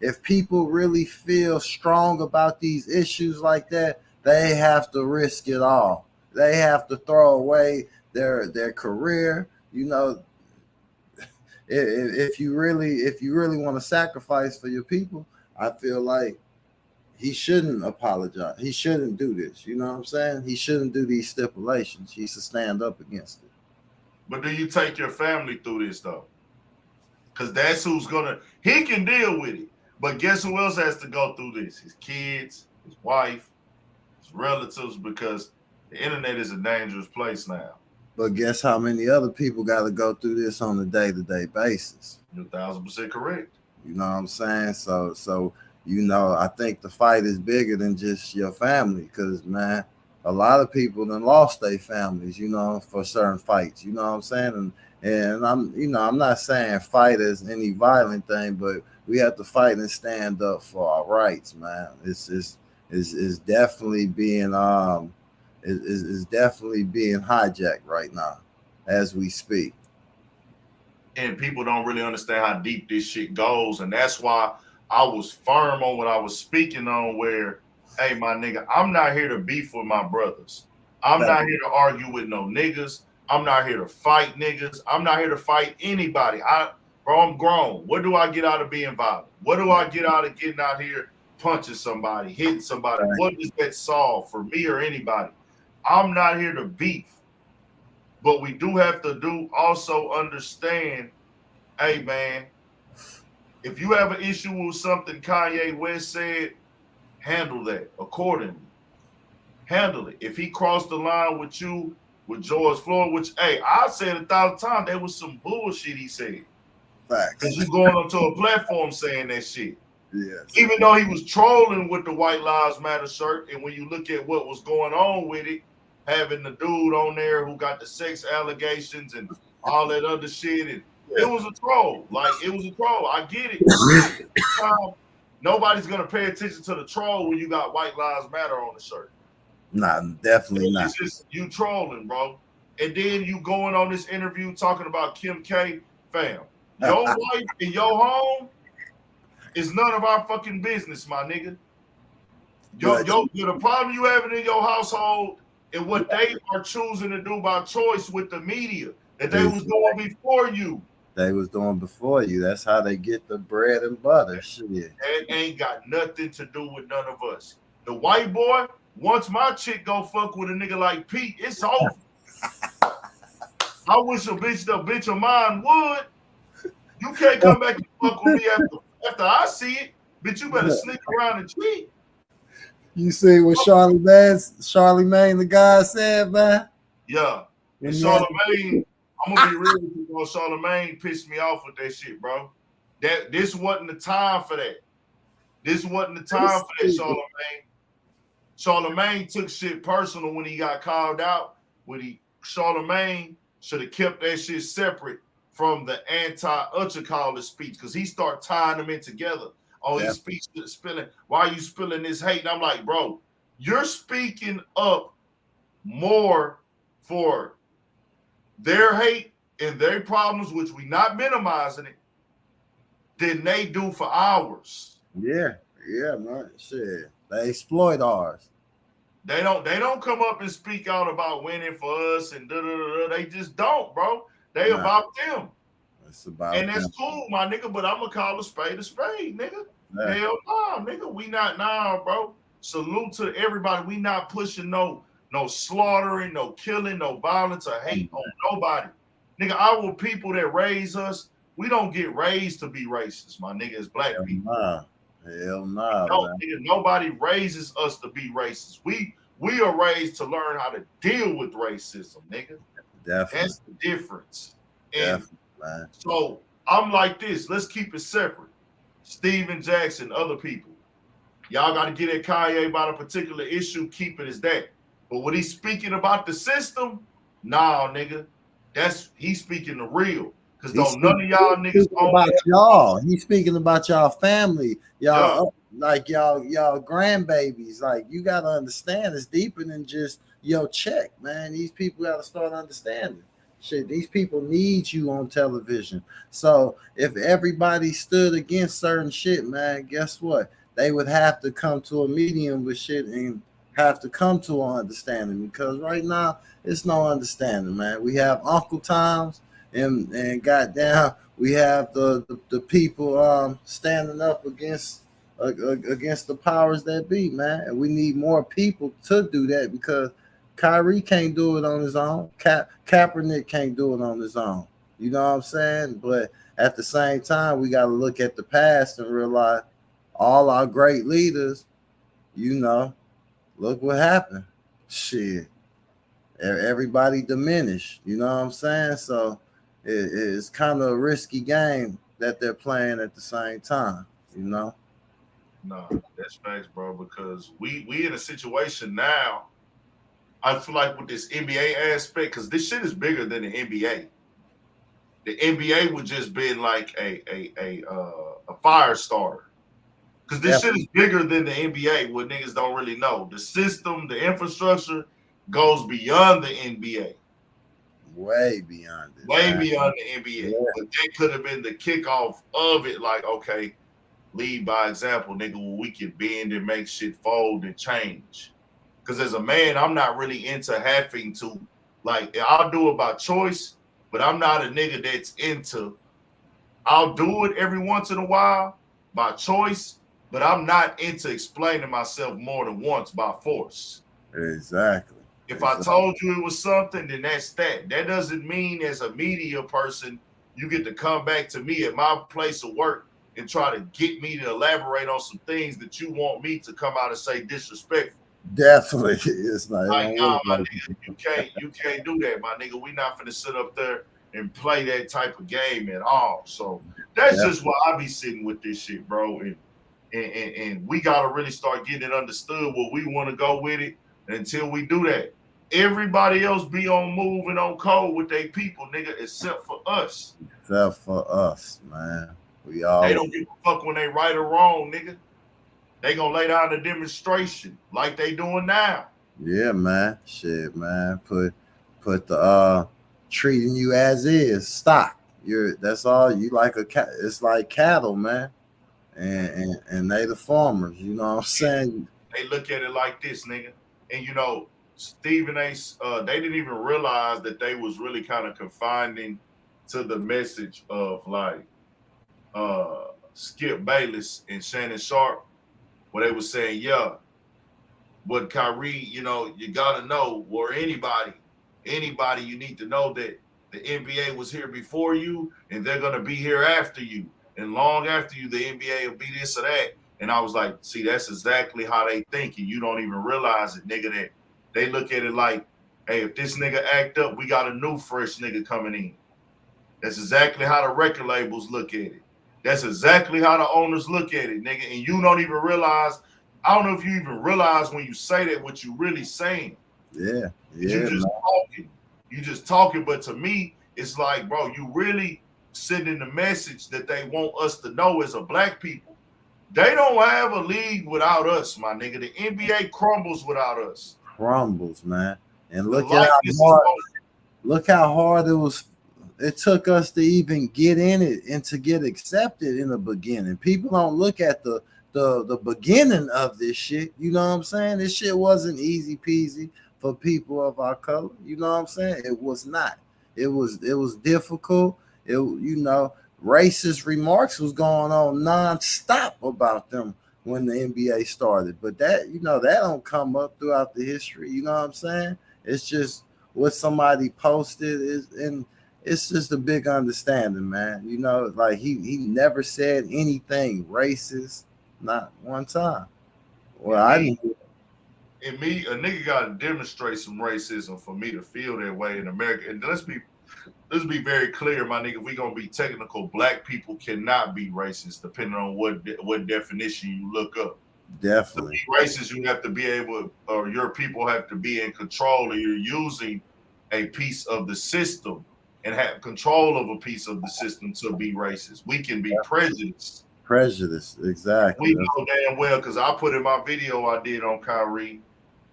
If people really feel strong about these issues like that, they have to risk it all. They have to throw away their career. If you really want to sacrifice for your people, I feel like he shouldn't apologize. He shouldn't do this. You know what I'm saying? He shouldn't do these stipulations. He should stand up against it. But do you take your family through this though? Because that's who's he can deal with it. But guess who else has to go through this? His kids, his wife, his relatives, because the internet is a dangerous place now. But guess how many other people got to go through this on a day-to-day basis? You're 1,000% correct. You know what I'm saying? So I think the fight is bigger than just your family, because, man, a lot of people done lost their families, for certain fights. You know what I'm saying? And I'm not saying fight is any violent thing, but we have to fight and stand up for our rights, man. It's definitely being is definitely being hijacked right now as we speak. And people don't really understand how deep this shit goes. And that's why I was firm on what I was speaking on, where, hey, my nigga, I'm not here to beef with my brothers. I'm not here to argue with no niggas. I'm not here to fight niggas. I'm not here to fight anybody. I'm grown. What do I get out of being violent? What do I get out of getting out here punching somebody, hitting somebody? What does that solve for me or anybody? I'm not here to beef. But we do have to also understand, hey, man, if you have an issue with something Kanye West said, handle that accordingly. Handle it. If he crossed the line with you, with George Floyd, which, hey, I said 1,000 times, there was some bullshit he said. Facts. Because you going onto a platform saying that shit. Yes. Even though he was trolling with the White Lives Matter shirt, and when you look at what was going on with it, having the dude on there who got the sex allegations and all that other shit, and it was a troll. Like, it was a troll. I get it. Nobody's gonna pay attention to the troll when you got White Lives Matter on the shirt. Nah, definitely not. It's just you trolling, bro. And then you going on this interview talking about Kim K. Fam, your wife in your home is none of our fucking business, my nigga. The problem you having in your household and what they are choosing to do by choice with the media that they was doing before you. They was doing before you. That's how they get the bread and butter. Shit. That ain't got nothing to do with none of us. The white boy, once my chick go fuck with a nigga like Pete, it's over. I wish a bitch of mine would. You can't come back and fuck with me after I see it. Bitch, you better sneak around and tweet. You see what Charlemagne the guy said, man? Yeah. And Charlemagne, I'm gonna be real with you, bro. Charlemagne pissed me off with that shit, bro. This wasn't the time for that. This wasn't the time for that, Charlemagne. Charlemagne took shit personal when he got called out. Charlemagne should have kept that shit separate from the anti-Uchacaller speech because he started tying them in together. Oh, his speech is spilling. Why are you spilling this hate? And I'm like, bro, you're speaking up more for their hate and their problems, which we not minimizing it, than they do for ours. Yeah, man. Shit. They exploit ours. They don't come up and speak out about winning for us and They just don't, bro. They about them. It's about and that's them. cool, my nigga. But I'm gonna call a spade, nigga. Yeah. Hell no, nigga. We not now, bro. Salute to everybody. We not pushing no slaughtering, no killing, no violence or hate on nobody. Nigga, our people that raise us, we don't get raised to be racist, my nigga, as black people. Hell nah, nigga, nobody raises us to be racist. We are raised to learn how to deal with racism, nigga. Definitely. That's the difference. And man. So I'm like this. Let's keep it separate. Steven Jackson, other people. Y'all got to get at Kanye about a particular issue. Keep it as that. But when he's speaking about the system, nah, nigga. He's speaking the real. Because don't none of y'all niggas about y'all. He's speaking about y'all family. Y'all like y'all grandbabies. Like you gotta understand it's deeper than just check, man. These people gotta start understanding. Shit, these people need you on television. So if everybody stood against certain shit, man, guess what? They would have to come to a medium with shit and have to come to an understanding because right now it's no understanding, man. We have Uncle Toms and goddamn, we have the people standing up against the powers that be, man. And we need more people to do that because Kyrie can't do it on his own. Kaepernick can't do it on his own. You know what I'm saying? But at the same time, we got to look at the past and realize all our great leaders, look what happened. Shit. Everybody diminished. You know what I'm saying? So it's kind of a risky game that they're playing at the same time, No, that's facts, bro, because we in a situation now. I feel like with this NBA aspect, because this shit is bigger than the NBA. The NBA would just been like a fire starter. Because this shit is bigger than the NBA, what niggas don't really know. The system, the infrastructure goes beyond the NBA. Way beyond it. Way beyond the NBA. Yeah. But that could have been the kickoff of it. Like, okay, lead by example, nigga, where we can bend and make shit fold and change. Because as a man, I'm not really into having to, like, I'll do it by choice, but I'm not a nigga that's into, I'll do it every once in a while by choice, but I'm not into explaining myself more than once by force. Exactly. If I told you it was something, then that's that. That doesn't mean as a media person, you get to come back to me at my place of work and try to get me to elaborate on some things that you want me to come out and say disrespectful. Definitely. It's not like, nah, my nigga, you can't do that, my nigga. We not finna sit up there and play that type of game at all. So that's just why I be sitting with this shit, bro. And we gotta really start getting it understood where we want to go with it. And until we do that, everybody else be on move and on code with their people, nigga, except for us. Except for us, man. They don't give a fuck when they right or wrong, nigga. They gonna lay down the demonstration like they doing now. Yeah, man. Shit, man. Put the treating you as is stock. That's all you like. It's like cattle, man. And they the farmers. You know what I'm saying? They look at it like this, nigga. And Stephen A. They didn't even realize that they was really kind of confining to the message of like Skip Bayless and Shannon Sharp, where they were saying, yeah, but Kyrie, you gotta know, or anybody, you need to know that the NBA was here before you and they're gonna be here after you. And long after you, the NBA will be this or that. And I was like, see, that's exactly how they think. And you don't even realize it, nigga, that they look at it like, hey, if this nigga act up, we got a new fresh nigga coming in. That's exactly how the record labels look at it. That's exactly how the owners look at it, nigga. And you don't even realize I don't know if you even realize when you say that what you really saying. Yeah, You just talking. You just talking. But to me, it's like, bro, you really sending the message that they want us to know as a black people. They don't have a league without us, my nigga. The NBA crumbles without us. Crumbles, man. And The look at likeness how hard, look how hard it took us to even get in it and to get accepted in the beginning. People don't look at the beginning of this shit. You know what I'm saying? This shit wasn't easy peasy for people of our color. You know what I'm saying? It was not. It was difficult. It, you know, racist remarks was going on nonstop about them when the NBA started. But that, you know, that don't come up throughout the history. You know what I'm saying? It's just what somebody posted is, and it's just a big understanding, man. You know, like he never said anything racist, not one time. Well, I didn't. And me, a nigga got to demonstrate some racism for me to feel that way in America. And let's be very clear, my nigga. If we gonna be technical, black people cannot be racist, depending on what definition you look up. Definitely. To be racist, you have to be able, or your people have to be in control, or you're using a piece of the system and have control of a piece of the system to be racist. We can be prejudiced. Prejudice, exactly. We know damn well, because I put in my video I did on Kyrie,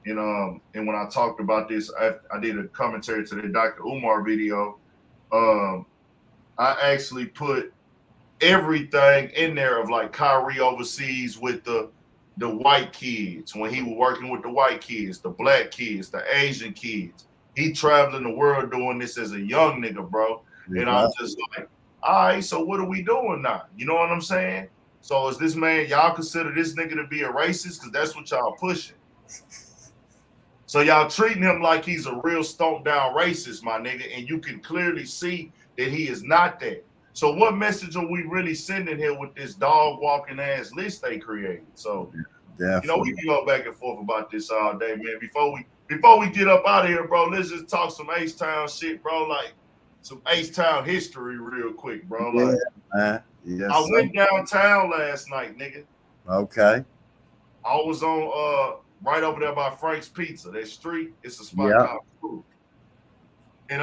and when I talked about this, I did a commentary to the Dr. Umar video. I actually put everything in there of like Kyrie overseas with the white kids, when he was working with the white kids, the black kids, the Asian kids. He traveling the world doing this as a young nigga, bro. And I'm just like, all right, so what are we doing now? You know what I'm saying? So is this man, y'all consider this nigga to be a racist? Because that's what y'all pushing. So y'all treating him like he's a real stomped down racist, my nigga, and you can clearly see that he is not that. So what message are we really sending here with this dog walking ass list they created? So definitely. You know, we can go back and forth about this all day, man. Before we get up out of here, bro, let's just talk some H-Town shit, bro. Like some H-Town history real quick, bro. Like, yes, I went downtown last night, nigga. Okay. I was on right over there by Frank's Pizza. That street, it's a spot called Food. And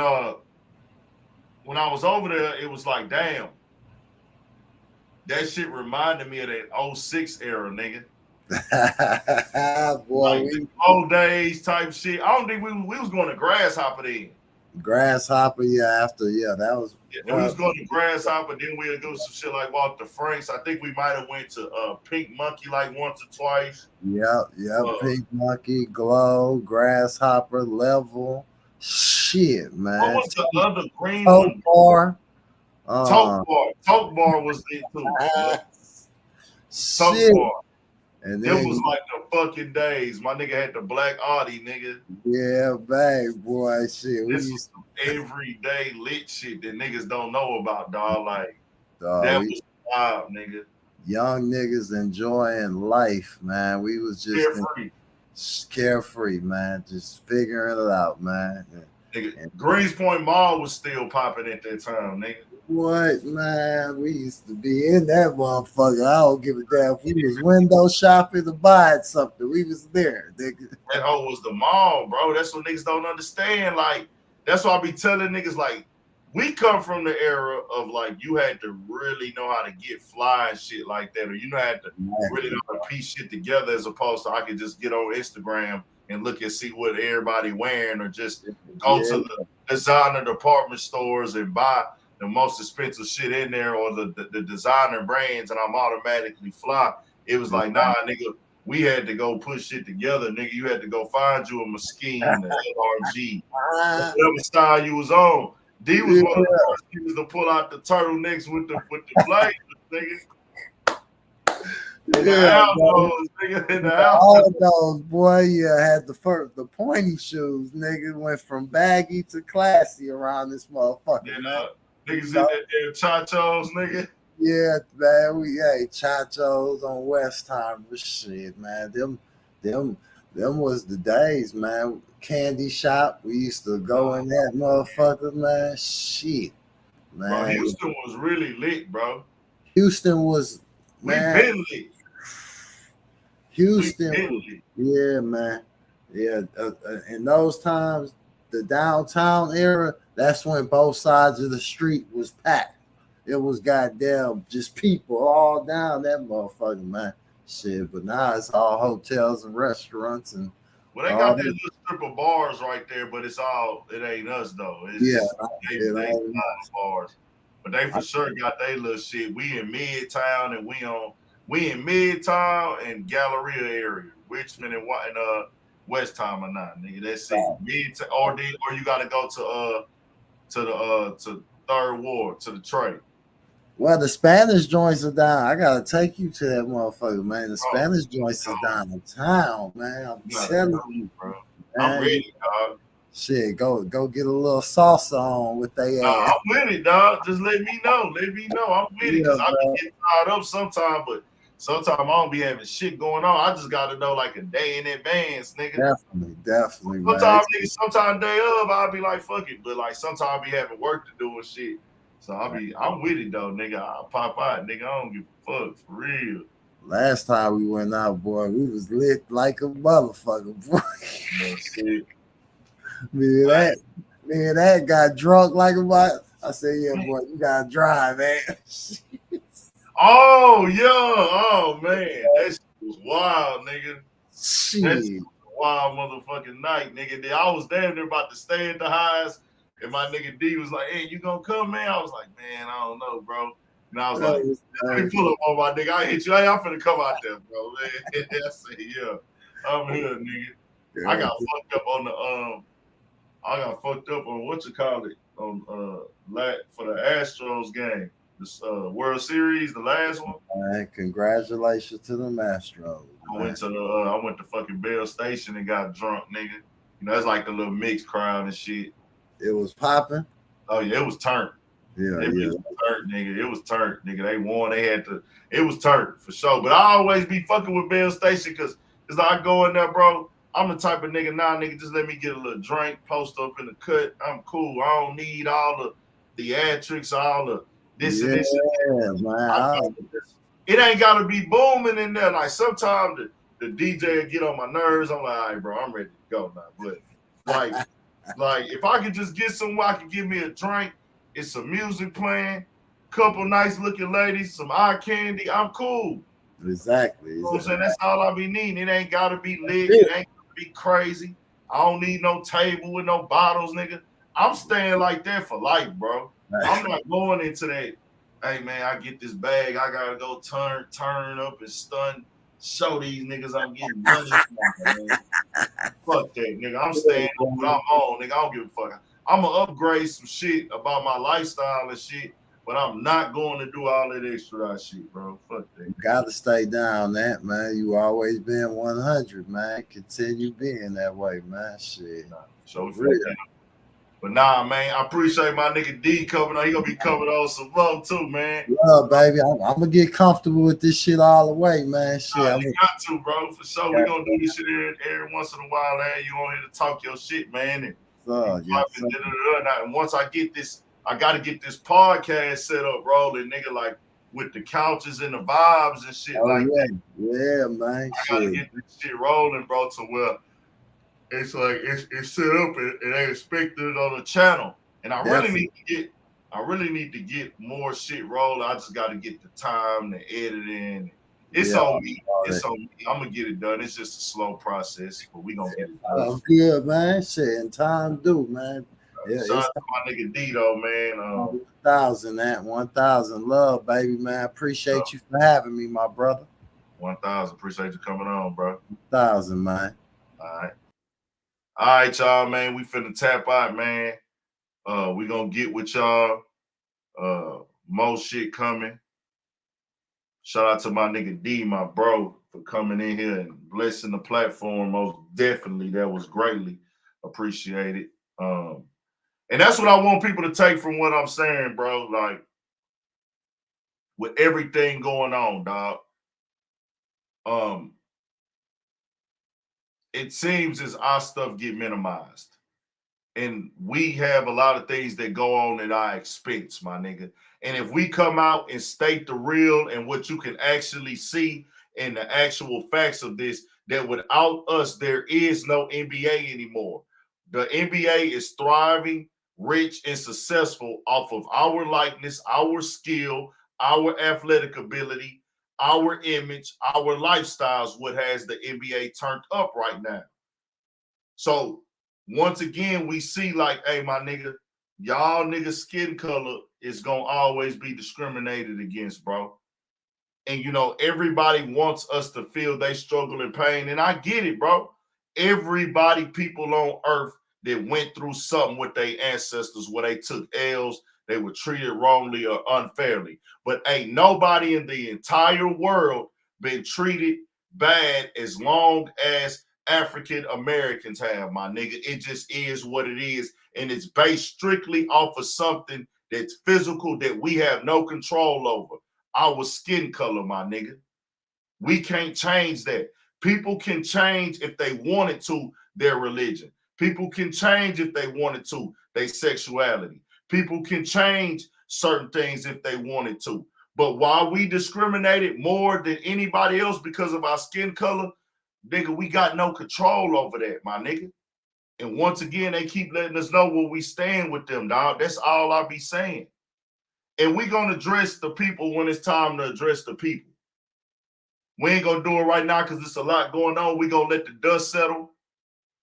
when I was over there, it was like, damn. That shit reminded me of that 06 era, nigga. Boy, like old days type shit. I don't think we was going to Grasshopper then. Grasshopper, that was. Yeah, we was going to Grasshopper, then we'll go some shit like Walter Franks. I think we might have went to Pink Monkey like once or twice. Pink Monkey, Glow, Grasshopper, Level. Shit, man. What was the other green one? Bar. Toke Bar was it too. Toke Bar. And then, it was like the fucking days. My nigga had the black Audi, nigga. Yeah, babe, boy, shit. This is some everyday lit shit that niggas don't know about, dog. Like, that was wild, nigga. Young niggas enjoying life, man. We was just carefree, man. Just figuring it out, man. Nigga, Greenspoint Mall was still popping at that time, nigga. What, man? We used to be in that motherfucker. I don't give a damn if we was window shopping or buying something. We was there, nigga. That hoe was the mall, bro. That's what niggas don't understand. Like, that's why I be telling niggas, like, we come from the era of, like, you had to really know how to get fly and shit like that, or you had to really know how to piece shit together, as opposed to I could just get on Instagram and look and see what everybody wearing, or just go to the designer department stores and buy the most expensive shit in there, or the designer brands, and I'm automatically fly. It was like, nah, nigga, we had to go put shit together, nigga. You had to go find you a Moschine, an LRG, whatever style you was on. D was one of the first niggas to pull out the turtlenecks with the blazers, nigga. In the house. All those, boy, had the pointy shoes, nigga. Went from baggy to classy around this motherfucker, man. Niggas in that damn chachos, nigga. Yeah, man. We chachos on Westheimer, shit, man. Them was the days, man. Candy shop. We used to go in that motherfucker, man. Shit, man. Bro, Houston was really lit, bro. Houston was, man. We been lit. Houston, yeah, man. Yeah, in those times, the downtown era, that's when both sides of the street was packed. It was goddamn just people all down that motherfucker, man. Shit, but now it's all hotels and restaurants and well, they got that little strip of bars right there, but it ain't us though. It's they bars. But they for sure got their little shit. We in Midtown and we in Midtown and Galleria area, Richmond and West Time or not, nigga. That's it. Midtown or you gotta go to Third Ward, to the trade. Well, the Spanish joints are down. I gotta take you to that motherfucker, man. The Spanish joints are downtown, man. I'm telling you, bro. Man, I'm ready, dog. Shit, go get a little salsa on with they ass. I'm with it, dog. Just let me know. Let me know. I'm with it because I be getting tied up sometimes, but sometimes I don't be having shit going on. I just gotta know like a day in advance, nigga. Definitely. Sometimes day of I'll be like, fuck it. But like sometimes I be having work to do and shit. So I'm with it though, nigga. I'll pop out, nigga. I don't give a fuck for real. Last time we went out, boy, we was lit like a motherfucker, boy. Man, that got drunk like a I said, yeah, boy, you gotta drive, man. Oh, yeah. Oh, man. That shit was wild, nigga. Shit. That shit was a wild motherfucking night, nigga. I was damn near about to stay at the highs, and my nigga D was like, hey, you gonna come, man? I was like, man, I don't know, bro. And I was like, let me pull up on my nigga. I hit you. Hey, I'm finna come out there, bro. Man. I said, yeah, I'm here, nigga. Yeah. I got fucked up on what you call it on for the Astros game, this World Series, the last one. Man, congratulations to the Astros. I went to fucking Bell Station and got drunk, nigga. You know, that's like the little mixed crowd and shit. It was popping. Oh yeah, it was turned. Yeah. It was turned, nigga. It was turned, nigga. They won. It was turned for sure. But I always be fucking with Bell Station because I go in there, bro. I'm the type of nigga, nigga, just let me get a little drink, post up in the cut. I'm cool. I don't need all the theatrics, all the this and this. Man. It ain't got to be booming in there. Like sometimes the DJ get on my nerves. I'm like, all right, bro, I'm ready to go now. But like if I could just get somewhere I could give me a drink, it's some music playing, couple nice looking ladies, some eye candy, I'm cool. Exactly. You know what I'm saying? That's all I be needing. It ain't gotta be lit. It ain't gotta be crazy. I don't need no table with no bottles, nigga. I'm staying like that for life, bro. I'm not going into that. Hey man, I get this bag. I gotta go turn up and show these niggas I'm getting money. Fuck that, nigga. I'm staying on what I'm on, nigga. I don't give a fuck. I'm gonna upgrade some shit about my lifestyle and shit. But I'm not going to do all that extra shit, bro. Fuck that. You gotta stay down that, man. You always been 100, man. Continue being that way, man. Shit. So but nah, man, I appreciate my nigga D coming on. He gonna be coming on some love too, man. Yeah, baby. I'm gonna get comfortable with this shit all the way, man. Shit. You got to, bro. For sure. We gonna do this shit every once in a while, man. You on here to talk your shit, man. And once I get this, I got to get this podcast set up rolling, nigga, like with the couches and the vibes and shit that. Yeah, man. I got to get this shit rolling, bro, to where it's like it's set up and they expect it on the channel. And I really need to get more shit rolling. I just got to get the time, the editing. It's on me. It's on me. I'm gonna get it done. It's just a slow process, but we gonna get it done. Oh, good, man. Shit, and time due, man. Yeah, shout out to my nigga D though, man. 1,000 love, baby, man. Appreciate you for having me, my brother. 1,000. Appreciate you coming on, bro. 1,000, man. All right, y'all, man. We finna tap out, man. We gonna get with y'all. More shit coming. Shout out to my nigga D, my bro, for coming in here and blessing the platform. Most definitely, that was greatly appreciated. And that's what I want people to take from what I'm saying, bro. Like, with everything going on, dog. It seems as our stuff get minimized. And we have a lot of things that go on at our expense, my nigga. And if we come out and state the real and what you can actually see and the actual facts of this, that without us, there is no NBA anymore. The NBA is thriving, rich, and successful off of our likeness, our skill, our athletic ability, our image, our lifestyles, what has the NBA turned up right now. So once again, we see like, hey, my nigga, y'all niggas skin color is gonna always be discriminated against, bro. And you know, everybody wants us to feel they struggle and pain. And I get it, bro. Everybody, people on earth that went through something with their ancestors where they took L's, they were treated wrongly or unfairly. But ain't nobody in the entire world been treated bad as long as African Americans have, my nigga. It just is what it is. And it's based strictly off of something that's physical that we have no control over. Our skin color, my nigga. We can't change that. People can change if they wanted to their religion. People can change if they wanted to their sexuality. People can change certain things if they wanted to. But while we discriminated more than anybody else because of our skin color, nigga, we got no control over that, my nigga. And once again, they keep letting us know where we stand with them, dog. That's all I be saying. And we're going to address the people when it's time to address the people. We ain't going to do it right now because there's a lot going on. We're going to let the dust settle.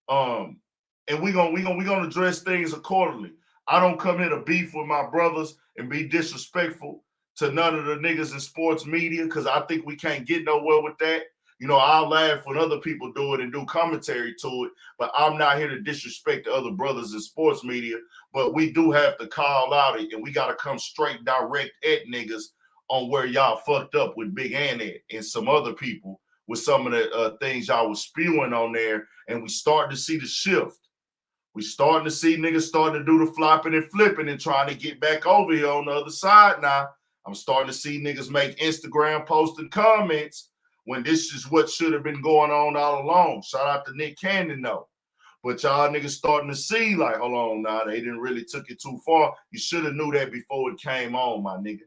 And we're gonna address things accordingly. I don't come here to beef with my brothers and be disrespectful to none of the niggas in sports media because I think we can't get nowhere with that. You know, I'll laugh when other people do it and do commentary to it, but I'm not here to disrespect the other brothers in sports media. But we do have to call out it, and we got to come straight direct at niggas on where y'all fucked up with Big Ant and some other people with some of the things y'all was spewing on there, and we starting to see the shift. We starting to see niggas starting to do the flopping and flipping and trying to get back over here on the other side now. I'm starting to see niggas make Instagram posts and comments when this is what should have been going on all along. Shout out to Nick Cannon, though. But y'all niggas starting to see, like, hold on now, they didn't really took it too far. You should have knew that before it came on, my nigga.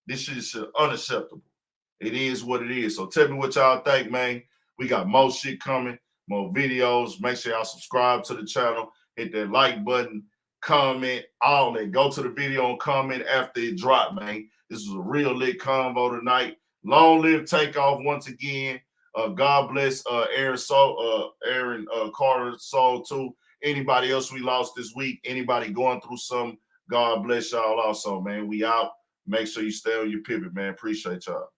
This shit is unacceptable. It is what it is. So tell me what y'all think, man. We got more shit coming, more videos. Make sure y'all subscribe to the channel. Hit that like button, comment, all that. Go to the video and comment after it dropped, man. This was a real lit convo tonight. Long live Takeoff once again. God bless Aaron Carter's soul too. Anybody else we lost this week, anybody going through something, God bless y'all also, man. We out. Make sure you stay on your pivot, man. Appreciate y'all.